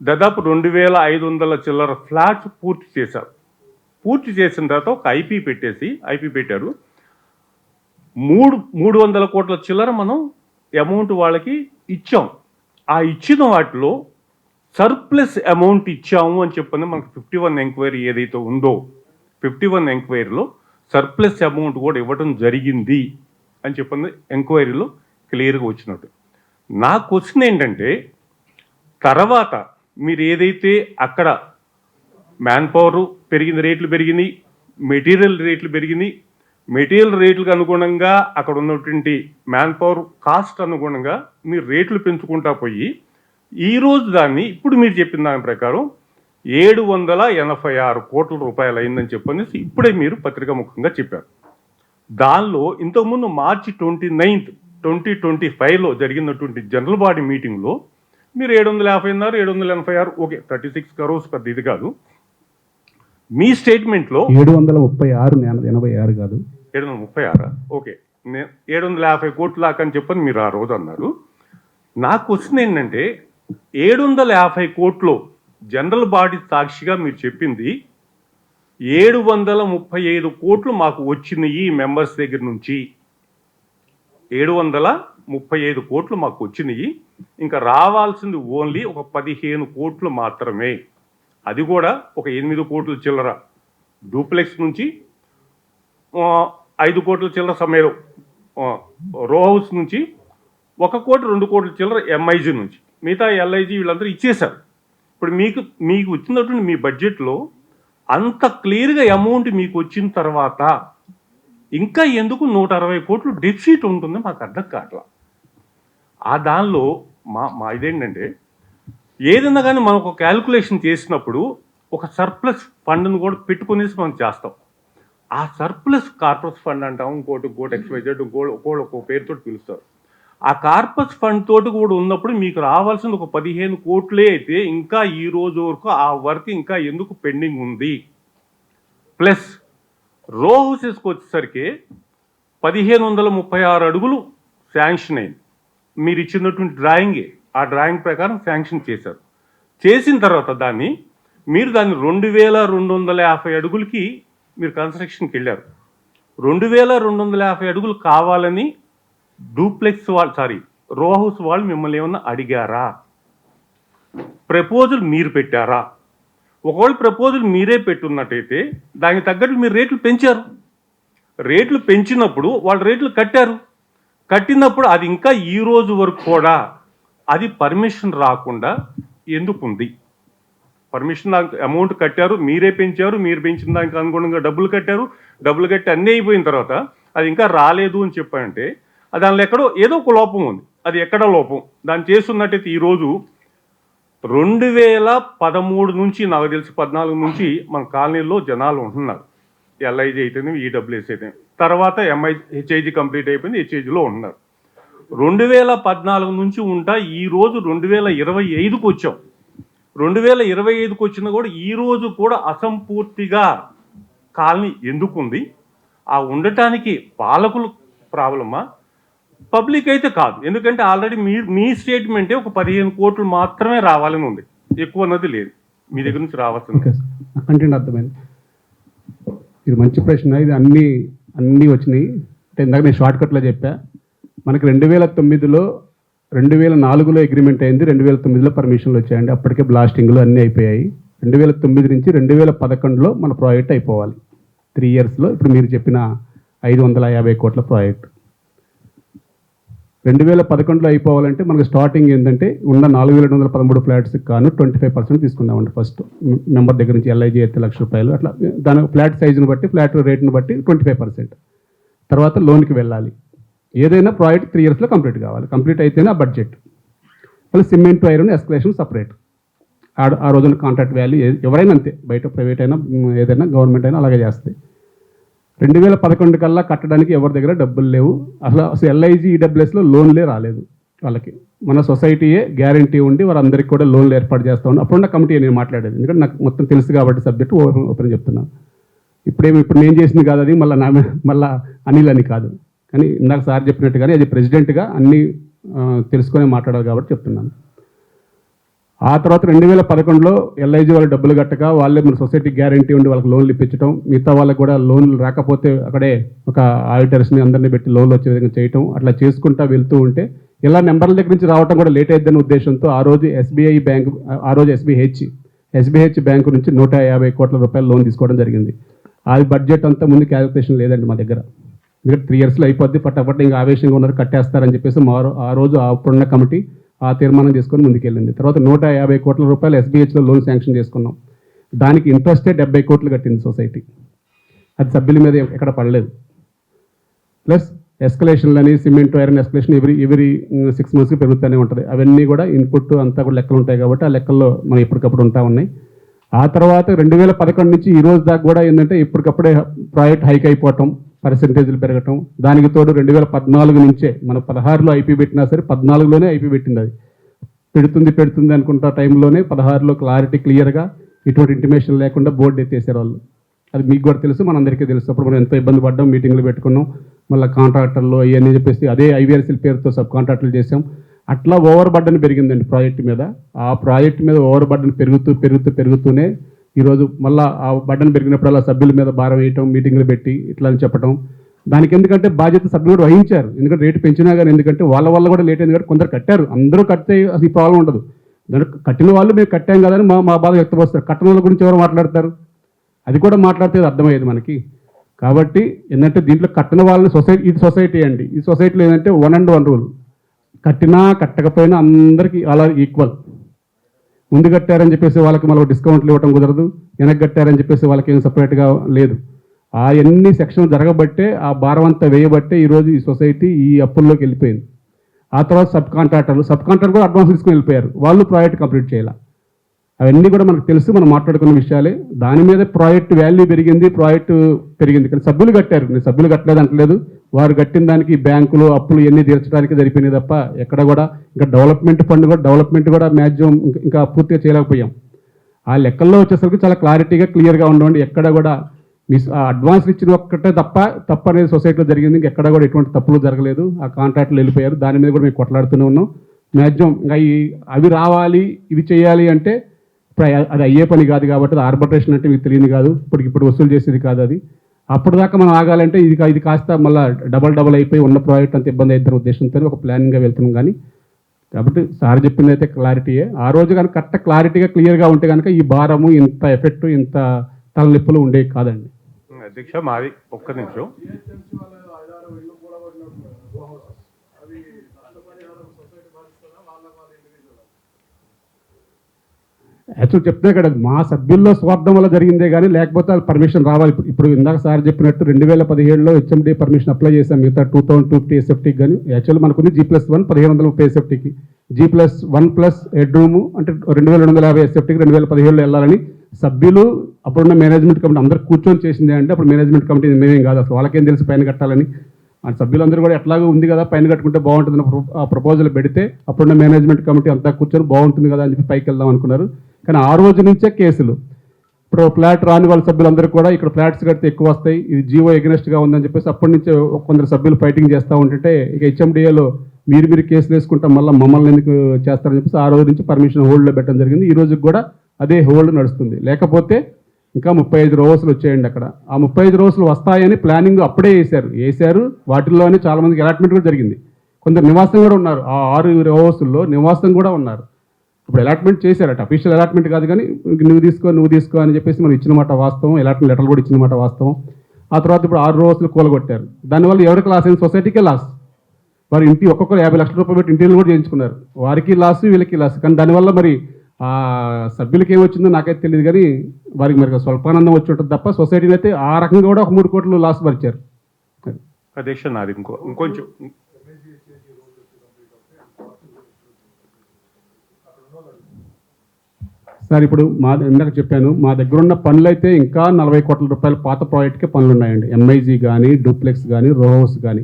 దాదాపు 2,500 చిల్లర ఫ్లాట్స్ పూర్తి చేశారు. పూర్తి చేసిన తర్వాత ఒక ఐపీ పెట్టారు. 300 కోట్ల చిల్లర మనం అమౌంట్ వాళ్ళకి ఇచ్చాం. ఆ ఇచ్చిన వాటిలో సర్ప్లస్ అమౌంట్ ఇచ్చాము అని చెప్పని మనకు 51 ఎంక్వైరీ ఏదైతే ఉందో 51 ఎంక్వైరీలో సర్ప్లస్ అమౌంట్ కూడా ఇవ్వడం జరిగింది అని చెప్పని ఎంక్వైరీలో క్లియర్గా వచ్చినట్టు. నా క్వశ్చన్ ఏంటంటే, తర్వాత మీరు ఏదైతే అక్కడ మ్యాన్ పవర్ రేట్లు పెరిగినాయి, మెటీరియల్ రేట్లకు అనుగుణంగా అక్కడ ఉన్నటువంటి మ్యాన్ పవర్ కాస్ట్ అనుగుణంగా మీరు రేట్లు పెంచుకుంటా పోయి ఈరోజు దాన్ని ఇప్పుడు మీరు చెప్పిన దాని ప్రకారం 786 కోట్ల రూపాయలు అయిందని చెప్పని ఇప్పుడే మీరు పత్రికా ముఖంగా చెప్పారు. దానిలో ఇంతకుముందు March 29, 2025లో జరిగినటువంటి జనరల్ బాడీ మీటింగ్లో మీరు 750 786, ఓకే 36 crores పెద్ద ఇది కాదు. మీ స్టేట్మెంట్లో 736 కాదు, 736, ఓకే 750 కోట్ల దాకా అని చెప్పని మీరు ఆ రోజు అన్నారు. నా క్వశ్చన్ ఏంటంటే, 750 కోట్లు జనరల్ బాడీ సాక్షిగా మీరు చెప్పింది 735 కోట్లు మాకు వచ్చినాయి మెంబర్స్ దగ్గర నుంచి, 735 కోట్లు మాకు వచ్చినాయి, ఇంకా రావాల్సింది ఓన్లీ ఒక 15 కోట్లు మాత్రమే. అది కూడా ఒక 8 కోట్ల చిల్లర డూప్లెక్స్ నుంచి, 5 కోట్ల చిల్లర సమయం రో హౌస్ నుంచి, 1 కోటి 2 కోట్ల చిల్లర ఎంఐజీ నుంచి, మిగతా ఎల్ఐజీ వీళ్ళందరూ ఇచ్చేశారు. ఇప్పుడు మీకు వచ్చినటువంటి మీ బడ్జెట్లో అంత క్లియర్గా అమౌంట్ మీకు వచ్చిన తర్వాత ఇంకా ఎందుకు 160 కోట్లు డెఫిసిట్ ఉంటుంది మాకు అర్థం కావట్లా. ఆ దానిలో మా ఇదేంటంటే, ఏదన్నా కానీ మనం ఒక క్యాల్కులేషన్ చేసినప్పుడు ఒక సర్ప్లస్ ఫండ్ను కూడా పెట్టుకునేసి మనం చేస్తాం. ఆ సర్ప్లస్ కార్పస్ ఫండ్ అంటాం, ఇంకోటి ఎక్స్వైజెడ్, ఒక్కో పేరుతో పిలుస్తారు. ఆ కార్పస్ ఫండ్ తోటి కూడా ఉన్నప్పుడు మీకు రావాల్సింది ఒక 15 కోట్లే అయితే ఇంకా ఈ రోజు వరకు ఆ వర్క్ ఇంకా ఎందుకు పెండింగ్ ఉంది. ప్లస్ రో హౌసెస్కి వచ్చేసరికి 1,536 అడుగులు శాంక్షన్ అయింది. మీరు ఇచ్చినటువంటి డ్రాయింగే, ఆ డ్రాయింగ్ ప్రకారం శాంక్షన్ చేశారు. చేసిన తర్వాత దాన్ని 2,250 అడుగులకి మీరు కన్స్ట్రక్షన్కి వెళ్ళారు. 2250 అడుగులు కావాలని డూప్లెక్స్ వాళ్ళు రో హౌస్ వాళ్ళు మిమ్మల్ని ఏమన్నా అడిగారా? ప్రపోజల్ మీరు పెట్టారా? ఒకవేళ ప్రపోజల్ మీరే పెట్టున్నట్టయితే దానికి తగ్గట్టు మీరు రేట్లు పెంచారు. రేట్లు పెంచినప్పుడు వాళ్ళు రేట్లు కట్టినప్పుడు అది ఇంకా ఈ రోజు వరకు కూడా అది పర్మిషన్ రాకుండా ఎందుకుంది? పర్మిషన్ అమౌంట్ కట్టారు, మీరే పెంచారు, మీరు పెంచిన దానికి అనుగుణంగా డబ్బులు కట్టి అన్నీ అయిపోయిన తర్వాత అది ఇంకా రాలేదు అని చెప్పారంటే దానిలో ఎక్కడో ఏదో ఒక లోపం ఉంది. అది ఎక్కడ లోపం? దాన్ని చేస్తున్నట్టయితే ఈరోజు 2013 నుంచి నాకు తెలిసి 14 నుంచి మన కాలనీలో జనాలు ఉంటున్నారు. ఎల్ఐజీ అయితేనే, ఈడబ్ల్యూఎస్ అయితే, తర్వాత హెచ్ఐజీ కంప్లీట్ అయిపోయింది, హెచ్ఐజీలో ఉంటున్నారు. 2014 నుంచి ఉంటా ఈరోజు 2025కు వచ్చాం. 2025కు వచ్చినా కూడా ఈరోజు కూడా అసంపూర్తిగా కాలనీ ఎందుకుంది? ఆ ఉండటానికి పాలకులు ప్రాబ్లమా, పబ్లిక్ అయితే కాదు? ఎందుకంటే ఆల్రెడీ మీ స్టేట్మెంటే ఒక 15 కోట్లు మాత్రమే రావాలని ఉంది, ఎక్కువ అన్నది లేదు మీ దగ్గర నుంచి రావాల్సింది. కంటెంట్ అర్థమైంది. ఇది మంచి ప్రశ్న. ఇది అన్నీ వచ్చినాయి. అంటే ఇందాక నేను షార్ట్ కట్లో చెప్పా. మనకి 2009లో 2004లో అగ్రిమెంట్ అయింది, 2009లో పర్మిషన్లు వచ్చాయండి. అప్పటికే బ్లాస్టింగ్లు అన్నీ అయిపోయాయి. 2009 నుంచి 2011లో మన ప్రాజెక్ట్ అయిపోవాలి. 3 ఇయర్స్లో ఇప్పుడు మీరు చెప్పిన 550 కోట్ల ప్రాజెక్ట్ 2011లో అయిపోవాలంటే మనకు స్టార్టింగ్ ఏంటంటే ఉన్న 4213 ఫ్లాట్స్కి కాను 25% తీసుకుందామండి. ఫస్ట్ మెంబర్ దగ్గర నుంచి ఎల్ఐజీ అయితే ₹1,00,000, అట్లా దాని ఫ్లాట్ సైజుని బట్టి, ఫ్లాట్ రేట్ని బట్టి 25%. తర్వాత లోన్కి వెళ్ళాలి. ఏదైనా ప్రాజెక్ట్ 3 ఇయర్స్లో కంప్లీట్ కావాలి. కంప్లీట్ అయితేనే ఆ బడ్జెట్. మళ్ళీ సిమెంట్, ఐరన్ ఎస్కలేషన్ సపరేట్. ఆ రోజున కాంట్రాక్ట్ వాల్యూ ఎవరైనా అంతే, బయట ప్రైవేట్ అయినా ఏదైనా గవర్నమెంట్ అయినా అలాగే చేస్తుంది. 2011 కల్లా కట్టడానికి ఎవరి దగ్గర డబ్బులు లేవు. అసలు ఎల్ఐజీ, ఈడబ్ల్యూఎస్లో లోన్లే రాలేదు వాళ్ళకి. మన సొసైటీయే గ్యారంటీ ఉండి వారందరికీ కూడా లోన్లు ఏర్పాటు చేస్తూ ఉన్నాం. అప్పుడున్న కమిటీ నేను మాట్లాడేది, ఎందుకంటే నాకు మొత్తం తెలుసు కాబట్టి సబ్జెక్టు ఓపెన్ చెప్తున్నాను. ఇప్పుడు నేను చేసింది కాదు అది, మళ్ళీ అనిల్ అని కాదు. కానీ ఇందాక సార్ చెప్పినట్టుగానే అది ప్రెసిడెంట్గా అన్నీ తెలుసుకొని మాట్లాడాలి కాబట్టి చెప్తున్నాను. ఆ తర్వాత 2011లో ఎల్ఐజీ వాళ్ళు డబ్బులు కట్టక వాళ్ళే మన సొసైటీ గ్యారంటీ ఉండి వాళ్ళకి లోన్లు ఇప్పించడం, మిగతా వాళ్ళకి కూడా లోన్లు రాకపోతే అక్కడే ఒక ఆడిటర్స్ని అందరినీ పెట్టి లోన్లు వచ్చే విధంగా చేయటం, అట్లా చేసుకుంటా వెళ్తూ ఉంటే ఇలా నెంబర్ల దగ్గర నుంచి రావడం కూడా లేట్ అయిద్దని ఉద్దేశంతో ఆ రోజు ఎస్బీఐ బ్యాంక్, ఆ రోజు ఎస్బీహెచ్ బ్యాంకు నుంచి ₹150 కోట్ల లోన్ తీసుకోవడం జరిగింది. అది బడ్జెట్ అంతా ముందు క్యాలిక్యులేషన్ లేదండి మా దగ్గర. ఎందుకంటే 3 ఇయర్స్లో అయిపోద్ది, పట్టపట్ట ఇంకా ఆవేశంగా ఉన్నారు, కట్టేస్తారని చెప్పేసి ఆ రోజు అప్పుడున్న కమిటీ ఆ తీర్మానం చేసుకొని ముందుకెళ్ళింది. తర్వాత ₹150 కోట్ల ఎస్బీహెచ్లో లోన్ శాంక్షన్ చేసుకున్నాం. దానికి ఇంట్రెస్టే 70 కోట్లు కట్టింది సొసైటీ. అది సభ్యుల మీద ఎక్కడ పడలేదు. ప్లస్ ఎస్కలేషన్లని, సిమెంట్, ఐరన్ ఎస్కలేషన్ ఎవరీ 6 మంత్స్కి పెరుగుతూనే ఉంటుంది. అవన్నీ కూడా ఇన్పుట్ అంతా కూడా లెక్కలు ఉంటాయి కాబట్టి ఆ లెక్కల్లో మనం ఎప్పటికప్పుడు ఉంటా ఉన్నాయి. ఆ తర్వాత 2011 నుంచి ఈ రోజు దాకా కూడా ఏంటంటే ఇప్పటికప్పుడే ప్రాజెక్ట్ హైక్ అయిపోవటం, పర్సెంటేజ్లు పెరగటం. దానికి తోడు 2014 నుంచే మన 16లో ఐపీ పెట్టినా సరే 14లోనే ఐపీ పెట్టింది. అది పెడుతుంది అనుకుంటా టైంలోనే 16లో క్లారిటీ క్లియర్గా ఎటువంటి ఇంటిమేషన్ లేకుండా బోర్డు ఎత్తేసారు వాళ్ళు. అది మీకు కూడా తెలుసు, మనందరికీ తెలుసు. అప్పుడు మనం ఎంతో ఇబ్బంది పడ్డాం, మీటింగ్లు పెట్టుకున్నాం, మళ్ళీ కాంట్రాక్టర్లు అవన్నీ చెప్పేసి అదే ఐవీఆర్సీల పేరుతో సబ్ కాంట్రాక్టులు చేసాం. అట్లా ఓవర్ బర్డన్ పెరిగిందండి ప్రాజెక్ట్ మీద. ఆ ప్రాజెక్ట్ మీద ఓవర్ బర్డన్ పెరుగుతూనే ఈరోజు మళ్ళీ ఆ బర్డన్ పెరిగినప్పుడు అలా సభ్యుల మీద భారం వేయటం, మీటింగ్లు పెట్టి ఇట్లా అని చెప్పడం. దానికి ఎందుకంటే బాధ్యత సభ్యులు కూడా వహించారు. ఎందుకంటే రేటు పెంచినా కానీ, ఎందుకంటే వాళ్ళ వల్ల కూడా లేట్ అయింది కాబట్టి కొందరు కట్టారు. అందరూ కడితే అసలు ఈ ప్రాబ్లం ఉండదు. దానికి కట్టిన వాళ్ళు మేము కట్టాం కదని మా బాధ వ్యక్తపరుస్తారు. కట్టిన వాళ్ళ గురించి ఎవరు మాట్లాడతారు? అది కూడా మాట్లాడితే అర్థమయ్యేది మనకి. కాబట్టి ఏంటంటే దీంట్లో కట్టిన వాళ్ళని సొసైటీ అండి. ఈ సొసైటీలో ఏంటంటే 1 and 1 రూల్. కట్టినా కట్టకపోయినా అందరికీ అలా ఈక్వల్. ముందు కట్టారని చెప్పేసి వాళ్ళకి మళ్ళీ డిస్కౌంట్లు ఇవ్వడం కుదరదు, వెనక్కి కట్టారని చెప్పేసి వాళ్ళకి ఏం సపరేట్గా లేదు. ఆ ఎన్ని సెక్షన్లు జరగబట్టే, ఆ భారం అంతా వేయబట్టే ఈరోజు ఈ సొసైటీ ఈ అప్పుల్లోకి వెళ్ళిపోయింది. ఆ తర్వాత సబ్ కాంట్రాక్టర్ కూడా అడ్వాన్స్ తీసుకుని వెళ్ళిపోయారు. వాళ్ళు ప్రాజెక్ట్ కంప్లీట్ చేయాలి. అవన్నీ కూడా మనకు తెలుసు, మనం మాట్లాడుకున్న విషయాలే. దాని మీద ప్రాజెక్ట్ వాల్యూ పెరిగింది, ప్రాజెక్టు పెరిగింది. కానీ సభ్యులు కట్టారు, నేను సభ్యులు కట్టలేదు అంటలేదు. వారు కట్టిన దానికి బ్యాంకులు అప్పులు ఇవన్నీ తీర్చడానికి సరిపోయినాయి తప్ప ఎక్కడ కూడా ఇంకా డెవలప్మెంట్ కూడా మ్యాక్సిమం ఇంకా పూర్తిగా చేయలేకపోయాం. ఆ లెక్కల్లో వచ్చేసరికి చాలా క్లియర్గా ఉండండి. ఎక్కడ కూడా అడ్వాన్స్ ఇచ్చిన ఒక్కటే తప్ప అనేది సొసైటీలో జరిగింది. ఇంకెక్కడ కూడా ఎటువంటి తప్పులు జరగలేదు. ఆ కాంట్రాక్టులు వెళ్ళిపోయారు. దాని మీద కూడా మేము కొట్లాడుతూనే ఉన్నాం. మ్యాక్సిమం ఇంకా అవి రావాలి, ఇవి చేయాలి అంటే ఇప్పుడు అది అయ్యే పని కాదు కాబట్టి, ఆర్బిట్రేషన్ అంటే మీకు తెలియదు కాదు, ఇప్పుడు వసూలు చేసేది కాదు. అది అప్పటిదాకా మనం ఆగాలంటే ఇది కాస్త మళ్ళీ డబల్ అయిపోయి ఉన్న ప్రాజెక్ట్ అంత ఇబ్బంది అవుతున్న ఉద్దేశంతో ఒక ప్లానింగ్గా వెళ్తున్నాం. కానీ కాబట్టి సార్ చెప్పింది అయితే క్లారిటీయే. ఆ రోజు కనుక కరెక్ట్ క్లారిటీగా క్లియర్గా ఉంటే కనుక ఈ భారము ఇంత ఎఫెక్ట్ ఇంత తలనొప్పులు ఉండేవి కాదండి. అధ్యక్ష మాది ఒక్క నిమిషం. యాక్చువల్ చెప్తే ఇక్కడ మా సభ్యుల్లో స్వార్థం వల్ల జరిగిందే కానీ లేకపోతే వాళ్ళు పర్మిషన్ రావాలి. ఇప్పుడు ఇందాక సార్ చెప్పినట్టు 2017లో హెచ్ఎండి పర్మిషన్ అప్లై చేశాం మిగతా 2250 ఎస్ఎఫ్టీకి. కానీ యాక్చువల్ మనకుంది G+1 1530 ఎస్ఎఫ్టీకి, G+1 హెడ్ రూము అంటే 2250 ఎస్ఎఫ్టీకి 2017లో వెళ్ళాలని సభ్యులు అప్పుడున్న మేనేజ్మెంట్ కమిటీ అందరూ కూర్చొని చేసింది. అంటే అప్పుడు మేనేజ్మెంట్ కమిటీ మేమేం కాదు, అసలు వాళ్ళకేం తెలిసి పైన కట్టాలని. ఆ సభ్యులందరూ కూడా ఎట్లాగో ఉంది కదా పైన కట్టుకుంటే బాగుంటుందని ఆ ప్రపోజల్ పెడితే అప్పుడున్న మేనేజ్మెంట్ కమిటీ అంతా కూర్చొని బాగుంటుంది కదా అని చెప్పి పైకి వెళ్దాం అనుకున్నారు. కానీ ఆ రోజు నుంచే కేసులు. ఇప్పుడు ఫ్లాట్ రాని వాళ్ళ సభ్యులందరూ కూడా ఇక్కడ ఫ్లాట్స్ కడితే ఎక్కువ వస్తాయి, ఇది జీవో ఎగ్నెస్ట్గా ఉందని చెప్పేసి అప్పటి నుంచే కొందరు సభ్యులు ఫైటింగ్ చేస్తూ ఉంటుంటే ఇక హెచ్ఎండిఏలో మీరు కేసులు వేసుకుంటాం మళ్ళీ మమ్మల్ని ఎందుకు చేస్తారని చెప్పేసి ఆ రోజు నుంచి పర్మిషన్ హోల్డ్లో పెట్టడం జరిగింది. ఈ రోజుకి కూడా అదే హోల్డ్ నడుస్తుంది. లేకపోతే ఇంకా 35 రోజులు వచ్చాయండి అక్కడ. ఆ 35 రోజులు వస్తాయని ప్లానింగ్ అప్పుడే వేశారు. వాటిల్లోనే చాలామందికి అలాట్మెంట్ కూడా జరిగింది. కొందరు నివాసం కూడా ఉన్నారు, ఆ 6 రోజుల్లో నివాసం కూడా ఉన్నారు. ఇప్పుడు అలాట్మెంట్ చేశారట, అఫీషియల్ అలాట్మెంట్ కాదు కానీ నువ్వు తీసుకో అని చెప్పేసి మనం ఇచ్చిన మాట వాస్తవం, అలాట్మెంట్ లెటర్లు కూడా ఇచ్చిన మాట వాస్తవం. ఆ తర్వాత ఇప్పుడు 6 రోజులు కూలగొట్టారు. దానివల్ల ఎవరికి లాస్ అయింది? సొసైటీకే లాస్. వారి ఇంటి ఒక్కొక్కరు 50 లక్షల రూపాయలు పెట్టి ఇంటీరియర్ కూడా చేయించుకున్నారు. వారికి లాస్, వీళ్ళకి లాస్. కానీ దానివల్ల మరి ఆ సభ్యులకి ఏమొచ్చిందో నాకైతే తెలియదు కానీ వారికి మరి స్వల్పానందం వచ్చి ఉంటుంది తప్ప సొసైటీని అయితే ఆ రకంగా కూడా ఒక 3 కోట్లు లాస్ పరిచారు. అధ్యక్ష నాది ఇంకొంచెం సార్ ఇప్పుడు ఇందాక చెప్పాను మా దగ్గర ఉన్న పనులు అయితే ఇంకా 40 కోట్ల రూపాయల పాత ప్రాజెక్ట్కే పనులు ఉన్నాయండి. ఎంఐజీ కానీ, డూప్లెక్స్ కానీ, రో హౌస్ కానీ.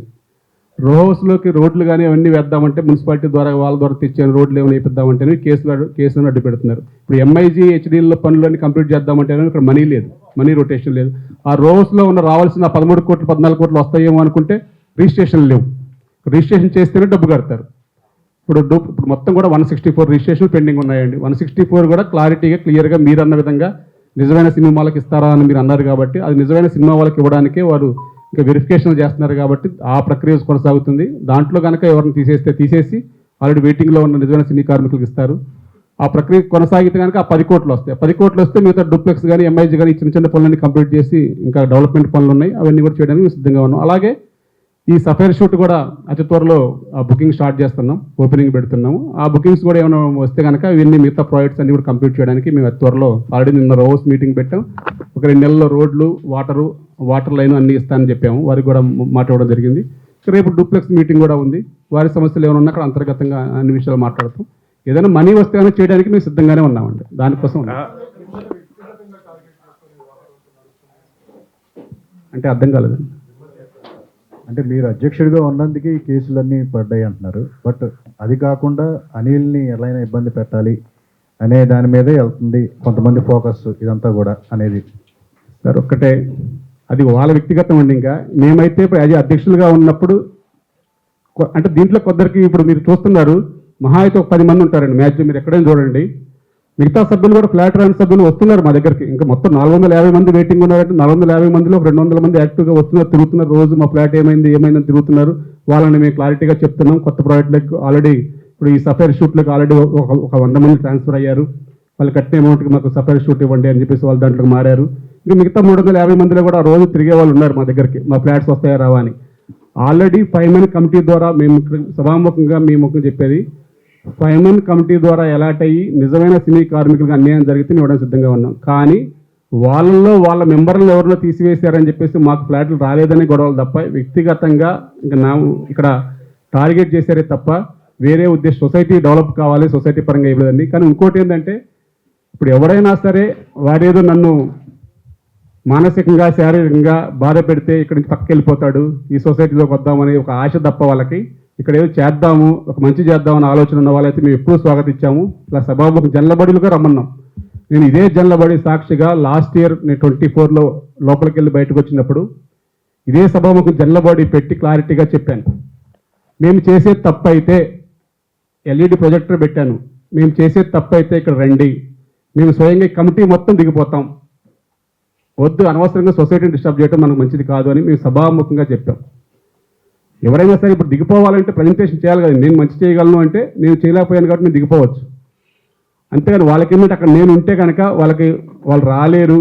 రో హౌస్లోకి రోడ్లు కానీ అవన్నీ వేద్దామంటే మున్సిపాలిటీ ద్వారా వాళ్ళ ద్వారా తెచ్చిన రోడ్లు ఏమైనా వేపిద్దామంటే కేసులను అడ్డు పెడుతున్నారు. ఇప్పుడు ఎంఐజీ హెచ్డీఎల్లో పనులన్నీ కంప్లీట్ చేద్దామంటే ఇక్కడ మనీ లేదు, మనీ రొటేషన్ లేదు. ఆ రో హౌస్లో ఉన్న రావాల్సిన 13 కోట్లు 14 కోట్లు వస్తాయేమో అనుకుంటే రిజిస్ట్రేషన్ లేవు. రిజిస్ట్రేషన్ చేస్తేనే డబ్బు కడతారు. ఇప్పుడు మొత్తం కూడా 164 రిజిస్ట్రేషన్ పెండింగ్ ఉన్నాయండి. 164 కూడా క్లియర్గా మీరు అన్న విధంగా నిజమైన సినిమా వాళ్ళకి ఇస్తారా అని మీరు అన్నారు కాబట్టి అది నిజమైన సినిమా వాళ్ళకి ఇవ్వడానికే వారు ఇంకా వెరిఫికేషన్ చేస్తున్నారు కాబట్టి ఆ ప్రక్రియ కొనసాగుతుంది. దాంట్లో కనుక ఎవరిని తీసేసి ఆల్రెడీ వెయిటింగ్లో ఉన్న నిజమైన సినీ కార్మికులకు ఇస్తారు. ఆ ప్రక్రియ కొనసాగితే కనుక ఆ 10 కోట్లు వస్తాయి. 10 కోట్లు వస్తే మిగతా డూప్లెక్స్ కానీ, ఎంఐజీ కానీ చిన్న పనులన్నీ కంప్లీట్ చేసి ఇంకా డెవలప్మెంట్ పనులు ఉన్నాయి అవన్నీ కూడా చేయడానికి సిద్ధంగా ఉన్నాం. అలాగే ఈ సఫైర్ షూట్ కూడా అతి త్వరలో బుకింగ్ స్టార్ట్ చేస్తున్నాం, ఓపెనింగ్ పెడుతున్నాము. ఆ బుకింగ్స్ కూడా ఏమైనా వస్తే కనుక ఇవన్నీ మిగతా ప్రాజెక్ట్స్ అన్ని కూడా కంప్లీట్ చేయడానికి మేము అతి త్వరలో ఆల్రెడీ నిన్న రోస్ మీటింగ్ పెట్టాం. ఒక 2 నెలల్లో రోడ్లు, వాటర్ లైన్ అన్ని ఇస్తానని చెప్పాము. వారికి కూడా మాట్లాడడం జరిగింది. రేపు డూప్లెక్స్ మీటింగ్ కూడా ఉంది. వారి సమస్యలు ఏమైనా ఉన్నా అక్కడ అంతర్గతంగా అన్ని విషయాలు మాట్లాడుతాం. ఏదైనా మనీ వస్తే కనుక చేయడానికి మేము సిద్ధంగానే ఉన్నామండి. దానికోసం అంటే అర్థం కాలేదండి. అంటే మీరు అధ్యక్షుడిగా ఉన్నందుకే ఈ కేసులన్నీ పడ్డాయి అంటున్నారు. బట్ అది కాకుండా అనిల్ని ఎలా అయినా ఇబ్బంది పెట్టాలి అనే దాని మీదే వెళ్తుంది కొంతమంది ఫోకస్ ఇదంతా కూడా అనేది. సార్ ఒక్కటే, అది వాళ్ళ వ్యక్తిగతం అండి. ఇంకా మేమైతే ఇప్పుడు అది అధ్యక్షులుగా ఉన్నప్పుడు అంటే దీంట్లో కొందరికి ఇప్పుడు మీరు చూస్తున్నారు మహా అయితే ఒక 10 మంది ఉంటారండి మ్యాచ్. మీరు ఎక్కడైనా చూడండి మిగతా సభ్యులు కూడా ఫ్లాట్ రాని సభ్యులు వస్తున్నారు మా దగ్గరికి. ఇంకా మొత్తం 450 మంది వెయిటింగ్ ఉన్నారంటే 450 మందిలో 200 మంది యాక్టివ్గా వస్తున్నారు, తిరుగుతున్నారు. రోజు మా ఫ్లాట్ ఏమైందని తిరుగుతున్నారు. వాళ్ళని మేము క్లారిటీగా చెప్తున్నాం. కొత్త ప్రాజెక్టులకు ఆల్రెడీ ఇప్పుడు ఈ సఫైర్ షూట్లకు ఆల్రెడీ ఒక 100 మంది ట్రాన్స్ఫర్ అయ్యారు. వాళ్ళు కట్టిన అమౌంట్కి మాకు సఫైర్ షూట్ ఇవ్వండి అని చెప్పేసి వాళ్ళు దాంట్లోకి మారారు. ఇంకా మిగతా 350 మందిలో కూడా రోజు తిరిగే వాళ్ళు ఉన్నారు మా దగ్గరికి, మా ఫ్లాట్స్ వస్తాయా రావా అని. ఆల్రెడీ 5 మెన్ కమిటీ ద్వారా మేము సభాముఖంగా మేము చెప్పేది 5 మెన్ కమిటీ ద్వారా ఎలాట్ అయ్యి నిజమైన సినీ కార్మికులకు అన్యాయం జరిగితే ఇవ్వడం సిద్ధంగా ఉన్నాం. కానీ వాళ్ళలో వాళ్ళ మెంబర్లను ఎవరినో తీసివేశారని చెప్పేసి మాకు ఫ్లాట్లు రాలేదని గొడవలు తప్ప వ్యక్తిగతంగా ఇంకా ఇక్కడ టార్గెట్ చేశారే తప్ప వేరే ఉద్దేశం సొసైటీ డెవలప్ కావాలి, సొసైటీ పరంగా ఇవ్వలేదండి. కానీ ఇంకోటి ఏంటంటే ఇప్పుడు ఎవరైనా సరే వారేదో నన్ను మానసికంగా శారీరకంగా బాధ పెడితే ఇక్కడి నుంచి పక్కకి వెళ్ళిపోతాడు, ఈ సొసైటీలోకి వద్దామని ఒక ఆశ తప్ప వాళ్ళకి ఇక్కడ ఏదో చేద్దాము, ఒక మంచి చేద్దామని ఆలోచన ఉన్న వాళ్ళైతే మేము ఎప్పుడూ స్వాగతించాము. ఇలా సభాముఖం జనలబడిలుగా రమ్మన్నాం. నేను ఇదే జనలబడి సాక్షిగా లాస్ట్ ఇయర్ నేను 24లో లోపలికి వెళ్ళి బయటకు వచ్చినప్పుడు ఇదే సభాముఖం జనలబడి పెట్టి క్లారిటీగా చెప్పాను. మేము చేసేది తప్పు అయితే ఎల్ఈడి ప్రొజెక్టర్ పెట్టాను. మేము చేసేది తప్పు అయితే ఇక్కడ రండి, మేము స్వయంగా కమిటీ మొత్తం దిగిపోతాం. వద్దు, అనవసరంగా సొసైటీని డిస్టర్బ్ చేయడం మనకు మంచిది కాదు అని మేము సభాముఖంగా చెప్పాం. ఎవరైనా సరే ఇప్పుడు దిగిపోవాలంటే ప్రజెంటేషన్ చేయాలి కదా, నేను మంచి చేయగలను అంటే నేను చేయలేకపోయాను కాబట్టి నేను దిగిపోవచ్చు. అంతేగాని వాళ్ళకి ఏమిటంటే అక్కడ నేను ఉంటే కనుక వాళ్ళు రాలేరు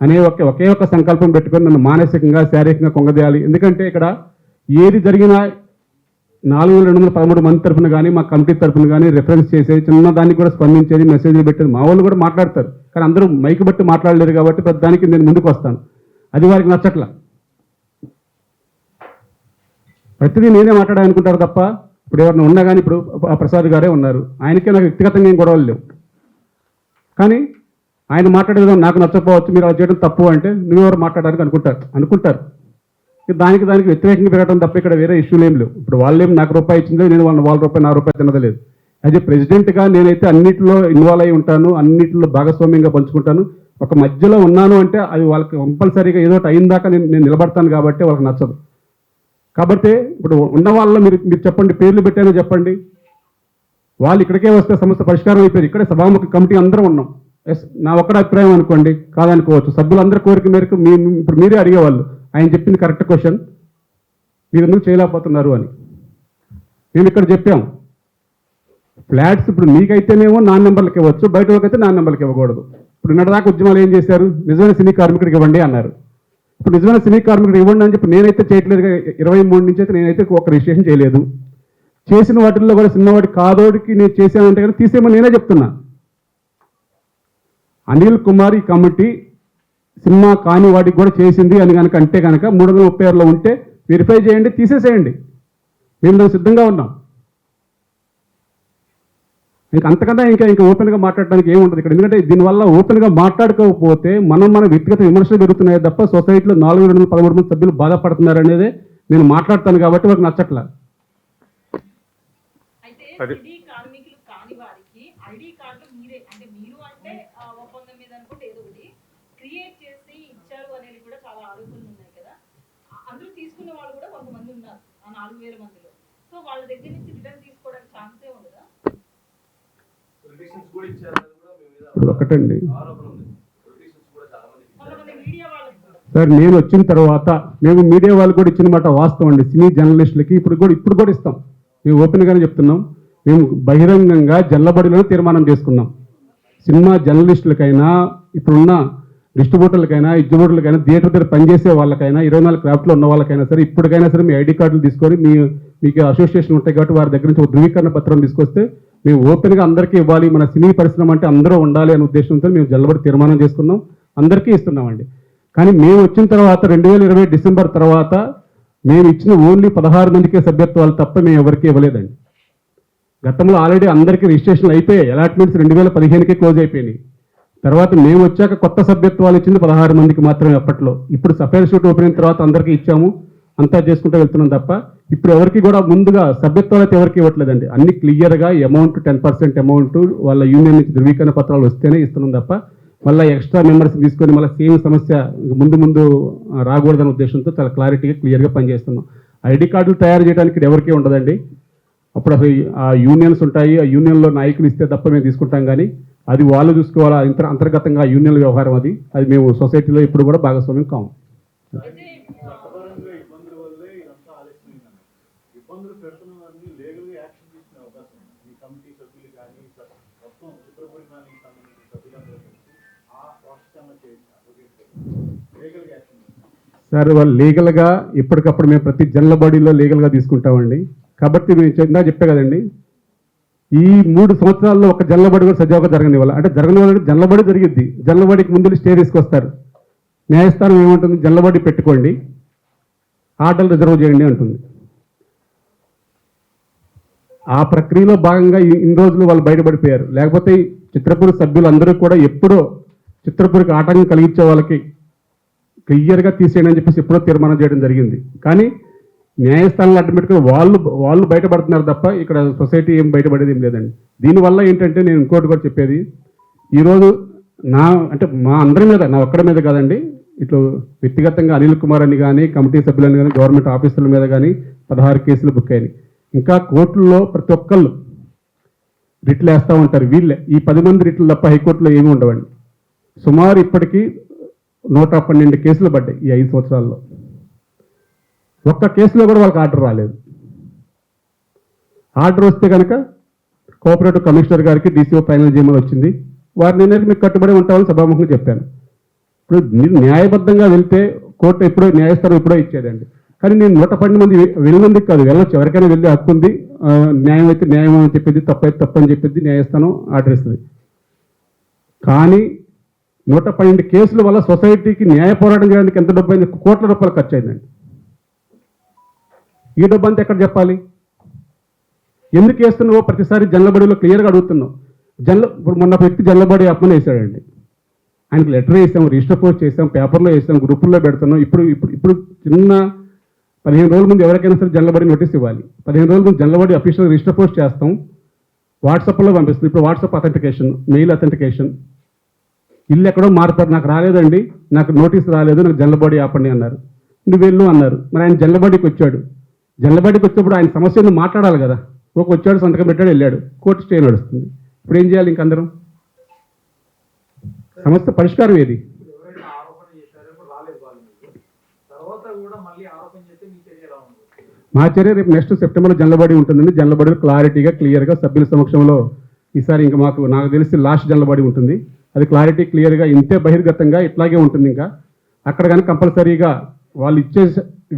అనే ఒకే ఒక్క సంకల్పం పెట్టుకొని నన్ను మానసికంగా శారీరకంగా కొంగదేయాలి. ఎందుకంటే ఇక్కడ ఏది జరిగినా 4213 మంది తరఫున కానీ మా కమిటీ తరఫున కానీ రెఫరెన్స్ చేసేది, చిన్న దానికి కూడా స్పందించేది, మెసేజ్లు పెట్టేది. మా వాళ్ళు కూడా మాట్లాడతారు, కానీ అందరూ మైక్ బట్టి మాట్లాడలేరు కాబట్టి ప్రతిదానికి నేను ముందుకు వస్తాను. అది వారికి నచ్చట్ల. ప్రతిదీ నేనే మాట్లాడాలనుకుంటారు తప్ప ఇప్పుడు ఎవరైనా ఉన్నా కానీ, ఇప్పుడు ఆ ప్రసాద్ గారే ఉన్నారు, ఆయనకే నాకు వ్యక్తిగతంగా ఏం గొడవలు లేవు. కానీ ఆయన మాట్లాడేది నాకు నచ్చకపోవచ్చు, మీరు అలా చేయడం తప్పు అంటే నువ్వెవరు మాట్లాడడానికి అనుకుంటారు. దానికి వ్యతిరేకంగా పెరగడం తప్ప ఇక్కడ వేరే ఇష్యూలు ఏం లేవు. ఇప్పుడు వాళ్ళేం నాకు రూపాయి ఇచ్చిందో నేను వాళ్ళ రూపాయి నా రూపాయి తినదే లేదు. యాజ్ ఏ ప్రెసిడెంట్గా నేనైతే అన్నింటిలో ఇన్వాల్వ్ అయి ఉంటాను, అన్నింటిలో భాగస్వామ్యంగా పంచుకుంటాను. ఒక మధ్యలో ఉన్నాను అంటే అది వాళ్ళకి కంపల్సరీగా ఏదో ఒకటి అయిందాక నేను నిలబడతాను కాబట్టి వాళ్ళకి నచ్చదు. కాబట్టి ఇప్పుడు ఉన్న వాళ్ళలో మీరు చెప్పండి, పేర్లు పెట్టానో చెప్పండి. వాళ్ళు ఇక్కడికే వస్తే సమస్య పరిష్కారం అయిపోయింది. ఇక్కడే సభాముఖ కమిటీ అందరం ఉన్నాం. ఎస్, నా ఒక్కడ అభిప్రాయం అనుకోండి, కాదనుకోవచ్చు. సభ్యులందరి కోరిక మేరకు ఇప్పుడు మీరే అడిగేవాళ్ళు, ఆయన చెప్పింది కరెక్ట్ క్వశ్చన్, మీరు ఎందుకు చేయలేకపోతున్నారు అని. మేము ఇక్కడ చెప్పాం, ఫ్లాట్స్ ఇప్పుడు మీకైతేనేమో 4 నెంబర్లకు ఇవ్వచ్చు, బయట వాళ్ళకైతే 4 నెంబర్లకు ఇవ్వకూడదు. ఇప్పుడు నిన్నదాకా ఉద్యమాలు ఏం చేశారు, నిజమైన సినీ కార్మికుడికి ఇవ్వండి అన్నారు. ఇప్పుడు నిజమైన సినీ కార్మికుడికి ఇవ్వండి అని చెప్పి నేనైతే చేయట్లేదు. 23 నుంచి అయితే నేనైతే ఒక రిజిస్ట్రేషన్ చేయలేదు. చేసిన వాటిల్లో కూడా చిన్నవాడి కాదోడికి నేను చేశానంటే కానీ తీసేయమని నేనే చెప్తున్నా. అనిల్ కుమార్ ఈ కమిటీ సినిమా కాని వాటికి కూడా చేసింది అని కనుక అంటే కనుక 336లో ఉంటే వెరిఫై చేయండి, తీసేసేయండి. మేము దానికి సిద్ధంగా ఉన్నాం. అంతకన్నా ఇంకా ఓపెన్గా మాట్లాడడానికి ఏముంటుంది ఇక్కడ. ఎందుకంటే దీనివల్ల ఓపెన్గా మాట్లాడుకోకపోతే మన వ్యక్తిగత విమర్శలు పెరుగుతున్నాయి తప్ప సొసైటీలో 4213 మంది సభ్యులు బాధపడుతున్నారు అనేది నేను మాట్లాడతాను కాబట్టి వాళ్ళకి నచ్చట్లా. కార్మికులు కాని వారికి ఐడి కార్డు మీరే అంటే మీరు అంటే ఒప్పందం మీద అనుకుంటే ఏదో ఒకటి క్రియేట్ చేసి ఇచ్చారు అనేది కూడా చాలా ఆరోపణలు ఉన్నాయి కదా. అందులో తీసుకున్న వాళ్ళు కూడా కొంతమంది ఉన్నారు ఆ 4000 మందిలో. సో వాళ్ళ దగ్గర నుంచి రిటర్న్ తీసుకోవడానికి ఛాన్సే ఉండదా? ఒకటండి కొంతమంది మీడియా వాళ్ళకి సార్, నేను వచ్చిన తర్వాత మేము మీడియా వాళ్ళు కూడా ఇచ్చిన మాట వాస్తవం అండి. సినీ జర్నలిస్టులకి ఇప్పుడు కూడా ఇస్తాం. మేము ఓపెన్గానే చెప్తున్నాం. మేము బహిరంగంగా జల్లబడిలో తీర్మానం చేసుకున్నాం. సినిమా జర్నలిస్టులకైనా, ఇప్పుడున్న డిస్ట్రిబ్యూటర్లకైనా, ఎగ్జిబ్యూటర్లకైనా, థియేటర్ దగ్గర పనిచేసే వాళ్ళకైనా, 24 క్రాఫ్ట్లో ఉన్న వాళ్ళకైనా సరే ఇప్పటికైనా సరే మీ ఐడి కార్డులు తీసుకొని మీకు అసోసియేషన్ ఉంటాయి కాబట్టి వారి దగ్గర నుంచి ఒక ధృవీకరణ పత్రం తీసుకొస్తే మేము ఓపెన్గా అందరికీ ఇవ్వాలి. మన సినీ పరిశ్రమ అంటే అందరూ ఉండాలి అనే ఉద్దేశంతో మేము జల్లబడి తీర్మానం చేసుకున్నాం. అందరికీ ఇస్తున్నామండి. కానీ మేము వచ్చిన తర్వాత 2020 డిసెంబర్ తర్వాత మేము ఇచ్చిన ఓన్లీ 16 మందికే సభ్యత్వాలు తప్ప మేము ఎవరికి ఇవ్వలేదండి. గతంలో ఆల్రెడీ అందరికీ రిజిస్ట్రేషన్లు అయిపోయాయి. అలాట్మెంట్స్ 2015కే క్లోజ్ అయిపోయినాయి. తర్వాత మేము వచ్చాక కొత్త సభ్యత్వాలు ఇచ్చింది 16 మందికి మాత్రమే అప్పట్లో. ఇప్పుడు సఫేర్ షూట్ ఓపెన్ అయిన తర్వాత అందరికీ ఇచ్చాము, అంతా చేసుకుంటూ వెళ్తున్నాం తప్ప ఇప్పుడు ఎవరికి కూడా ముందుగా సభ్యత్వాలు అయితే ఎవరికి ఇవ్వట్లేదండి. అన్ని క్లియర్గా అమౌంట్ 10% అమౌంట్ వాళ్ళ యూనియన్ నుంచి ధృవీకరణ పత్రాలు వస్తేనే ఇస్తున్నాం తప్ప మళ్ళీ ఎక్స్ట్రా మెంబర్స్ తీసుకొని మళ్ళీ సేమ్ సమస్య ముందు రాకూడదనే ఉద్దేశంతో చాలా క్లారిటీగా క్లియర్గా పనిచేస్తున్నాం. ఐడి కార్డులు తయారు చేయడానికి ఇక్కడ ఎవరికీ ఉండదండి. అప్పుడు అసలు ఆ యూనియన్స్ ఉంటాయి, ఆ యూనియన్లో నాయకులు ఇస్తే తప్ప మేము తీసుకుంటాం. కానీ అది వాళ్ళు చూసుకోవాలా, అంతర్గతంగా యూనియన్ వ్యవహారం అది మేము సొసైటీలో ఇప్పుడు కూడా భాగస్వామ్యం కాము. సార్, వాళ్ళు లీగల్గా ఇప్పటికప్పుడు మేము ప్రతి జనరల్ బాడీలో లీగల్గా తీసుకుంటామండి. కాబట్టి మేము ఇందాక చెప్పే కదండి, ఈ 3 సంవత్సరాల్లో ఒక జనరల్ బాడీ కూడా సజావుగా జరగని వల్ల అంటే జరగని వాళ్ళ జనరల్ బాడీ జరిగిద్ది. జనరల్ బాడీకి ముందు స్టే తీసుకొస్తారు. న్యాయస్థానం ఏమంటుంది, జనరల్ బాడీ పెట్టుకోండి, ఆర్డర్లు రిజర్వ్ చేయండి అంటుంది. ఆ ప్రక్రియలో భాగంగా ఇన్ని రోజులు వాళ్ళు బయటపడిపోయారు. లేకపోతే చిత్రపూరి సభ్యులందరూ కూడా ఎప్పుడో చిత్రపూరికి ఆటంకం కలిగించే వాళ్ళకి క్లియర్గా తీసేయండి అని చెప్పేసి ఎప్పుడో తీర్మానం చేయడం జరిగింది. కానీ న్యాయస్థానాలు ఆటోమేటిక్గా వాళ్ళు బయటపడుతున్నారు తప్ప ఇక్కడ సొసైటీ ఏం బయటపడేది ఏం లేదండి. దీనివల్ల ఏంటంటే నేను ఇంకోటి కూడా చెప్పేది, ఈరోజు అంటే మా అందరి మీద, నా ఒక్కడి మీద కాదండి, ఇట్లా వ్యక్తిగతంగా అనిల్ కుమార్ అని కానీ, కమిటీ సభ్యులని కానీ, గవర్నమెంట్ ఆఫీసర్ల మీద కానీ 16 కేసులు బుక్ అయినాయి. ఇంకా కోర్టుల్లో ప్రతి ఒక్కళ్ళు రిట్లు వేస్తూ ఉంటారు. వీళ్ళే ఈ 10 మంది రిట్లు తప్ప హైకోర్టులో ఏమీ ఉండవండి. సుమారు ఇప్పటికీ 112 కేసులు పడ్డాయి ఈ 5 సంవత్సరాల్లో. ఒక్క కేసులో కూడా వాళ్ళకి ఆర్డర్ రాలేదు. ఆర్డర్ వస్తే కనుక కోఆపరేటివ్ కమిషనర్ గారికి డీసీఓ ఫైనల్ చేయమని వచ్చింది. వారి నిర్ణయానికి మీకు కట్టుబడి ఉంటామని సభాముఖంగా చెప్పాను. ఇప్పుడు మీరు న్యాయబద్ధంగా వెళ్తే కోర్టు ఎప్పుడో న్యాయస్థానం ఎప్పుడో ఇచ్చేదండి. కానీ నేను 112 మంది వెళ్ళినందుకు కాదు, వెళ్ళొచ్చు, ఎవరికైనా వెళ్ళి హక్కు ఉంది. న్యాయం అయితే న్యాయం అని చెప్పింది, తప్పు అయితే తప్పు అని చెప్పింది, న్యాయస్థానం ఆర్డర్ ఇస్తుంది. కానీ 112 కేసుల వల్ల సొసైటీకి న్యాయ పోరాటం చేయడానికి ఎంత డబ్బు అయింది? కోట్ల రూపాయలు ఖర్చు అయిందండి. ఈ డబ్బు అంతా ఎక్కడ చెప్పాలి? ఎందుకు వేస్తున్నావో ప్రతిసారి జనలబడిలో క్లియర్గా అడుగుతున్నావు. ఇప్పుడు మొన్న వ్యక్తి జనలబడి అప్పని వేసాడండి. ఆయనకు లెటర్ వేసాం, రిజిస్టర్ పోస్ట్ చేసాం, పేపర్లో వేసాం, గ్రూపుల్లో పెడుతున్నాం. ఇప్పుడు చిన్న 15 రోజుల ముందు ఎవరికైనా సరే జనలబడి నోటీస్ ఇవ్వాలి. 15 రోజుల ముందు జనలబడి అఫీషియల్ రిజిస్టర్ పోస్ట్ చేస్తాం, వాట్సాప్లో పంపిస్తుంది. ఇప్పుడు వాట్సాప్ అథెంటికేషన్, మెయిల్ అథెంటికేషన్. ఇల్లు ఎక్కడో మారుతారు, నాకు రాలేదండి, నాకు నోటీస్ రాలేదు, నాకు జనలబడి ఆపండి అన్నారు. నువ్వు వెళ్ళు అన్నారు. మరి ఆయన జనలబడికి వచ్చాడు. జనలబడికి వచ్చినప్పుడు ఆయన సమస్యను మాట్లాడాలి కదా. వచ్చాడు, సంతకం పెట్టాడు, వెళ్ళాడు, కోర్టు స్టే నడుస్తుంది. ఇప్పుడు ఏం చేయాలి? ఇంకందరం సమస్య పరిష్కారం ఏది? మా చర్య రేపు నెక్స్ట్ సెప్టెంబర్లో జనలబడి ఉంటుందండి. జనలబడిలో క్లారిటీగా క్లియర్గా సభ్యుల సమక్షంలో ఈసారి ఇంకా నాకు తెలిసి లాస్ట్ జనలబడి ఉంటుంది. అది క్లారిటీ క్లియర్గా ఇంతే బహిర్గతంగా ఇట్లాగే ఉంటుంది. ఇంకా అక్కడ కానీ కంపల్సరీగా వాళ్ళు ఇచ్చే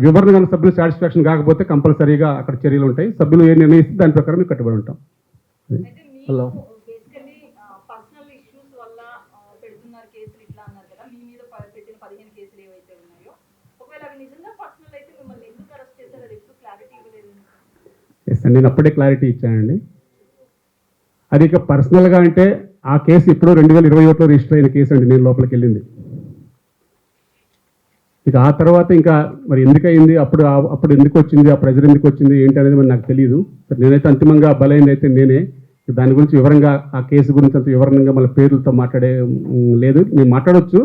వివరణ కానీ సభ్యులు సాటిస్ఫాక్షన్ కాకపోతే కంపల్సరీగా అక్కడ చర్యలు ఉంటాయి. సభ్యులు ఏ నిర్ణయిస్తే దాని ప్రకారం మేము కట్టుబడి ఉంటాం. హలో, బేసికల్లీ పర్సనల్ ఇష్యూస్ వల్ల పెడుతున్నారు కేసులు ఇట్లా అన్నారు కదా. మీ మీద పెట్టిన 15 కేసులు ఏవైతే ఉన్నాయో, ఒకవేళ అవి నిజంగా పర్సనల్ అయితే మిమ్మల్ని ఎందుకు అరెస్ట్ చేశారో అది ఎప్పుడు క్లారిటీ ఇవ్వలేదు. ఎస్ అండి, నేను అప్పుడే క్లారిటీ ఇచ్చానండి. అది ఇక పర్సనల్గా అంటే ఆ కేసు ఇప్పుడు 2021లో రిజిస్టర్ అయిన కేసు అండి. నేను లోపలికి వెళ్ళింది. ఇక ఆ తర్వాత ఇంకా మరి ఎందుకు అయింది, అప్పుడు ఎందుకు వచ్చింది, ఆ ప్రెజర్ ఎందుకు వచ్చింది ఏంటి అనేది మరి నాకు తెలియదు. నేనైతే అంతిమంగా బలైంది అయితే నేనే. దాని గురించి వివరంగా ఆ కేసు గురించి అంత వివరంగా మళ్ళీ పేర్లతో మాట్లాడే లేదు. నేను మాట్లాడవచ్చు,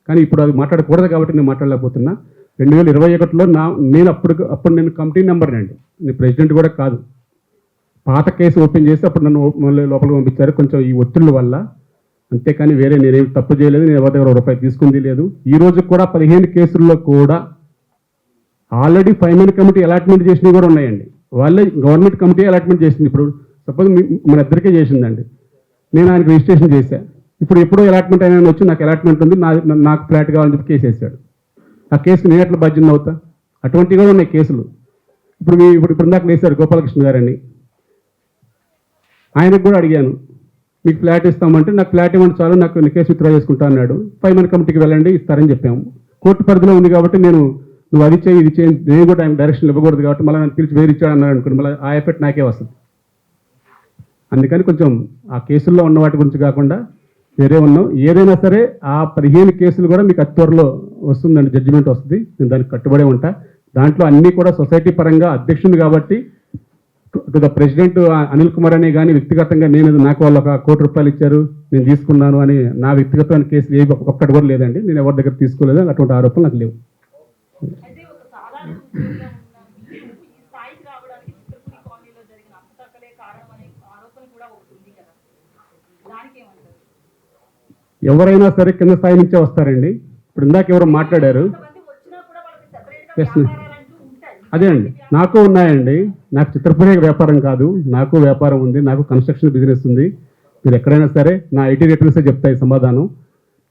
కానీ ఇప్పుడు అది మాట్లాడకూడదు కాబట్టి నేను మాట్లాడలేకపోతున్నా. 2021లో నేను అప్పుడు నేను కమిటీ మెంబర్ని అండి, నేను ప్రెసిడెంట్ కూడా కాదు. పాత కేసు ఓపెన్ చేసి అప్పుడు నన్ను మళ్ళీ లోపలికి పంపించారు కొంచెం ఈ ఒత్తిళ్ళ వల్ల. అంతేకాని వేరే నేనేం తప్పు చేయలేదు, నేను ఎవరి దగ్గర రూపాయి తీసుకుంది లేదు. ఈ రోజు కూడా 15 కేసుల్లో కూడా ఆల్రెడీ ఫైనాన్స్ కమిటీ అలాట్మెంట్ చేసినవి కూడా ఉన్నాయండి. వాళ్ళే గవర్నమెంట్ కమిటీ అలాట్మెంట్ చేసింది. ఇప్పుడు సపోజ్ మన ఇద్దరికే చేసిందండి, నేను ఆయనకు రిజిస్ట్రేషన్ చేశాను. ఇప్పుడు ఎప్పుడో అలాట్మెంట్ అయినా వచ్చి నాకు అలాట్మెంట్ ఉంది, నాకు ఫ్లాట్ కావాలని చెప్పి కేసు వేసాడు. ఆ కేసుకు నేను ఎట్లా బాధ్యత అవుతా? అటువంటివి కూడా ఉన్నాయి కేసులు. ఇప్పుడు ఇందాక వేశారు గోపాలకృష్ణ గారని, ఆయనకు కూడా అడిగాను, మీకు ఫ్లాట్ ఇస్తామంటే నాకు ఫ్లాట్ ఇవ్వండి చాలు, నాకు కేసు విత్డ్రా చేసుకుంటా అన్నాడు. ఫైనాన్స్ కమిటీకి వెళ్ళండి, ఇస్తారని చెప్పాము. కోర్టు పరిధిలో ఉంది కాబట్టి నువ్వు అది చేయి ఇది చేయి, నేను కూడా ఆయన డైరెక్షన్ ఇవ్వకూడదు కాబట్టి మళ్ళీ నన్ను పిలిచి వేరు ఇచ్చాడు అన్నాడు అనుకోండి, మళ్ళీ ఆ ఎఫెక్ట్ నాకే వస్తుంది. అందుకని కొంచెం ఆ కేసుల్లో ఉన్న వాటి గురించి కాకుండా వేరే ఉన్నాం. ఏదైనా సరే ఆ 15 కేసులు కూడా మీకు అతి త్వరలో వస్తుందండి, జడ్జిమెంట్ వస్తుంది. నేను దానికి కట్టుబడే ఉంటా. దాంట్లో అన్నీ కూడా సొసైటీ పరంగా అధ్యక్షుడు కాబట్టి to the president Anil Kumar అనే కానీ వ్యక్తిగతంగా నాకు వాళ్ళు ఒక ₹1 కోటి ఇచ్చారు నేను తీసుకున్నాను అని నా వ్యక్తిగతమైన కేసులు ఏవి ఒక్కటి కూడా లేదండి. నేను ఎవరి దగ్గర తీసుకోలేదు, అటువంటి ఆరోపణలు నాకు లేవు. అయితే ఒక సాధారణ ఉద్యోగిగా ఉన్న మీరు ఈ స్థాయికి రావడానికి చిత్రపురి కాలనీలో జరిగిన అప్పతక్కలే కారణం అనే ఆరోపణ కూడా ఒకటి ఉంది కదా, దానికి ఏమంటారు? ఎవరైనా సరే కింద స్థాయి నుంచే వస్తారండి. ఇప్పుడు ఇందాక ఎవరు మాట్లాడారు, కొంతమంది వచ్చినా కూడా వాళ్ళకి సెపరేట్గా వ్యాపారాలంటూ ఉంటాయి. అదే అండి, నాకు ఉన్నాయండి. నాకు చిత్రపురి వ్యాపారం కాదు, నాకు వ్యాపారం ఉంది, నాకు కన్స్ట్రక్షన్ బిజినెస్ ఉంది. మీరు ఎక్కడైనా సరే నా ఐటీ రిటర్న్సే చెప్తాయి సమాధానం.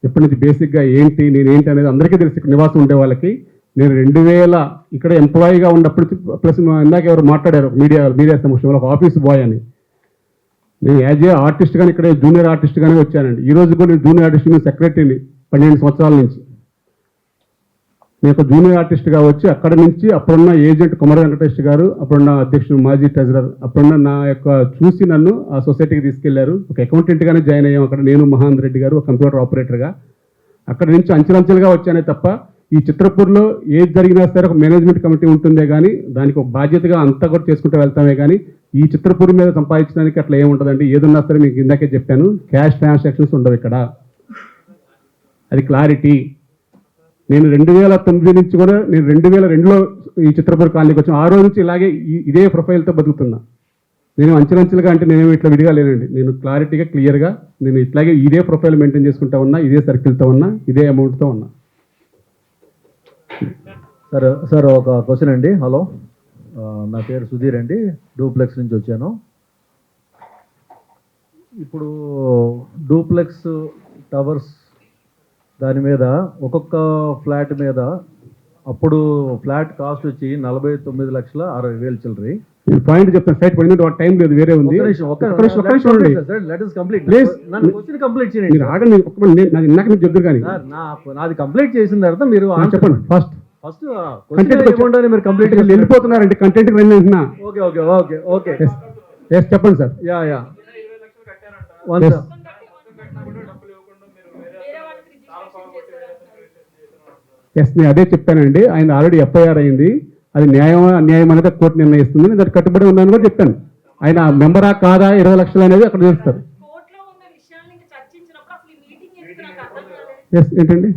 ఎప్పటి నుంచి బేసిక్గా ఏంటి నేనేంటి అనేది అందరికీ తెలిసి ఇక్కడ నివాసం ఉండే వాళ్ళకి. నేను 2000 ఇక్కడ ఎంప్లాయీగా ఉన్నప్పుడు, ప్లస్ ఇందాక ఎవరు మాట్లాడారు మీడియా సమక్షంలో ఒక ఆఫీస్ బాయ్ అని. నేను యాజ్ ఏ ఆర్టిస్ట్ కానీ ఇక్కడ జూనియర్ ఆర్టిస్ట్ కానీ వచ్చానండి. ఈ రోజు కూడా నేను జూనియర్ ఆర్టిస్ట్, నేను సెక్రటరీని 12 సంవత్సరాల నుంచి. నేను ఒక జూనియర్ ఆర్టిస్ట్గా వచ్చి అక్కడ నుంచి అప్పుడున్న ఏజెంట్ కుమార వెంకటేష్ గారు, అప్పుడున్న అధ్యక్షుడు మాజీ ట్రెజరర్, అప్పుడున్న నా యొక్క చూసి నన్ను ఆ సొసైటీకి తీసుకెళ్లారు. ఒక అకౌంటెంట్గానే జాయిన్ అయ్యాం అక్కడ, నేను మహాంద్ రెడ్డి గారు ఒక కంప్యూటర్ ఆపరేటర్గా. అక్కడ నుంచి అంచెలంచెలుగా వచ్చానే తప్ప ఈ చిత్రపూర్లో ఏది జరిగినా సరే ఒక మేనేజ్మెంట్ కమిటీ ఉంటుందే కానీ దానికి ఒక బాధ్యతగా అంతా కూడా చేసుకుంటూ వెళ్తామే కానీ ఈ చిత్రపూర్ మీద సంపాదించడానికి అట్లా ఏముంటుందండి. ఏదున్నా సరే మీకు ఇందాకే చెప్పాను, క్యాష్ ట్రాన్సాక్షన్స్ ఉండవు ఇక్కడ, అది క్లారిటీ. నేను 2009 నుంచి కూడా, నేను 2002లో ఈ చిత్రపూర్ కాలనీకి వచ్చాను. ఆ రోజు నుంచి ఇలాగే ఇదే ప్రొఫైల్తో బతుకుతున్నా. నేను అంచెలంచెలుగా అంటే నేనేమి ఇట్లా విడిగా లేనండి. నేను క్లారిటీగా క్లియర్గా నేను ఇట్లాగే ఇదే ప్రొఫైల్ మెయింటైన్ చేసుకుంటా ఉన్నా, ఇదే సర్కిల్తో ఉన్నా, ఇదే అమౌంట్తో ఉన్నా. సార్ ఒక క్వశ్చన్ అండి. హలో, నా పేరు సుధీర్ అండి, డూప్లెక్స్ నుంచి వచ్చాను. ఇప్పుడు డూప్లెక్స్ టవర్స్ దాని మీద ఒక్కొక్క ఫ్లాట్ మీద అప్పుడు ఫ్లాట్ కాస్ట్ వచ్చి 49,60,000 చిల్లరి. పాయింట్ చెప్తాను, సైట్ పడింది, టైం లేదు, వేరే ఉంది. ఒక్క నిమిషం ఉండండి. Please. కంప్లీట్ మీరు చేయండి ఆగండి, నాది ఇందాక మీరు చెప్తారు కానీ సార్. నాది కంప్లీట్ చేసిన తర్వాత మీరు చెప్పండి. ఫస్ట్ ఫస్ట్ కంటెంట్ మీరు కంప్లీట్ వెళ్ళిపోతున్నారండి, కంటెంట్ రండి అంటున్నా. Okay okay okay okay yes చెప్పండి sir. Ya one Yes. Sir. వేరే వాళ్ళకి రిజిస్ట్రేషన్ చేశారు. ఎస్ నేను అదే చెప్పానండి. ఆయన ఆల్రెడీ ఎఫ్ఐఆర్ అయింది, అది న్యాయం అన్యాయం అనేది కోర్టు నిర్ణయిస్తుంది. నేను దానికి కట్టుబడి ఉన్నాను కూడా చెప్పాను. ఆయన మెంబరా కాదా 20 లక్షలు అనేది అక్కడ చేస్తారు. కోర్టులో ఉన్న విషయాల్ని ఇంకా చర్చించినప్పుడు అసలు ఈ మీటింగ్ ఎందుకు నాకు అర్థం కాలేదు. ఎస్ ఏంటండి,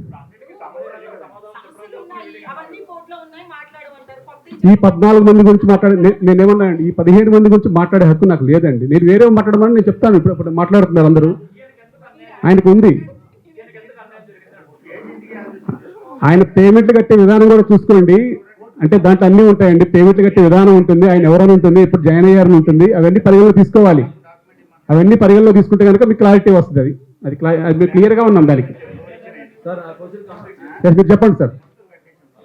సమస్యలు ఉన్నాయి, అవన్నీ కోర్టులో ఉన్నాయి, మాట్లాడమంటారు. ఈ 14 మంది గురించి మాట్లాడే నేనేమన్నా అండి, ఈ 15 మంది గురించి మాట్లాడే హక్కు నాకు లేదండి. నేను వేరే మాట్లాడమని నేను చెప్తాను. ఇప్పుడు మాట్లాడుతున్నారు అందరూ, ఆయనకు ఉంది. ఆయన పేమెంట్లు కట్టే విధానం కూడా చూసుకోండి. అంటే దాంట్లో అన్నీ ఉంటాయండి. పేమెంట్లు కట్టే విధానం ఉంటుంది, ఆయన ఎవరైనా ఉంటుంది, ఇప్పుడు జాయిన్ అయ్యారని ఉంటుంది. అవన్నీ పరిగణలో తీసుకోవాలి. అవన్నీ పరిగణలో తీసుకుంటే కనుక మీకు క్లారిటీ వస్తుంది. అది మీరు క్లియర్గా ఉన్నాం దానికి. సార్ ఆ క్వశ్చన్ కంప్లీట్ చేయండి. Yes, మీరు చెప్పండి సార్,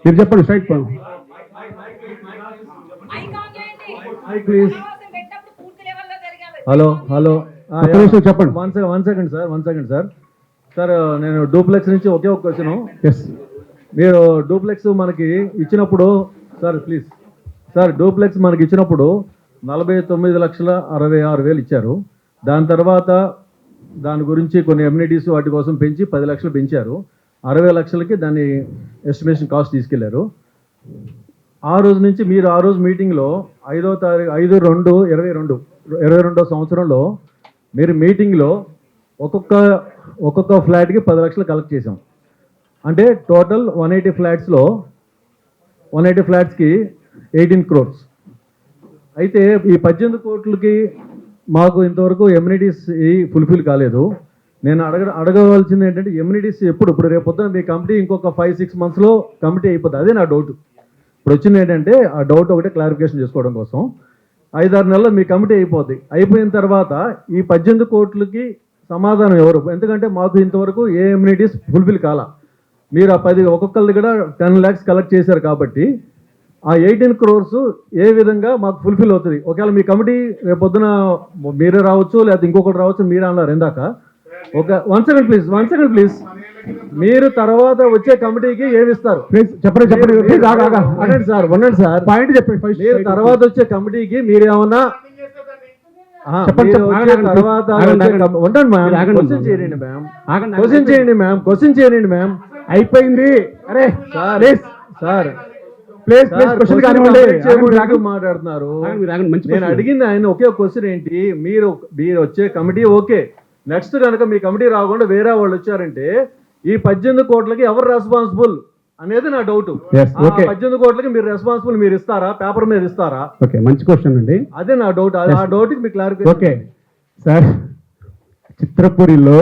మీరు చెప్పండి స్ట్రైట్. ఐకాన్ చేయండి. Mike please. సమావేశం పెట్టినప్పుడు పూర్తి లెవెల్లో జరగాలి. హలో ఒక్క నిమిషం చెప్పండి. One second sir. సార్ నేను డూప్లెక్స్ నుంచి ఒకే ఒక క్వశ్చన్. ఎస్ మీరు డూప్లెక్స్ మనకి ఇచ్చినప్పుడు సార్ ప్లీజ్ సార్, డూప్లెక్స్ మనకి ఇచ్చినప్పుడు 49,66,000 ఇచ్చారు. దాని తర్వాత దాని గురించి కొన్ని ఎమ్యూనిటీస్ వాటి కోసం పెంచి 10 లక్షలు పెంచారు. 60 లక్షలకి దాన్ని ఎస్టిమేషన్ కాస్ట్ తీసుకెళ్లారు. ఆ రోజు నుంచి మీరు ఆ రోజు మీటింగ్లో 5/2/22 సంవత్సరంలో మీరు మీటింగ్లో ఒక్కొక్క ఫ్లాట్కి 10 లక్షలు కలెక్ట్ చేసాం. అంటే టోటల్ 180 ఫ్లాట్స్లో 180 ఫ్లాట్స్కి 18 crores. అయితే ఈ 18 కోట్లకి మాకు ఇంతవరకు ఎమ్యూనిటీస్ ఫుల్ఫిల్ కాలేదు. నేను అడగవలసింది ఏంటంటే ఎమ్యూనిటీస్ ఇప్పుడు రేపు పొద్దున మీ కమిటీ ఇంకొక 5-6 monthsలో కమిటీ అయిపోతుంది. అదే నా డౌట్. ఇప్పుడు వచ్చింది ఏంటంటే ఆ డౌట్ ఒకటే క్లారిఫికేషన్ చేసుకోవడం కోసం. 5-6 నెలల్లో మీ కమిటీ అయిపోద్ది. అయిపోయిన తర్వాత ఈ 18 కోట్లకి సమాధానం ఎవరు? ఎందుకంటే మాకు ఇంతవరకు ఏ ఎమ్యూనిటీస్ ఫుల్ఫిల్ కాలా. మీరు ఆ 10 ఒక్కొక్కరి కూడా 10 lakhs కలెక్ట్ చేశారు కాబట్టి ఆ 18 crores ఏ విధంగా మాకు ఫుల్ఫిల్ అవుతుంది? ఒకవేళ మీ కమిటీ రేపొద్దున మీరే రావచ్చు, లేకపోతే ఇంకొకటి రావచ్చు. మీరే అన్నారు ఇందాక. One second please. మీరు తర్వాత వచ్చే కమిటీకి ఏమి ఇస్తారు? చెప్పండి. ఉండండి సార్. పాయింట్ చెప్పండి. మీరు తర్వాత వచ్చే కమిటీకి మీరేమన్నా చెప్పండి. తర్వాత ఉండండి మ్యామ్. క్వశ్చన్ చేయండి మ్యామ్. అయిపోయింది. అరే సార్ ప్లీజ్ క్వశ్చన్ కానివ్వండి. మాట్లాడుతున్నారు. మంచి నేను అడిగింది ఆయన ఒకే క్వశ్చన్ ఏంటి, మీరు వచ్చే కమిటీ ఓకే, నెక్స్ట్ కనుక మీ కమిటీ రాకుండా వేరే వాళ్ళు వచ్చారంటే ఈ 18 కోట్లకి ఎవరు రెస్పాన్సిబుల్ అనేది నా డౌట్. Yes, okay. 18 కోట్లకి మీరు రెస్పాన్సిబుల్ మీరు ఇస్తారా? పేపర్ మీద ఇస్తారా? ఓకే, మంచి క్వశ్చన్ అండి. అదే నా డౌట్. ఆ డౌట్ కి మీకు క్లారిఫికేషన్. ఓకే సార్, చిత్రపురిలో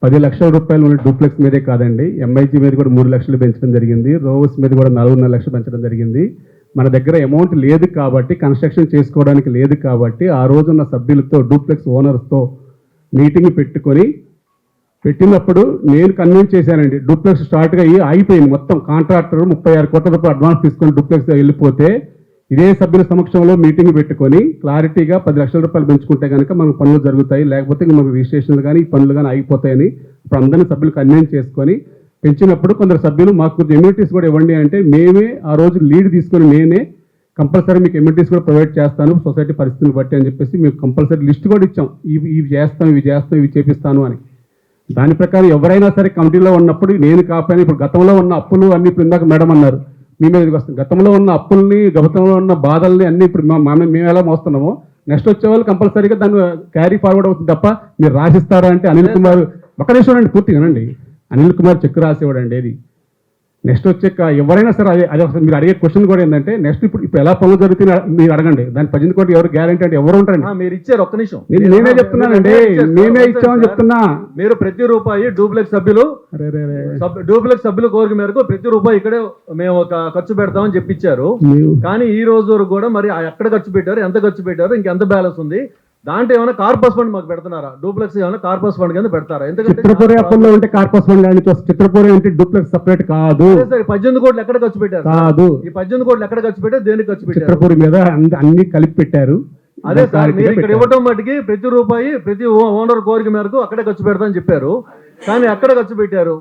10 లక్షల రూపాయలు ఉన్న డూప్లెక్స్ మీదే కాదండి, ఎంఐజీ మీద కూడా 3 లక్షలు పెంచడం జరిగింది. రోవర్స్ మీద కూడా 4.5 లక్షలు పెంచడం జరిగింది. మన దగ్గర అమౌంట్ లేదు కాబట్టి, కన్స్ట్రక్షన్ చేసుకోవడానికి లేదు కాబట్టి, ఆ రోజున్న సభ్యులతో డూప్లెక్స్ ఓనర్స్తో మీటింగ్ పెట్టినప్పుడు నేను కన్విన్స్ చేశానండి. డూప్లెక్స్ స్టార్ట్గా ఆగిపోయింది మొత్తం. కాంట్రాక్టర్ 36 కోట్ల రూపాయలు అడ్వాన్స్ తీసుకొని డూప్లెక్స్ వెళ్ళిపోతే ఇదే సభ్యుల సమక్షంలో మీటింగ్ పెట్టుకొని క్లారిటీగా 10 లక్షల రూపాయలు పెంచుకుంటే కనుక మనకు పనులు జరుగుతాయి, లేకపోతే మనకు రిజిస్ట్రేషన్లు కానీ ఈ పనులు కానీ ఆగిపోతాయని ఇప్పుడు అందరినీ సభ్యులు కన్విన్స్ చేసుకొని పెంచినప్పుడు కొందరు సభ్యులు మాకు ఎమ్యూనిటీస్ కూడా ఇవ్వండి అంటే మేమే ఆ రోజు లీడ్ తీసుకొని నేనే కంపల్సరీ మీకు ఎమ్యూనిటీస్ కూడా ప్రొవైడ్ చేస్తాను సొసైటీ పరిస్థితులు బట్టి అని చెప్పేసి మీకు కంపల్సరీ లిస్ట్ కూడా ఇచ్చాం. ఇవి చేస్తాం, ఇవి చేపిస్తాను అని. దాని ప్రకారం ఎవరైనా సరే కమిటీలో ఉన్నప్పుడు నేను కాపాని ఇప్పుడు గతంలో ఉన్న అప్పులు అన్ని ఇప్పుడు ఇందాక మేడం అన్నారు మీ మీదకి వస్తుంది. గతంలో ఉన్న అప్పుల్ని, గతంలో ఉన్న బాధల్ని అన్ని ఇప్పుడు మేము ఎలా మోస్తున్నామో నెక్స్ట్ వచ్చే వాళ్ళు కంపల్సరీగా దాన్ని క్యారీ ఫార్వర్డ్ అవుతుంది తప్ప మీరు రాసిస్తారా అంటే అనిల్ కుమార్ ఒక్క నిమిషం అండి పూర్తిగానండి. అనిల్ కుమార్ చెక్ రాసేవాడండి. ఏది నెక్స్ట్ వచ్చే ఎవరైనా సరే అది ఒకసారి మీరు అడిగే క్వశ్చన్ కూడా ఏంటంటే నెక్స్ట్ ఇప్పుడు ఎలా పనులు జరుగుతుంది మీరు అడగండి. దాని 18 కోట్లు ఎవరు గ్యారంటీ అంటే ఎవరు ఉంటారండి? మీరు ఇచ్చారు, ఒక్క నిమిషం. నేనే చెప్తున్నానండి, నేనే ఇచ్చామని చెప్తున్నా. మీరు ప్రతి రూపాయి డూప్లెక్స్ సభ్యుల కోరిక మేరకు ప్రతి రూపాయి ఇక్కడే మేము ఒక ఖర్చు పెడతామని చెప్పించారు. కానీ ఈ రోజు వరకు కూడా మరి ఎక్కడ ఖర్చు పెట్టారు, ఎంత ఖర్చు పెట్టారు, ఇంకెంత బ్యాలెన్స్ ఉంది, దాంట్లో ఏమైనా కార్పస్ ఫండ్ మాకు పెడుతున్నారా? డూప్లెక్స్ ఏమైనా కార్పస్ ఫండ్ కింద పెడతారా? ఎందుకంటే చిత్రపురి అప్పుల్లో ఉంటే కార్పస్ ఫండ్ కానీ చిత్రపురి అంటే డూప్లెక్స్ సపరేట్ కాదు. 18 కోట్లు ఎక్కడ ఖర్చు పెట్టారు? కాదు. ఈ 18 కోట్లు ఎక్కడ ఖర్చు పెట్టారు, దేనికి ఖర్చు పెట్టారు? చిత్రపురి మీద అన్ని కలిపి పెట్టారు. అదే సార్, మీరు ఇక్కడ ఇవ్వటం మటుకి ప్రతి రూపాయి ప్రతి ఓనర్ కోరిక మేరకు అక్కడే ఖర్చు పెడతామని చెప్పారు. కానీ అక్కడ ఖర్చు పెట్టారు,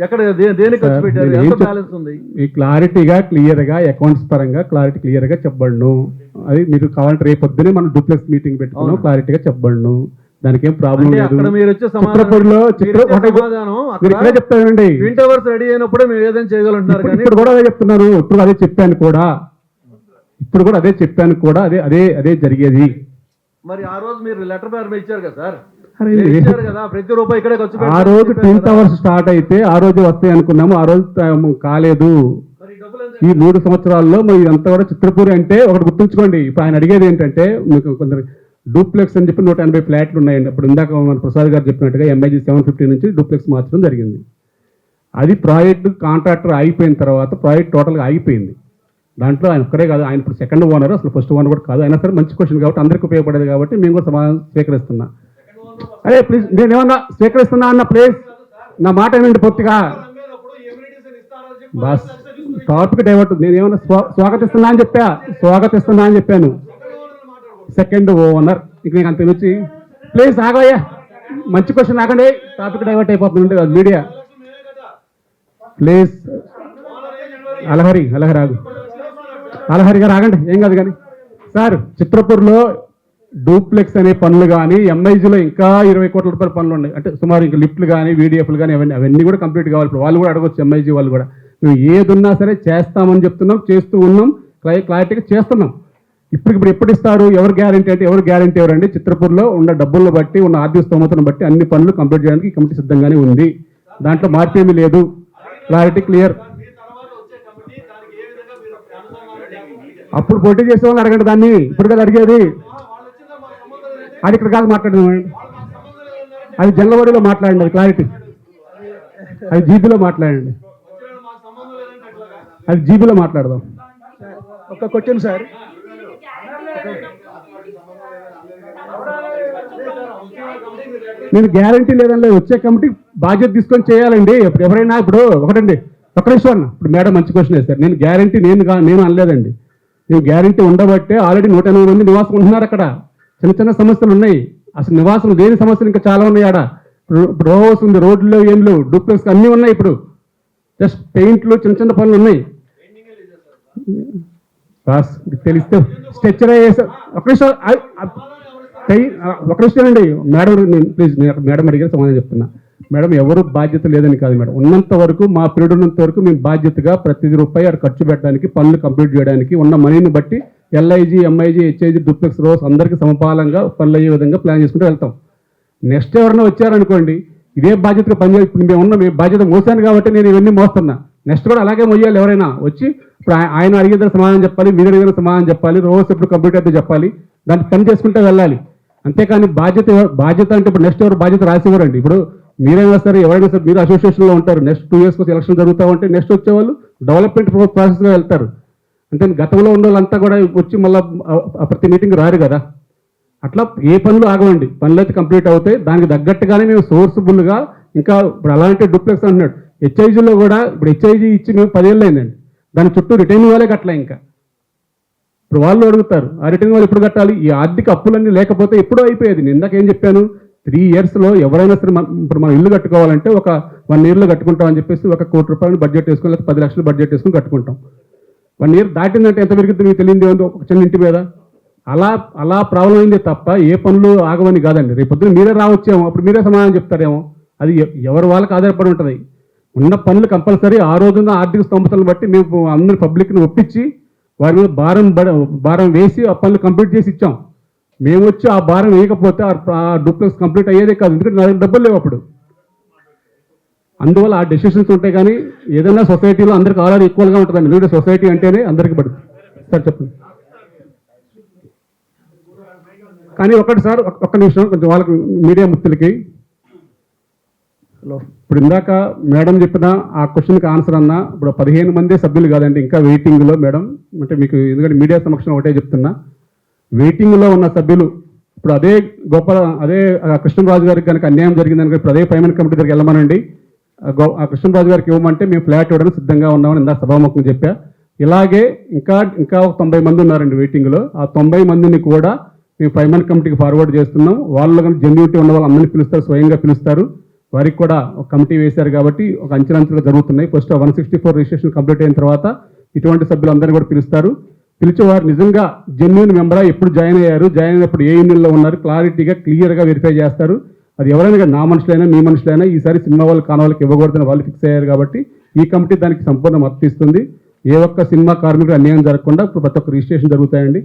ఎక్కడ దేనికి ఖర్చు పెట్టారు, ఎంత బ్యాలెన్స్ ఉంది? ఈ క్లారిటీగా క్లియర్ గా అకౌంట్స్ పరంగా క్లియర్ గా చెప్పబడును. అది మీరు కావాలంటే రేపు పొద్దునే మనం డూప్లెక్స్ మీటింగ్ పెట్టుకున్నాం, క్లారిటీగా చెప్పబడును. దానికి ఏం ప్రాబ్లం లేదు. మీరు వచ్చే చిత్రపూడిలో ఇక్కడే చెప్తానండి, ట్విన్ టవర్స్ రెడీ అయినప్పుడే మేము ఏదైనా చేయగలంటున్నారు. కానీ ఇప్పుడు కూడా అదే చెప్తున్నాను, ఇప్పుడు అదే చెప్పాను కూడా, అదే జరిగేది. మరి ఆ రోజు మీరు లెటర్ పేరు ఇచ్చారు కదా సార్, ఇచ్చారు కదా, ప్రతి రూపాయి ఇక్కడే ఖర్చు ఆ రోజు ట్విన్ టవర్స్ స్టార్ట్ అయితే ఆ రోజు వస్తాయి అనుకున్నాము, ఆ రోజు కాలేదు. ఈ 3 సంవత్సరాల్లో మరి ఇదంతా కూడా చిత్రపూరి అంటే ఒకటి గుర్తుంచుకోండి. ఇప్పుడు ఆయన అడిగేది ఏంటంటే మీకు కొందరు డూప్లెక్స్ అని చెప్పి 180 ఫ్లాట్లు ఉన్నాయండి. అప్పుడు ఇందాక మన ప్రసాద్ గారు చెప్పినట్టుగా MIG 750 నుంచి డూప్లెక్స్ మార్చడం జరిగింది. అది ప్రాజెక్ట్ కాంట్రాక్టర్ ఆగిపోయిన తర్వాత ప్రాజెక్ట్ టోటల్గా ఆగిపోయింది. దాంట్లో ఆయన ఒక్కడే కాదు, ఆయన ఇప్పుడు సెకండ్ ఓనర్, అసలు ఫస్ట్ ఓనర్ కూడా కాదు. అయినా సరే మంచి క్వశ్చన్ కాబట్టి అందరికీ ఉపయోగపడేది కాబట్టి మేము కూడా సమాధానం స్వీకరిస్తున్నా. అదే ప్లీజ్, నేనేమన్నా స్వీకరిస్తున్నా అన్న ప్లీజ్ నా మాట ఏనండి పూర్తిగా. Bus topic divert. నేనేమన్నా స్వాగతిస్తున్నా అని చెప్పాను. సెకండ్ ఓనర్ ఇక నీకు అంత వచ్చి ప్లీజ్ ఆగోయ్యా, మంచి క్వశ్చన్ ఆగండి, టాపిక్ డైవర్ట్ అయిపోతుంది మీడియా. ప్లీజ్ అలహరి గారు ఆగండి, ఏం కాదు. కానీ సార్, చిత్రపూర్లో డూప్లెక్స్ అనే పనులు కానీ MIGలో ఇంకా 20 కోట్ల రూపాయల పనులు ఉన్నాయి. అంటే సుమారు ఇంకా లిఫ్ట్లు కానీ VDFలు కానీ అవన్నీ కూడా కంప్లీట్ కావాలి. ఇప్పుడు వాళ్ళు కూడా అడగొచ్చు, MIG వాళ్ళు కూడా. మేము ఏదున్నా సరే చేస్తామని చెప్తున్నాం, చేస్తూ ఉన్నాం, క్లారిటీగా చేస్తున్నాం. ఇప్పుడు ఎప్పుడు ఇస్తారు, ఎవరు గ్యారంటీ ఎవరండి? చిత్రపూర్లో ఉన్న డబ్బులను బట్టి, ఉన్న ఆర్థిక స్తోమతను బట్టి అన్ని పనులు కంప్లీట్ చేయడానికి ఈ కమిటీ సిద్ధంగానే ఉంది. దాంట్లో మార్పేమీ లేదు, క్లారిటీ క్లియర్. అప్పుడు పోటీ చేసే వాళ్ళు అడగండి దాన్ని, ఇప్పుడు కదా అడిగేది. అది ఇక్కడ కాదు మాట్లాడదాం, అది జల్లవాడిలో మాట్లాడండి, అది క్లారిటీ. అది జీబీలో మాట్లాడండి, అది జీబీలో మాట్లాడదాం. ఒక క్వశ్చన్ సార్, నేను గ్యారంటీ లేదండి, వచ్చే కమిటీ బాధ్యత తీసుకొని చేయాలండి. ఇప్పుడు ఎవరైనా ఇప్పుడు ఒకటండి, ఒక్క నిమిషం అన్న, ఇప్పుడు మేడం మంచి క్వశ్చన్ వేస్తారు. నేను గ్యారంటీ నేను అనలేదండి. నేను గ్యారంటీ ఉండబట్టే ఆల్రెడీ 180 మంది నివాసం ఉంటున్నారు అక్కడ. చిన్న సమస్యలు ఉన్నాయి, అసలు నివాసం లేని సమస్యలు ఇంకా చాలా ఉన్నాయి ఆడ. ఇప్పుడు రో హౌస్ ఉంది, రోడ్లు ఏం లేవు, డూప్లెక్స్ అన్నీ ఉన్నాయి. ఇప్పుడు జస్ట్ పెయింట్లు చిన్న పనులు ఉన్నాయి. తెలిస్తే స్ట్రెచ్చర్ వేసారు. ఒక నిమిషం అండి మేడం, ప్లీజ్ మేడం అడిగారు సమాధానం చెప్తున్నా. మేడం, ఎవరు బాధ్యత లేదని కాదు మేడం, ఉన్నంత వరకు మా పీరియడ్ ఉన్నంత వరకు మేము బాధ్యతగా ప్రతి రూపాయి అక్కడ ఖర్చు పెట్టడానికి, పనులు కంప్లీట్ చేయడానికి ఉన్న మనీని బట్టి LIG, MIG, HIG, duplex rows అందరికీ సమపాలంగా పనులు అయ్యే విధంగా ప్లాన్ చేసుకుంటూ వెళ్తాం. నెక్స్ట్ ఎవరైనా వచ్చారనుకోండి, ఇదే బాధ్యతగా పనిచేయాలి. ఇప్పుడు మీ బాధ్యత మోసాను కాబట్టి నేను ఇవన్నీ మోస్తున్నా. నెక్స్ట్ కూడా అలాగే మోయాలి. ఎవరైనా వచ్చి ఇప్పుడు ఆయన అడిగిన సమాధానం చెప్పాలి, మీరు అడిగిన సమాధానం చెప్పాలి, రోజు ఎప్పుడు కంప్లీట్ అయితే చెప్పాలి, దాన్ని పని చేసుకుంటూ వెళ్ళాలి. అంతేకాని బాధ్యత అంటే ఇప్పుడు నెక్స్ట్ ఎవరు బాధ్యత రాసివ్వరండి. ఇప్పుడు మీరైనా సరే, ఎవరైనా సరే, మీరు అసోసియేషన్లో ఉంటారు, నెక్స్ట్ 2 years కోసం ఎలక్షన్ జరుగుతూ ఉంటే నెక్స్ట్ వచ్చేవాళ్ళు డెవలప్మెంట్ ప్రాసెస్లో వెళ్తారు. అంటే గతంలో ఉన్న వాళ్ళంతా కూడా వచ్చి మళ్ళీ ప్రతి మీటింగ్ రారు కదా. అట్లా ఏ పనులు ఆగవండి, పనులు అయితే కంప్లీట్ అవుతాయి. దానికి తగ్గట్టుగానే మేము సోర్స్ఫుల్గా ఇంకా ఇప్పుడు అలాంటి డూప్లెక్స్ అంటున్నాడు. HIGలో కూడా ఇప్పుడు HIG ఇచ్చి మేము 10 ఏళ్ళు అయిందండి. దాని చుట్టూ రిటైన్ వాళ్ళే కట్టలే. ఇంకా ఇప్పుడు వాళ్ళు అడుగుతారు, ఆ రిటైన్ వాళ్ళు ఎప్పుడు కట్టాలి? ఈ ఆర్థిక అప్పులన్నీ లేకపోతే ఎప్పుడూ అయిపోయేది. నేను ఇందాక ఏం చెప్పాను, 3 yearsలో ఎవరైనా సరే ఇప్పుడు మనం ఇల్లు కట్టుకోవాలంటే ఒక 1 yearలో కట్టుకుంటామని చెప్పేసి 1 కోటి రూపాయలు బడ్జెట్ వేసుకుని, లేకపోతే 10 లక్షలు బడ్జెట్ వేసుకుని కట్టుకుంటాం. 1 year దాటిందంటే ఎంత పెరుగుతుంది మీకు తెలియదు ఏమో, ఒక చిన్న ఇంటి మీద. అలా ప్రాబ్లం అయిందే తప్ప ఏ పనులు ఆగవని కాదండి. రేపు పొద్దున మీరే రావచ్చేమో, అప్పుడు మీరే సమాధానం చెప్తారేమో. అది ఎవరి వాళ్ళకి ఆధారపడి ఉంటుంది. ఉన్న పనులు కంపల్సరీ ఆ రోజున ఆర్థిక స్తోమతలను బట్టి మేము అందరి పబ్లిక్ని ఒప్పించి వారి మీద భారం వేసి ఆ పనులు కంప్లీట్ చేసి ఇచ్చాం. మేము వచ్చి ఆ భారం వేయకపోతే ఆ డూప్లెక్స్ కంప్లీట్ అయ్యేదే కాదు. ఎందుకంటే నా దగ్గర డబ్బులు లేవు. అప్పుడు అందువల్ల ఆ డెసిషన్స్ ఉంటాయి. కానీ ఏదైనా సొసైటీలో అందరికి ఆల్రెడీ ఈక్వల్గా ఉంటుందండి. ఎందుకంటే సొసైటీ అంటేనే అందరికీ పడుతుంది. సార్ చెప్పండి. కానీ ఒకటి సార్, ఒక్క నిమిషం, కొంచెం వాళ్ళకి మీడియా ముక్తులకి ఇప్పుడు ఇందాక మేడం చెప్పిన ఆ క్వశ్చన్కి ఆన్సర్ అన్నా, ఇప్పుడు 15 మందే సభ్యులు కాదండి, ఇంకా వెయిటింగ్లో మేడం. అంటే మీకు ఎందుకంటే మీడియా సమక్షంలో ఒకటే చెప్తున్నా, వెయిటింగ్లో ఉన్న సభ్యులు ఇప్పుడు అదే కృష్ణరాజు గారికి కనుక అన్యాయం జరిగిందని ఇప్పుడు అదే పేమెంట్ కమిటీ దగ్గరికి వెళ్ళమనండి. ఆ కృష్ణరాజు గారికి ఇవ్వమంటే మేము ఫ్లాట్ ఇవ్వడానికి సిద్ధంగా ఉన్నామని ఇందాక సభాముఖంగా చెప్పా. ఇలాగే ఇంకా ఒక 90 మంది ఉన్నారండి వెయిటింగ్లో. ఆ 90 మందిని కూడా మేము పేమెంట్ కమిటీకి ఫార్వర్డ్ చేస్తున్నాం. వాళ్ళు కానీ జెన్యూటీ ఉన్న వాళ్ళు అందరినీ పిలుస్తారు, స్వయంగా పిలుస్తారు. వారికి కూడా ఒక కమిటీ వేశారు కాబట్టి ఒక అంచెలంచెలుగా జరుగుతున్నాయి. ఫస్ట్ 164 రిజిస్ట్రేషన్ కంప్లీట్ అయిన తర్వాత ఇటువంటి సభ్యులందరినీ కూడా పిలుస్తారు. పిలిచి వారు నిజంగా జెన్యూన్ మెంబరా, ఎప్పుడు జాయిన్ అయ్యారు, జాయిన్ అయినప్పుడు ఏ యూనియన్లో ఉన్నారు, క్లియర్గా వెరిఫై చేస్తారు. అది ఎవరైనా నా మనుషులైనా మీ మనుషులైనా ఈసారి సినిమా వాళ్ళు కాని వాళ్ళకి ఇవ్వకూడదని వాళ్ళు ఫిక్స్ అయ్యారు కాబట్టి ఈ కమిటీ దానికి సంపూర్ణ మద్దతు ఇస్తుంది. ఏ ఒక్క సినిమా కార్మికుడు అన్యాయం జరగకుండా ఇప్పుడు ప్రతి ఒక్క రిజిస్ట్రేషన్ జరుగుతాయండి.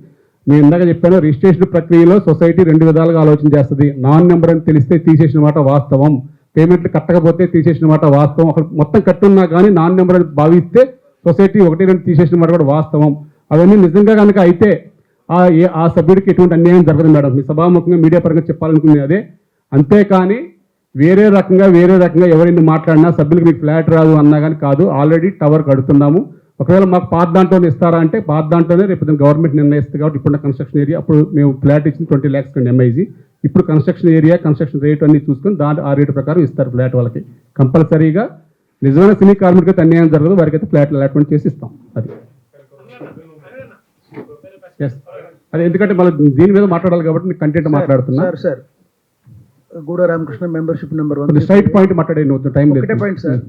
నేను ఇందాక చెప్పాను, రిజిస్ట్రేషన్ ప్రక్రియలో సొసైటీ 2 విధాలుగా ఆలోచన చేస్తుంది. నాన్ నెంబర్ అని తెలిస్తే తీసేసిన మాట వాస్తవం, పేమెంట్లు కట్టకపోతే తీసేసిన మాట వాస్తవం. అక్కడ మొత్తం కట్టున్నా కానీ నాన్ నెంబర్ అని భావిస్తే సొసైటీ 1-2 తీసేసిన మాట కూడా వాస్తవం. అవన్నీ నిజంగా కనుక అయితే ఆ సభ్యుడికి ఎటువంటి అన్యాయం జరగదు మేడం. మీ సభాముఖంగా మీడియా పరంగా చెప్పాలనుకునేది అదే. అంతేకాని వేరే రకంగా ఎవరైనా మాట్లాడినా సభ్యులకు మీకు ఫ్లాట్ రాదు అన్నా కానీ కాదు. ఆల్రెడీ టవర్ కడుతున్నాము. ఒకవేళ మాకు పాత దాంట్లోనే ఇస్తారా అంటే పాత దాంట్లోనే రేపు గవర్నమెంట్ నిర్ణయిస్తుంది కాబట్టి ఇప్పుడున్న కన్స్ట్రక్షన్ ఏరియా, అప్పుడు మేము ఫ్లాట్ ఇచ్చింది 20 lakhs కండి ఎంఐజీ. ఇప్పుడు కన్స్ట్రక్షన్ ఏరియా, కన్స్ట్రక్షన్ రేట్ అన్ని చూసుకొని ఆ రేటు ప్రకారం ఇస్తారు ఫ్లాట్ వాళ్ళకి. కంపల్సరీగా నిజమైన సినీ కార్మికులకి అన్యాయం జరగదు, వారికి అయితే ఫ్లాట్లు అలాట్మెంట్ చేసి ఇస్తాం. అది అదే, ఎందుకంటే మళ్ళీ దీని మీద మాట్లాడాలి కాబట్టి నేను కంటెంట్ మాట్లాడుతున్నా. సార్ గూడ Ramakrishna membership number 1 straight point మాట్లాడే టైం లేదు. ఒకటే పాయింట్ సార్,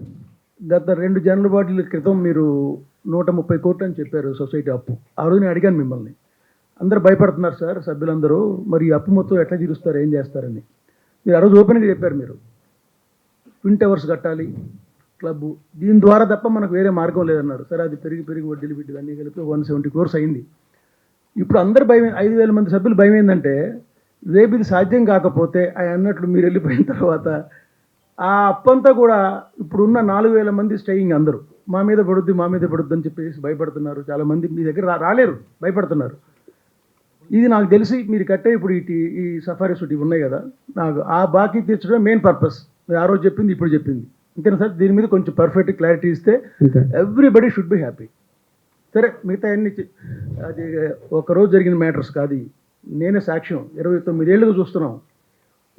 గత 2 జనరల్ బాడీల క్రితం మీరు 130 కోట్లు అని చెప్పారు సొసైటీ అప్పు. ఆ రోజు నేను అడిగాను మిమ్మల్ని, అందరూ భయపడుతున్నారు సార్ సభ్యులందరూ, మరి ఈ అప్పు మొత్తం ఎట్లా తీరుస్తారు, ఏం చేస్తారని. మీరు ఆ రోజు ఓపెన్గా చెప్పారు, మీరు ట్విన్ టవర్స్ కట్టాలి క్లబ్, దీని ద్వారా తప్ప మనకు వేరే మార్గం లేదన్నారు. సరే అది పెరిగి వడ్డీలు బిడ్డలు అన్నీ కలిపి 170 crores అయింది. ఇప్పుడు అందరు భయం, 5,000 మంది సభ్యులు భయం ఏంటంటే రేపు ఇది సాధ్యం కాకపోతే ఆయన అన్నట్లు మీరు వెళ్ళిపోయిన తర్వాత ఆ అప్పంతా కూడా ఇప్పుడున్న 4,000 మంది స్టేయింగ్ అందరూ మా మీద పడుద్ది అని చెప్పేసి భయపడుతున్నారు. చాలామంది మీ దగ్గర రాలేరు, భయపడుతున్నారు. ఇది నాకు తెలిసి మీరు కట్టే ఇప్పుడు ఈ సఫారీ సూట్ ఇవి ఉన్నాయి కదా, నాకు ఆ బాకీ తీర్చడం మెయిన్ పర్పస్. మీరు ఆ రోజు చెప్పింది ఇప్పుడు చెప్పింది అంతేనా సార్? దీని మీద కొంచెం పర్ఫెక్ట్ క్లారిటీ ఇస్తే ఎవ్రీబడి షుడ్ బి హ్యాపీ. సరే, మిగతా అన్ని అది ఒకరోజు జరిగిన మ్యాటర్స్ కాదు, నేనే సాక్ష్యం. 29 ఏళ్ళుగా చూస్తున్నాం.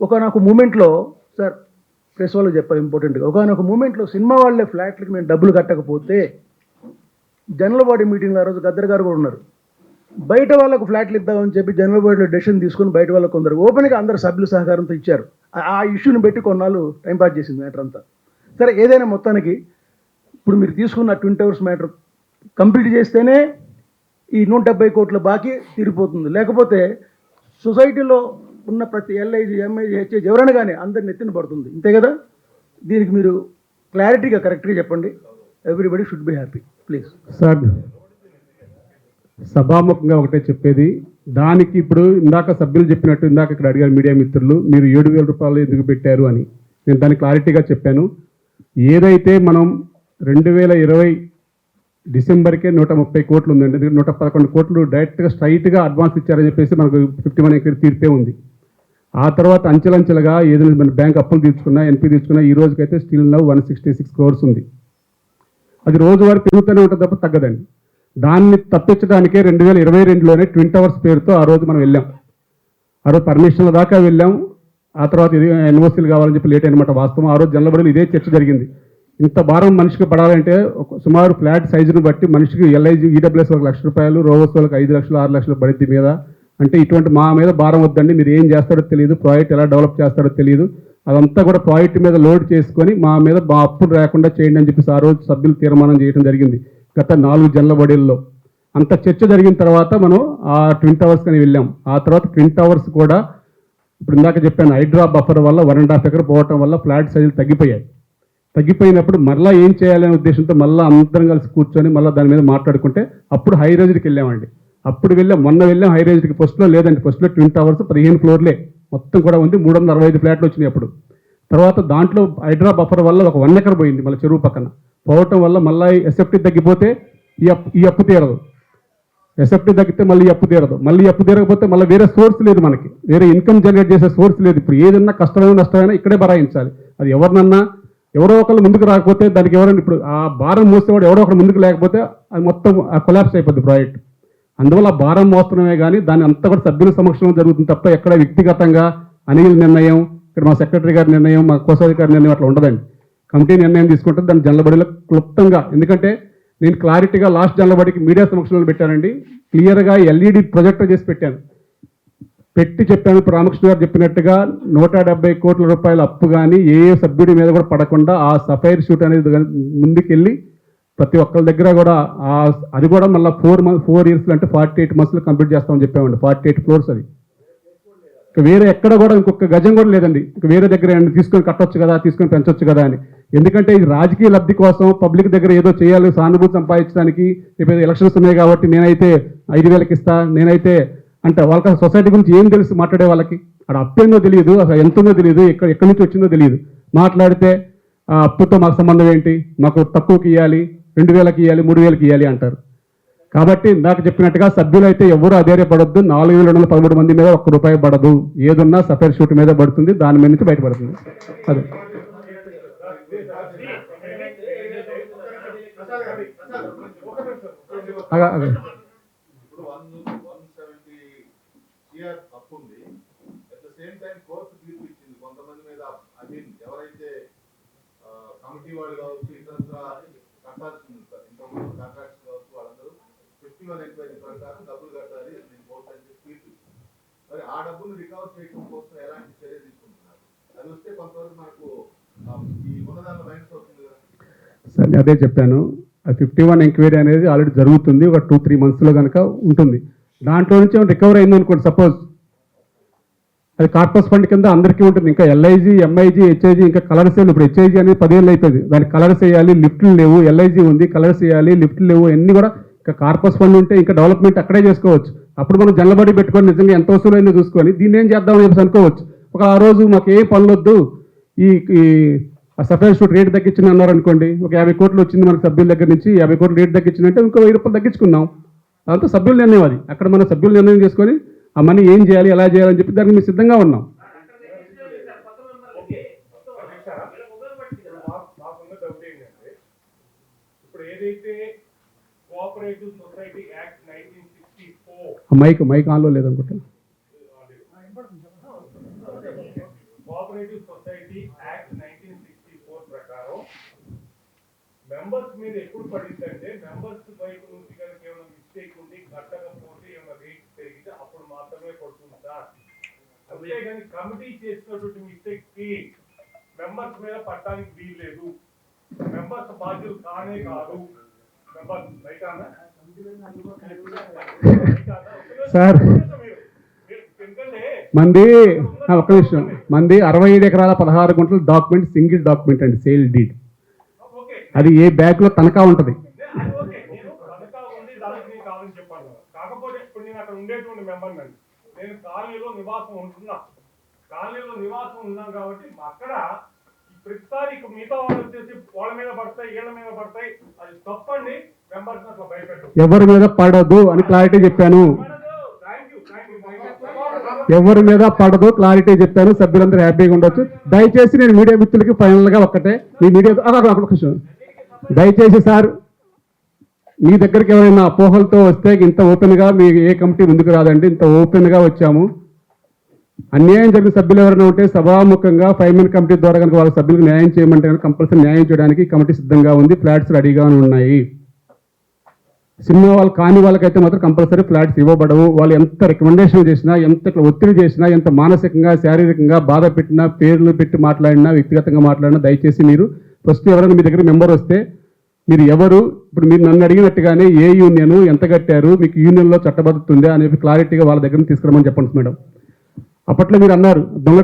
ఒకనొక మూమెంట్లో సార్ ప్రెస్ వాళ్ళకి చెప్పాలి ఇంపార్టెంట్గా, ఒకనొక మూమెంట్లో సినిమా వాళ్ళే ఫ్లాట్లకి మేము డబ్బులు కట్టకపోతే జనరల్ బాడీ మీటింగ్లో ఆ రోజు గద్దర్ గారు కూడా ఉన్నారు, బయట వాళ్ళకు ఫ్లాట్లు ఇద్దామని చెప్పి జనరల్ బాడీలో డెసిషన్ తీసుకుని బయట వాళ్ళకు కొందరు ఓపెన్గా అందరు సభ్యుల సహకారంతో ఇచ్చారు. ఆ ఇష్యూని పెట్టి కొన్నాళ్ళు టైంపాస్ చేసింది మ్యాటర్ అంతా. సరే, ఏదైనా మొత్తానికి ఇప్పుడు మీరు తీసుకున్న ట్విన్ టవర్స్ మ్యాటర్ కంప్లీట్ చేస్తేనే ఈ 170 కోట్ల బాకీ తీరిపోతుంది. లేకపోతే సొసైటీలో ఉన్న ప్రతి ఎల్ఐజీ, ఎంఐజీ, హెచ్ఐజీ ఎవరైనా కానీ అందరిని ఎత్తిన పడుతుంది. ఇంతే కదా? దీనికి మీరు క్లారిటీగా కరెక్ట్గా చెప్పండి. Everybody should be happy please. Sir, సభాముఖంగా ఒకటే చెప్పేది, దానికి ఇప్పుడు ఇందాక సభ్యులు చెప్పినట్టు ఇందాక ఇక్కడ అడిగారు మీడియా మిత్రులు, మీరు 7,000 రూపాయలు ఎందుకు పెట్టారు అని. నేను దానికి క్లారిటీగా చెప్పాను. ఏదైతే మనం 2020 డిసెంబర్కే 130 కోట్లు ఉందండి, 111 కోట్లు డైరెక్ట్గా స్ట్రైట్గా అడ్వాన్స్ ఇచ్చారని చెప్పేసి మనకు 51 ఎకర్ తీర్పే ఉంది. ఆ తర్వాత అంచెలంచెలుగా ఏదైనా మన బ్యాంక్ అప్పులు తీసుకున్నా, ఎన్పీ తీసుకున్నా, ఈ రోజుకైతే స్టిల్ నౌ 166 crores ఉంది. అది రోజువారీ పెరుగుతూనే ఉంటుంది తప్ప తగ్గదండి. దాన్ని తప్పించడానికే 2022లోనే ట్విన్ టవర్స్ పేరుతో ఆ రోజు మనం వెళ్ళాం. ఆ రోజు పర్మిషన్ల దాకా వెళ్ళాం. ఆ తర్వాత ఇది ఎన్ఓసీలు కావాలని చెప్పి లేట్ అయినమాట వాస్తవం. ఆ రోజు జనరల్ ఇదే చర్చ జరిగింది. ఇంత భారం మనిషికి పడాలంటే సుమారు ఫ్లాట్ సైజును బట్టి మనిషికి ఎల్ఐజీ, ఈడబ్ల్యూఎస్ వాళ్ళకి ₹1,00,000, రోవర్స్ వాళ్ళకి 5 లక్షలు 6 లక్షలు పడిద్ది మీద. అంటే ఇటువంటి మా మీద భారం వద్దండి, మీరు ఏం చేస్తారో తెలియదు, ప్రాజెక్ట్ ఎలా డెవలప్ చేస్తారో తెలియదు, అదంతా కూడా ప్రాజెక్ట్ మీద లోడ్ చేసుకొని మా మీద మా అప్పులు రాకుండా చేయండి అని చెప్పేసి ఆ రోజు సభ్యులు తీర్మానం చేయడం జరిగింది. గత 4 జనరల్ బాడీల్లో అంత చర్చ జరిగిన తర్వాత మనం ఆ ట్విన్ టవర్స్ అని వెళ్ళాం. ఆ తర్వాత ట్విన్ టవర్స్ కూడా ఇప్పుడు ఇందాక చెప్పాను, హైడ్రా బఫర్ వల్ల 1.5 ఎకర్ పోవటం వల్ల ఫ్లాట్ సైజులు తగ్గిపోయినప్పుడు మళ్ళీ ఏం చేయాలనే ఉద్దేశంతో మళ్ళీ అందరం కలిసి కూర్చొని మళ్ళీ దాని మీద మాట్లాడుకుంటే అప్పుడు హై రేజ్కి వెళ్ళామండి. అప్పుడు మొన్న వెళ్ళాం హై రేజ్కి. ఫస్ట్లో లేదండి, ఫస్ట్లో ట్విన్ టవర్స్ 15 ఫ్లోర్లే మొత్తం కూడా ఉంది, 365 ఫ్లాట్లు వచ్చినాయి. అప్పుడు తర్వాత దాంట్లో హైడ్రా బఫర్ వల్ల ఒక 1 ఎకర్ పోయింది మళ్ళీ చెరువు పక్కన పోవటం వల్ల మళ్ళీ ఎస్ఎఫ్టీ తగ్గిపోతే ఈ అప్పు తీరదు. ఎస్ఎఫ్టీ తగ్గితే మళ్ళీ ఈ అప్పు తీరదు. మళ్ళీ ఈ అప్పు తీరకపోతే మళ్ళీ వేరే సోర్స్ లేదు, మనకి వేరే ఇన్కమ్ జనరేట్ చేసే సోర్స్ లేదు. ఇప్పుడు ఏదన్నా కష్టమైన నష్టమైనా ఇక్కడే భరాయించాలి. అది ఎవరినన్నా ఎవరో ఒకళ్ళు ముందుకు రాకపోతే దానికి ఎవరైనా ఇప్పుడు ఆ భారం మోసేవాడు ఎవరో ఒకరు ముందుకు లేకపోతే అది మొత్తం కొలాప్స్ అయిపోద్ది ప్రాజెక్ట్. అందువల్ల ఆ భారం మోస్తమే కానీ దాన్ని అంతా కూడా సభ్యుల సమక్షంలో జరుగుతుంది తప్ప ఎక్కడ వ్యక్తిగతంగా అనిల్ నిర్ణయం, ఇక్కడ మా సెక్రటరీ గారి నిర్ణయం, మా కోశాధికారి నిర్ణయం అట్లా ఉండదండి. కమిటీ నిర్ణయం తీసుకుంటే దాన్ని జనలబడిలో క్లుప్తంగా, ఎందుకంటే నేను క్లారిటీగా లాస్ట్ జనలబడికి మీడియా సమక్షంలో పెట్టానండి. క్లియర్గా ఎల్ఈడి ప్రొజెక్టర్ చేసి పెట్టాను, పెట్టి చెప్పాను. రామకృష్ణ గారు చెప్పినట్టుగా 170 కోట్ల రూపాయల అప్పు కానీ ఏ సభ్యుడి మీద కూడా పడకుండా ఆ సఫైర్ షూట్ అనేది ముందుకెళ్ళి ప్రతి ఒక్కరి దగ్గర కూడా అది కూడా మళ్ళీ 4 ఇయర్స్లో అంటే 48 మంత్స్లో కంప్లీట్ చేస్తామని చెప్పామండి. 48 ఫ్లోర్స్ అది. ఇక వేరే ఎక్కడ కూడా ఇంకొక గజం కూడా లేదండి. ఇక వేరే దగ్గర తీసుకొని కట్టొచ్చు కదా, తీసుకొని పెంచొచ్చు కదా అని. ఎందుకంటే ఇది రాజకీయ లబ్ధి కోసం పబ్లిక్ దగ్గర ఏదో చేయాలి, సానుభూతి సంపాదించడానికి, ఇప్పుడు ఎలక్షన్స్ ఉన్నాయి కాబట్టి నేనైతే 5,000కి ఇస్తా, నేనైతే అంటే వాళ్ళకి సొసైటీ గురించి ఏం తెలుసు మాట్లాడే వాళ్ళకి? అక్కడ అప్పేందో తెలియదు, అసలు ఎంత ఉందో తెలియదు, ఎక్కడి నుంచి వచ్చిందో తెలియదు. మాట్లాడితే ఆ అప్పుతో మాకు సంబంధం ఏంటి, మాకు తక్కువకి ఇవ్వాలి, 2,000కి ఇవ్వాలి, 3,000కి ఇవ్వాలి అంటారు. కాబట్టి ఇందాక చెప్పినట్టుగా సభ్యులైతే ఎవరు అధైర్యపడొద్దు. 4,213 మంది మీద ₹1 పడదు. ఏదున్నా సఫైర్ షూట్ మీద పడుతుంది, దాని మీద నుంచి బయటపడుతుంది. అదే అప్పు ఉంది. At the same time court తీర్పు ఇచ్చింది కొంతమంది మీద. ఐ మీన్ ఎవరైతే కమిటీ వాళ్ళు కావచ్చు, ఇతర కట్టాల్సి ఉంది సార్, ఇంతకుముందు కాంట్రాక్ట్స్ కావచ్చు, వాళ్ళందరూ 51 ఎంక్వైరీ ప్రకారం డబ్బులు కట్టాలి నేను కోర్టు అని చెప్పి తీర్పు. మరి ఆ డబ్బులు రికవర్ చేయడం కోసం ఎలాంటి చర్య తీసుకుంటున్నారు? అది వస్తే కొంతవరకు మనకు ఈ ఉన్నదాన్ని మైనస్ అవుతుంది కదా సార్. అదే చెప్పాను, 51 ఎంక్వైరీ అనేది ఆల్రెడీ జరుగుతుంది. ఒక 2-3 మంత్స్లో కనుక ఉంటుంది. దాంట్లో నుంచి రికవర్ అయింది అనుకోండి, సపోజ్ అది కార్పస్ ఫండ్ కింద అందరికీ ఉంటుంది. ఇంకా ఎల్ఐజీ, ఎంఐజీ, హెచ్ఐజీ, ఇంకా కలర్స్ వేయాలి. ఇప్పుడు హెచ్ఐజీ అనేది 10 ఏళ్ళు అయిపోయింది, దానికి కలర్స్ వేయాలి, లిఫ్ట్లు లేవు. ఎల్ఐజీ ఉంది, కలర్స్ వేయాలి, లిఫ్ట్లు లేవు. అన్నీ కూడా ఇంకా కార్పస్ ఫండ్ ఉంటే ఇంకా డెవలప్మెంట్ అక్కడే చేసుకోవచ్చు. అప్పుడు మనం జల్లబడి పెట్టుకొని నిజంగా ఎంత వసూలైందో చూసుకొని దీన్ని ఏం చేద్దామని చెప్పేసి అనుకోవచ్చు. ఒక ఆ రోజు మాకు ఏ పనులొద్దు, ఈ సఫైర్ షూట్ రేట్ తగ్గించింది అన్నారు అనుకోండి, ఒక 50 కోట్లు వచ్చింది మనకు సభ్యుల దగ్గర నుంచి, 50 కోట్లు రేట్ తగ్గించిందంటే ఇంకో ₹1000 తగ్గించుకుందాం. అదంతా సభ్యుల నిర్ణయం. అది అక్కడ మన సభ్యుల నిర్ణయం చేసుకొని ఆ మనీ ఏం చేయాలి, ఎలా చేయాలని చెప్పి దానికి మేము సిద్ధంగా ఉన్నాం. ఇప్పుడు ఏదైతే కోఆపరేటివ్ సొసైటీ యాక్ట్ 1964 మైక్ ఆన్లో లేదనుకుంటా. కోఆపరేటివ్ సొసైటీ యాక్ట్ 1964 ప్రకారం మెంబర్స్ మీద ఎప్పుడు పడింది అంటే మెంబర్స్ వైపు నుంచి కనుక ఏమైనా మిస్టేక్ ఉండి కట్టకపోతే ఏమైనా రేట్ పెరిగితే అప్పుడు మాత్రమే పడుతుంది సార్. అంతేగాని కమిటీ చేసినటువంటి మిస్టేక్ కి మెంబర్స్ మీద పట్టడానికి వీలు లేదు. మెంబర్స్ బాధ్యులు కానే కాదు. మెంబర్స్ సార్ మంది ఒక్క నిమిషం, మంది 67 ఎకరాల 16 గుంటలు డాక్యుమెంట్, సింగిల్ డాక్యుమెంట్ అండి, సేల్ డీడ్. అది ఏ బ్యాంక్ లో తనఖా ఉంటుంది. కాకపోతే ఇప్పుడు నేను అక్కడ ఉండేటువంటి మెంబర్ నండి, నేను కాలనీలో నివాసం ఉన్నాం కాబట్టి అక్కడ ప్రతిసారి మిగతా వాళ్ళు వచ్చేసి వాళ్ళ మీద పడతాయి, వీళ్ళ మీద పడతాయి, అది తప్పండి. మెంబర్స్ అట్లా భయపెట్టు, ఎవరి మీద పడదు అని క్లారిటీ చెప్పాను. ఎవరి మీద పడదు క్లారిటీ చెప్పాను. సభ్యులందరూ హ్యాపీగా ఉండొచ్చు. దయచేసి నేను మీడియా మిత్రులకి ఫైనల్ గా ఒక్కటే, మీ మీడియా దయచేసి సార్, మీ దగ్గరికి ఎవరైనా అపోహలతో వస్తే ఇంత ఓపెన్ గా మీ ఏ కమిటీ ముందుకు రాదండి. ఇంత ఓపెన్ గా వచ్చాము. అన్యాయం జరిగిన సభ్యులు ఎవరైనా ఉంటే సభాముఖంగా 5-man కమిటీ ద్వారా కనుక వాళ్ళ సభ్యులకు న్యాయం చేయమంటే కనుక కంపల్సరీ న్యాయం చేయడానికి కమిటీ సిద్ధంగా ఉంది. ఫ్లాట్స్ రెడీగానే ఉన్నాయి. సినిమా వాళ్ళు కాని వాళ్ళకైతే మాత్రం కంపల్సరీ ఫ్లాట్స్ ఇవ్వబడవు. వాళ్ళు ఎంత రికమెండేషన్ చేసినా, ఎంత ఒత్తిడి చేసినా, ఎంత మానసికంగా శారీరకంగా బాధ పెట్టినా, పేర్లు పెట్టి మాట్లాడినా, వ్యక్తిగతంగా మాట్లాడినా, దయచేసి మీరు ఫస్ట్ ఎవరైనా మీ దగ్గర మెంబర్ వస్తే మీరు ఎవరు, ఇప్పుడు మీరు నన్ను అడిగినట్టుగానే ఏ యూనియన్, ఎంత కట్టారు, మీకు యూనియన్లో చట్టబద్ధత ఉందా అనేది క్లారిటీగా వాళ్ళ దగ్గర తీసుకురమని చెప్పండి మేడం. అప్పట్లో మీరు అన్నారు దొంగ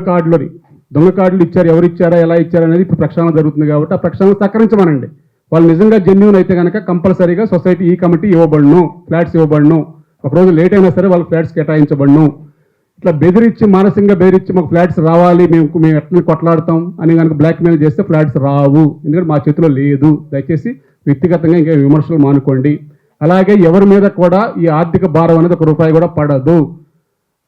కార్డులు ఇచ్చారు, ఎవరు ఇచ్చారా, ఎలా ఇచ్చారు అనేది ఇప్పుడు ప్రక్షాళన జరుగుతుంది కాబట్టి ఆ ప్రక్షాళన సహకరించమనండి. వాళ్ళు నిజంగా జెన్యూన్ అయితే కనుక కంపల్సరీగా సొసైటీ ఈ కమిటీ ఇవ్వబడును, ఫ్లాట్స్ ఇవ్వబడును. ఒకరోజు లేట్ అయినా సరే వాళ్ళకి ఫ్లాట్స్ కేటాయించబడును. ఇట్లా బెదిరించి మానసికంగా బెదిరించి మాకు ఫ్లాట్స్ రావాలి మేము ఎట్లా కొట్లాడతాం అని కనుక బ్లాక్మెయిల్ చేస్తే ఫ్లాట్స్ రావు. ఎందుకంటే మా చేతిలో లేదు. దయచేసి వ్యక్తిగతంగా ఇంకా విమర్శలు మానుకోండి. అలాగే ఎవరి మీద కూడా ఈ ఆర్థిక భారం అనేది ₹1 కూడా పడదు.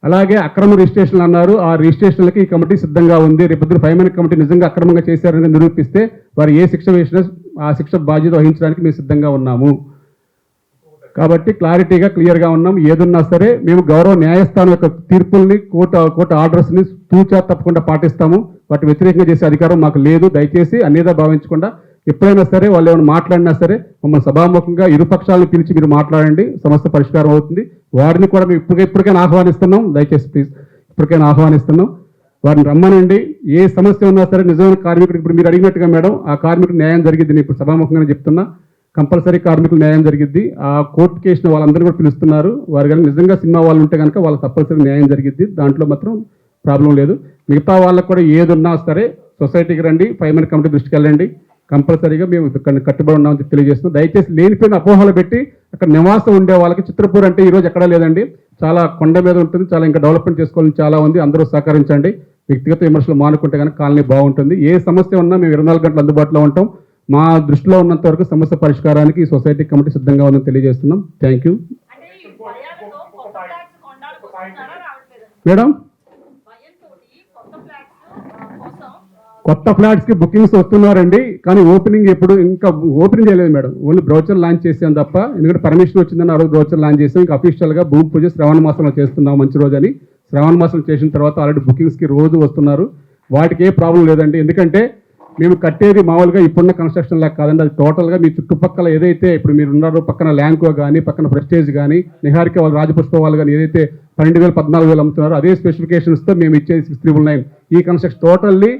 అలాగే అక్రమ రిజిస్ట్రేషన్లు అన్నారు. ఆ రిజిస్ట్రేషన్లకి ఈ కమిటీ సిద్ధంగా ఉంది. రేపొద్దున 5 మెన్ కమిటీ నిజంగా అక్రమంగా చేశారని నిరూపిస్తే వారు ఏ శిక్ష వేసినా ఆ శిక్ష బాధ్యత వహించడానికి మేము సిద్ధంగా ఉన్నాము. కాబట్టి క్లారిటీగా క్లియర్గా ఉన్నాం. ఏదున్నా సరే మేము గౌరవ న్యాయస్థానం యొక్క తీర్పుల్ని కోర్టు ఆర్డర్స్ని తూచా తప్పకుండా పాటిస్తాము. వాటి వ్యతిరేకంగా చేసే అధికారం మాకు లేదు. దయచేసి అన్నిదా భావించకుండా ఎప్పుడైనా సరే వాళ్ళు ఏమైనా మాట్లాడినా సరే మమ్మల్ని సభాముఖంగా ఇరుపక్షాలను పిలిచి మీరు మాట్లాడండి, సమస్య పరిష్కారం అవుతుంది. వారిని కూడా మేము ఇప్పటికైనా ఆహ్వానిస్తున్నాం. దయచేసి ప్లీజ్ ఇప్పటికైనా ఆహ్వానిస్తున్నాం. వారిని రమ్మనండి. ఏ సమస్య ఉన్నా సరే నిజమైన కార్మికుడికి ఇప్పుడు మీరు అడిగినట్టుగా మేడం ఆ కార్మికుడికి న్యాయం జరిగింది. నేను ఇప్పుడు సభాముఖంగా చెప్తున్నా. కంపల్సరీ కార్మికులు న్యాయం జరిగిద్ది. ఆ కోర్టు కేసును వాళ్ళందరూ కూడా పిలుస్తున్నారు. వారు కనుక నిజంగా సినిమా వాళ్ళు ఉంటే కనుక వాళ్ళకి తప్పనిసరి న్యాయం జరిగిద్ది. దాంట్లో మాత్రం ప్రాబ్లం లేదు. మిగతా వాళ్ళకు కూడా ఏదున్నా సరే సొసైటీకి రండి, 5 మెన్ కమిటీ దృష్టికి వెళ్ళండి. కంపల్సరీగా మేము కట్టుబడి ఉన్నామని చెప్పి తెలియజేస్తున్నాం. దయచేసి లేనిపోయిన అపోహలు పెట్టి అక్కడ నివాసం ఉండే వాళ్ళకి చిత్రపూర్ అంటే ఈరోజు ఎక్కడా లేదండి. చాలా కొండ మీద ఉంటుంది. చాలా ఇంకా డెవలప్మెంట్ చేసుకోవాలని చాలా ఉంది. అందరూ సహకరించండి. వ్యక్తిగత విమర్శలు మానుకుంటే కనుక కాలనీ బాగుంటుంది. ఏ సమస్య ఉన్నా మేము 24 గంటలు అందుబాటులో ఉంటాం. మా దృష్టిలో ఉన్నంత వరకు సమస్య పరిష్కారానికి ఈ సొసైటీ కమిటీ సిద్ధంగా ఉందని తెలియజేస్తున్నాం. థ్యాంక్ యూ అంటే ఈ భయాలతో కొత్త ఫ్లాట్స్ కొనడానికి వస్తున్నారా రావట్లేదా? మేడం. భయంతోటి కొత్త ఫ్లాట్స్ కోసం కొత్త ఫ్లాట్స్కి బుకింగ్స్ వస్తున్నారండి. కానీ ఓపెనింగ్ ఎప్పుడు ఇంకా ఓపెన్ చేయలేదు మేడం. ఓన్లీ బ్రౌచర్ లాంచ్ చేసాం తప్ప. ఎందుకంటే పర్మిషన్ వచ్చిందని ఆ రోజు బ్రౌచర్ లాంచ్ చేసాం. ఇంకా అఫీషియల్గా భూమి పూజ శ్రావణ మాసంలో చేస్తున్నాం మంచి రోజు అని. శ్రావణ మాసం చేసిన తర్వాత ఆల్రెడీ బుకింగ్స్కి రోజు వస్తున్నారు. వాటికి ఏ ప్రాబ్లం లేదండి. ఎందుకంటే మేము కట్టేది మామూలుగా ఇప్పుడున్న కన్స్ట్రక్షన్ లాగా కాదండి. అది టోటల్గా మీ చుట్టుపక్కల ఏదైతే ఇప్పుడు మీరు ఉన్నారో పక్కన ల్యాంకో కానీ పక్కన ప్రెస్టేజ్ కానీ నిహారిక వాళ్ళు రాజపుష్ప వాళ్ళు కానీ ఏదైతే 12,000 14,000 అమ్ముతున్నారో అదే స్పెసిఫికేషన్స్తో మేము ఇచ్చేది 6,399. ఈ construction totally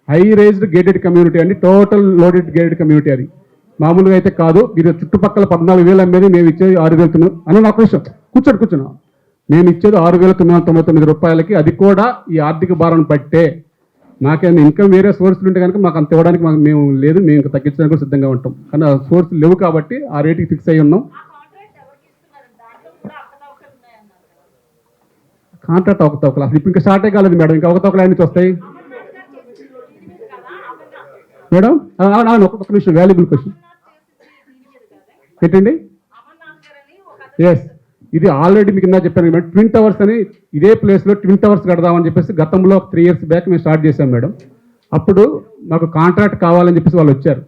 high raised gated community అండి. టోటల్ లోడెడ్ గేటెడ్ కమ్యూనిటీ అది. మామూలుగా అయితే కాదు. మీరు చుట్టుపక్కల 14,000 అమ్మేది మేము ఇచ్చేది 6,000 అన్న నాకు విషయం కూర్చోండి. మేము ఇచ్చేది ₹6,999. అది కూడా ఈ ఆర్థిక భారం పట్టే. మాకేమైనా ఇన్కమ్ వేరే సోర్సులు ఉంటే కనుక మాకు అంత ఇవ్వడానికి మేము లేదు. మేము ఇంకా తగ్గించడానికి కూడా సిద్ధంగా ఉంటాం. కానీ ఆ సోర్సులు లేవు కాబట్టి ఆ రేటుకి ఫిక్స్ అయ్యి ఉన్నాం. ఆ కాంట్రాక్ట్ ఎవరికి ఇస్తున్నారు? దాంట్లో కూడా అవకతవకలు ఉన్నాయన్నారు కదా. కాంట్రాక్ట్ అవకతవకలు అసలు ఇప్పుడు ఇంకా స్టార్టే కాలేదు మేడం. ఇంకా అవకతవకలు అన్ని వస్తాయి అమర్నాథ్ గారు చేసింది దీని మీద కదా. అమర్నాథ్ మేడం. ఒక్కొక్క నిమిషం వాల్యుబుల్ క్వశ్చన్ చేసింది దీని మీద కదా. పెట్టండి. అమర్నాథ్ గారు అని ఒక ఎస్, ఇది ఆల్రెడీ మీకు ఇందా చెప్పాను మేడం. ట్విన్ టవర్స్ అని ఇదే ప్లేస్లో ట్విన్ టవర్స్ కడదామని చెప్పేసి గతంలో 3 years బ్యాక్ మేము స్టార్ట్ చేశాం మేడం. అప్పుడు మాకు కాంట్రాక్ట్ కావాలని చెప్పేసి వాళ్ళు వచ్చారు.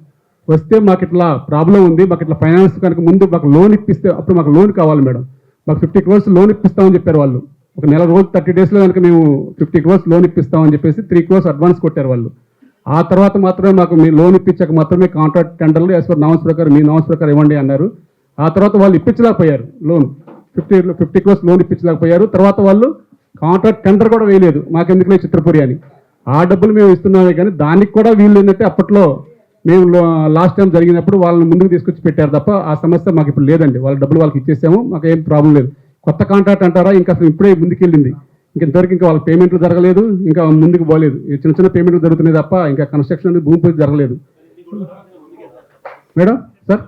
వస్తే మాకు ఇట్లా ప్రాబ్లం ఉంది, మాకు ఇట్లా ఫైనాన్స్ కనుక ముందు మాకు లోన్ ఇప్పిస్తే అప్పుడు మాకు లోన్ కావాలి మేడం. మాకు 50 crores లోన్ ఇప్పిస్తామని చెప్పారు వాళ్ళు. ఒక నెల రోజు 30 daysలో కనుక మేము 50 crores లోన్ ఇప్పిస్తామని చెప్పేసి 3 crores అడ్వాన్స్ కొట్టారు వాళ్ళు. ఆ తర్వాత మాత్రమే మాకు మీ లోన్ ఇప్పించాక మాత్రమే కాంట్రాక్ట్ టెండర్లు యాజ్ పర్ నామ్స్ ప్రకారం మీ నామ్స్ ప్రకారం ఇవ్వండి అన్నారు. ఆ తర్వాత వాళ్ళు ఇప్పించలేకపోయారు లోన్. 50 crores లోన్ ఇప్పించలేకపోయారు. తర్వాత వాళ్ళు కాంట్రాక్ట్ టెండర్ కూడా వేయలేదు. మాకెందుకులే చిత్రపురి అని. ఆ డబ్బులు మేము ఇస్తున్నామే కానీ దానికి కూడా వీళ్ళు ఏంటంటే అప్పట్లో మేము లాస్ట్ టైం జరిగినప్పుడు వాళ్ళని ముందుకు తీసుకొచ్చి పెట్టారు తప్ప ఆ సమస్య మాకు ఇప్పుడు లేదండి. వాళ్ళ డబ్బులు వాళ్ళకి ఇచ్చేసాము. మాకు ఏం ప్రాబ్లం లేదు. కొత్త కాంట్రాక్ట్ అంటారా ఇంకా అసలు ఇప్పుడే ముందుకెళ్ళింది. ఇంతవరకు ఇంకా వాళ్ళ పేమెంట్లు జరగలేదు, ఇంకా ముందుకు పోలేదు. చిన్న చిన్న పేమెంట్లు జరుగుతున్నాయి తప్ప ఇంకా కన్స్ట్రక్షన్ అనేది భూమి పూజ జరగలేదు మేడం. సార్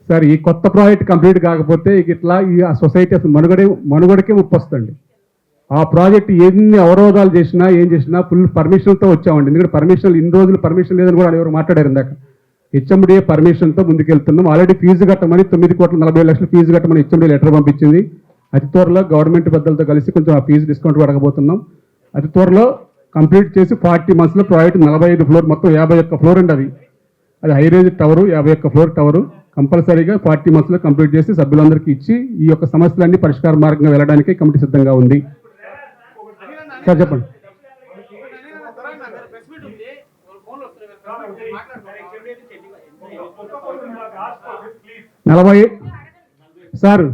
సార్ ఈ కొత్త ప్రాజెక్ట్ కంప్లీట్ కాకపోతే ఇట్లా ఈ సొసైటీ అసలు మనుగడకే ముప్పు వస్తుంది. ఆ ప్రాజెక్ట్ ఎన్ని అవరోధాలు చేసినా ఏం చేసినా ఫుల్ పర్మిషన్తో వచ్చామండి. ఎందుకంటే పర్మిషన్ ఇన్ని రోజులు పర్మిషన్ లేదని కూడా ఎవరు మాట్లాడారు ఇందాక. హెచ్ఎండిఏ పర్మిషన్తో ముందుకెళ్తున్నాం. ఆల్రెడీ ఫీజు కట్టమని 9,40,00,000 ఫీజు కట్టమని హెచ్ఎండిఏ లెటర్ పంపించింది. అతి త్వరలో గవర్నమెంట్ పెద్దలతో కలిసి కొంచెం ఆ ఫీజు డిస్కౌంట్ కూడా అడగబోతున్నాం. అతి త్వరలో కంప్లీట్ చేసి 40 monthsలో ప్రాజెక్ట్ 45 floor మొత్తం 51 floor అండి. అది high range tower, 51 floor tower. కంపల్సరీగా 40 monthsలో కంప్లీట్ చేసి సభ్యులందరికీ ఇచ్చి ఈ యొక్క సమస్యలన్నీ పరిష్కార మార్గంగా వెళ్ళడానికి కమిటీ సిద్ధంగా ఉంది. సార్ చెప్పండి. 40 సార్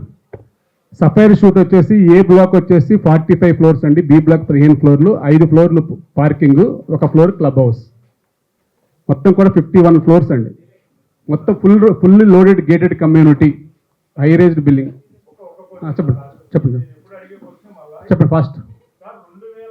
సఫైర్ షూట్ వచ్చేసి ఏ బ్లాక్ వచ్చేసి 45 floors అండి. బి బ్లాక్ 15 floorలు, 5 floorలు పార్కింగ్, 1 floor క్లబ్ హౌస్, మొత్తం కూడా 51 floors అండి. మొత్తం fully loaded gated community, high raised building. చెప్పండి. చెప్పండి ఫాస్ట్.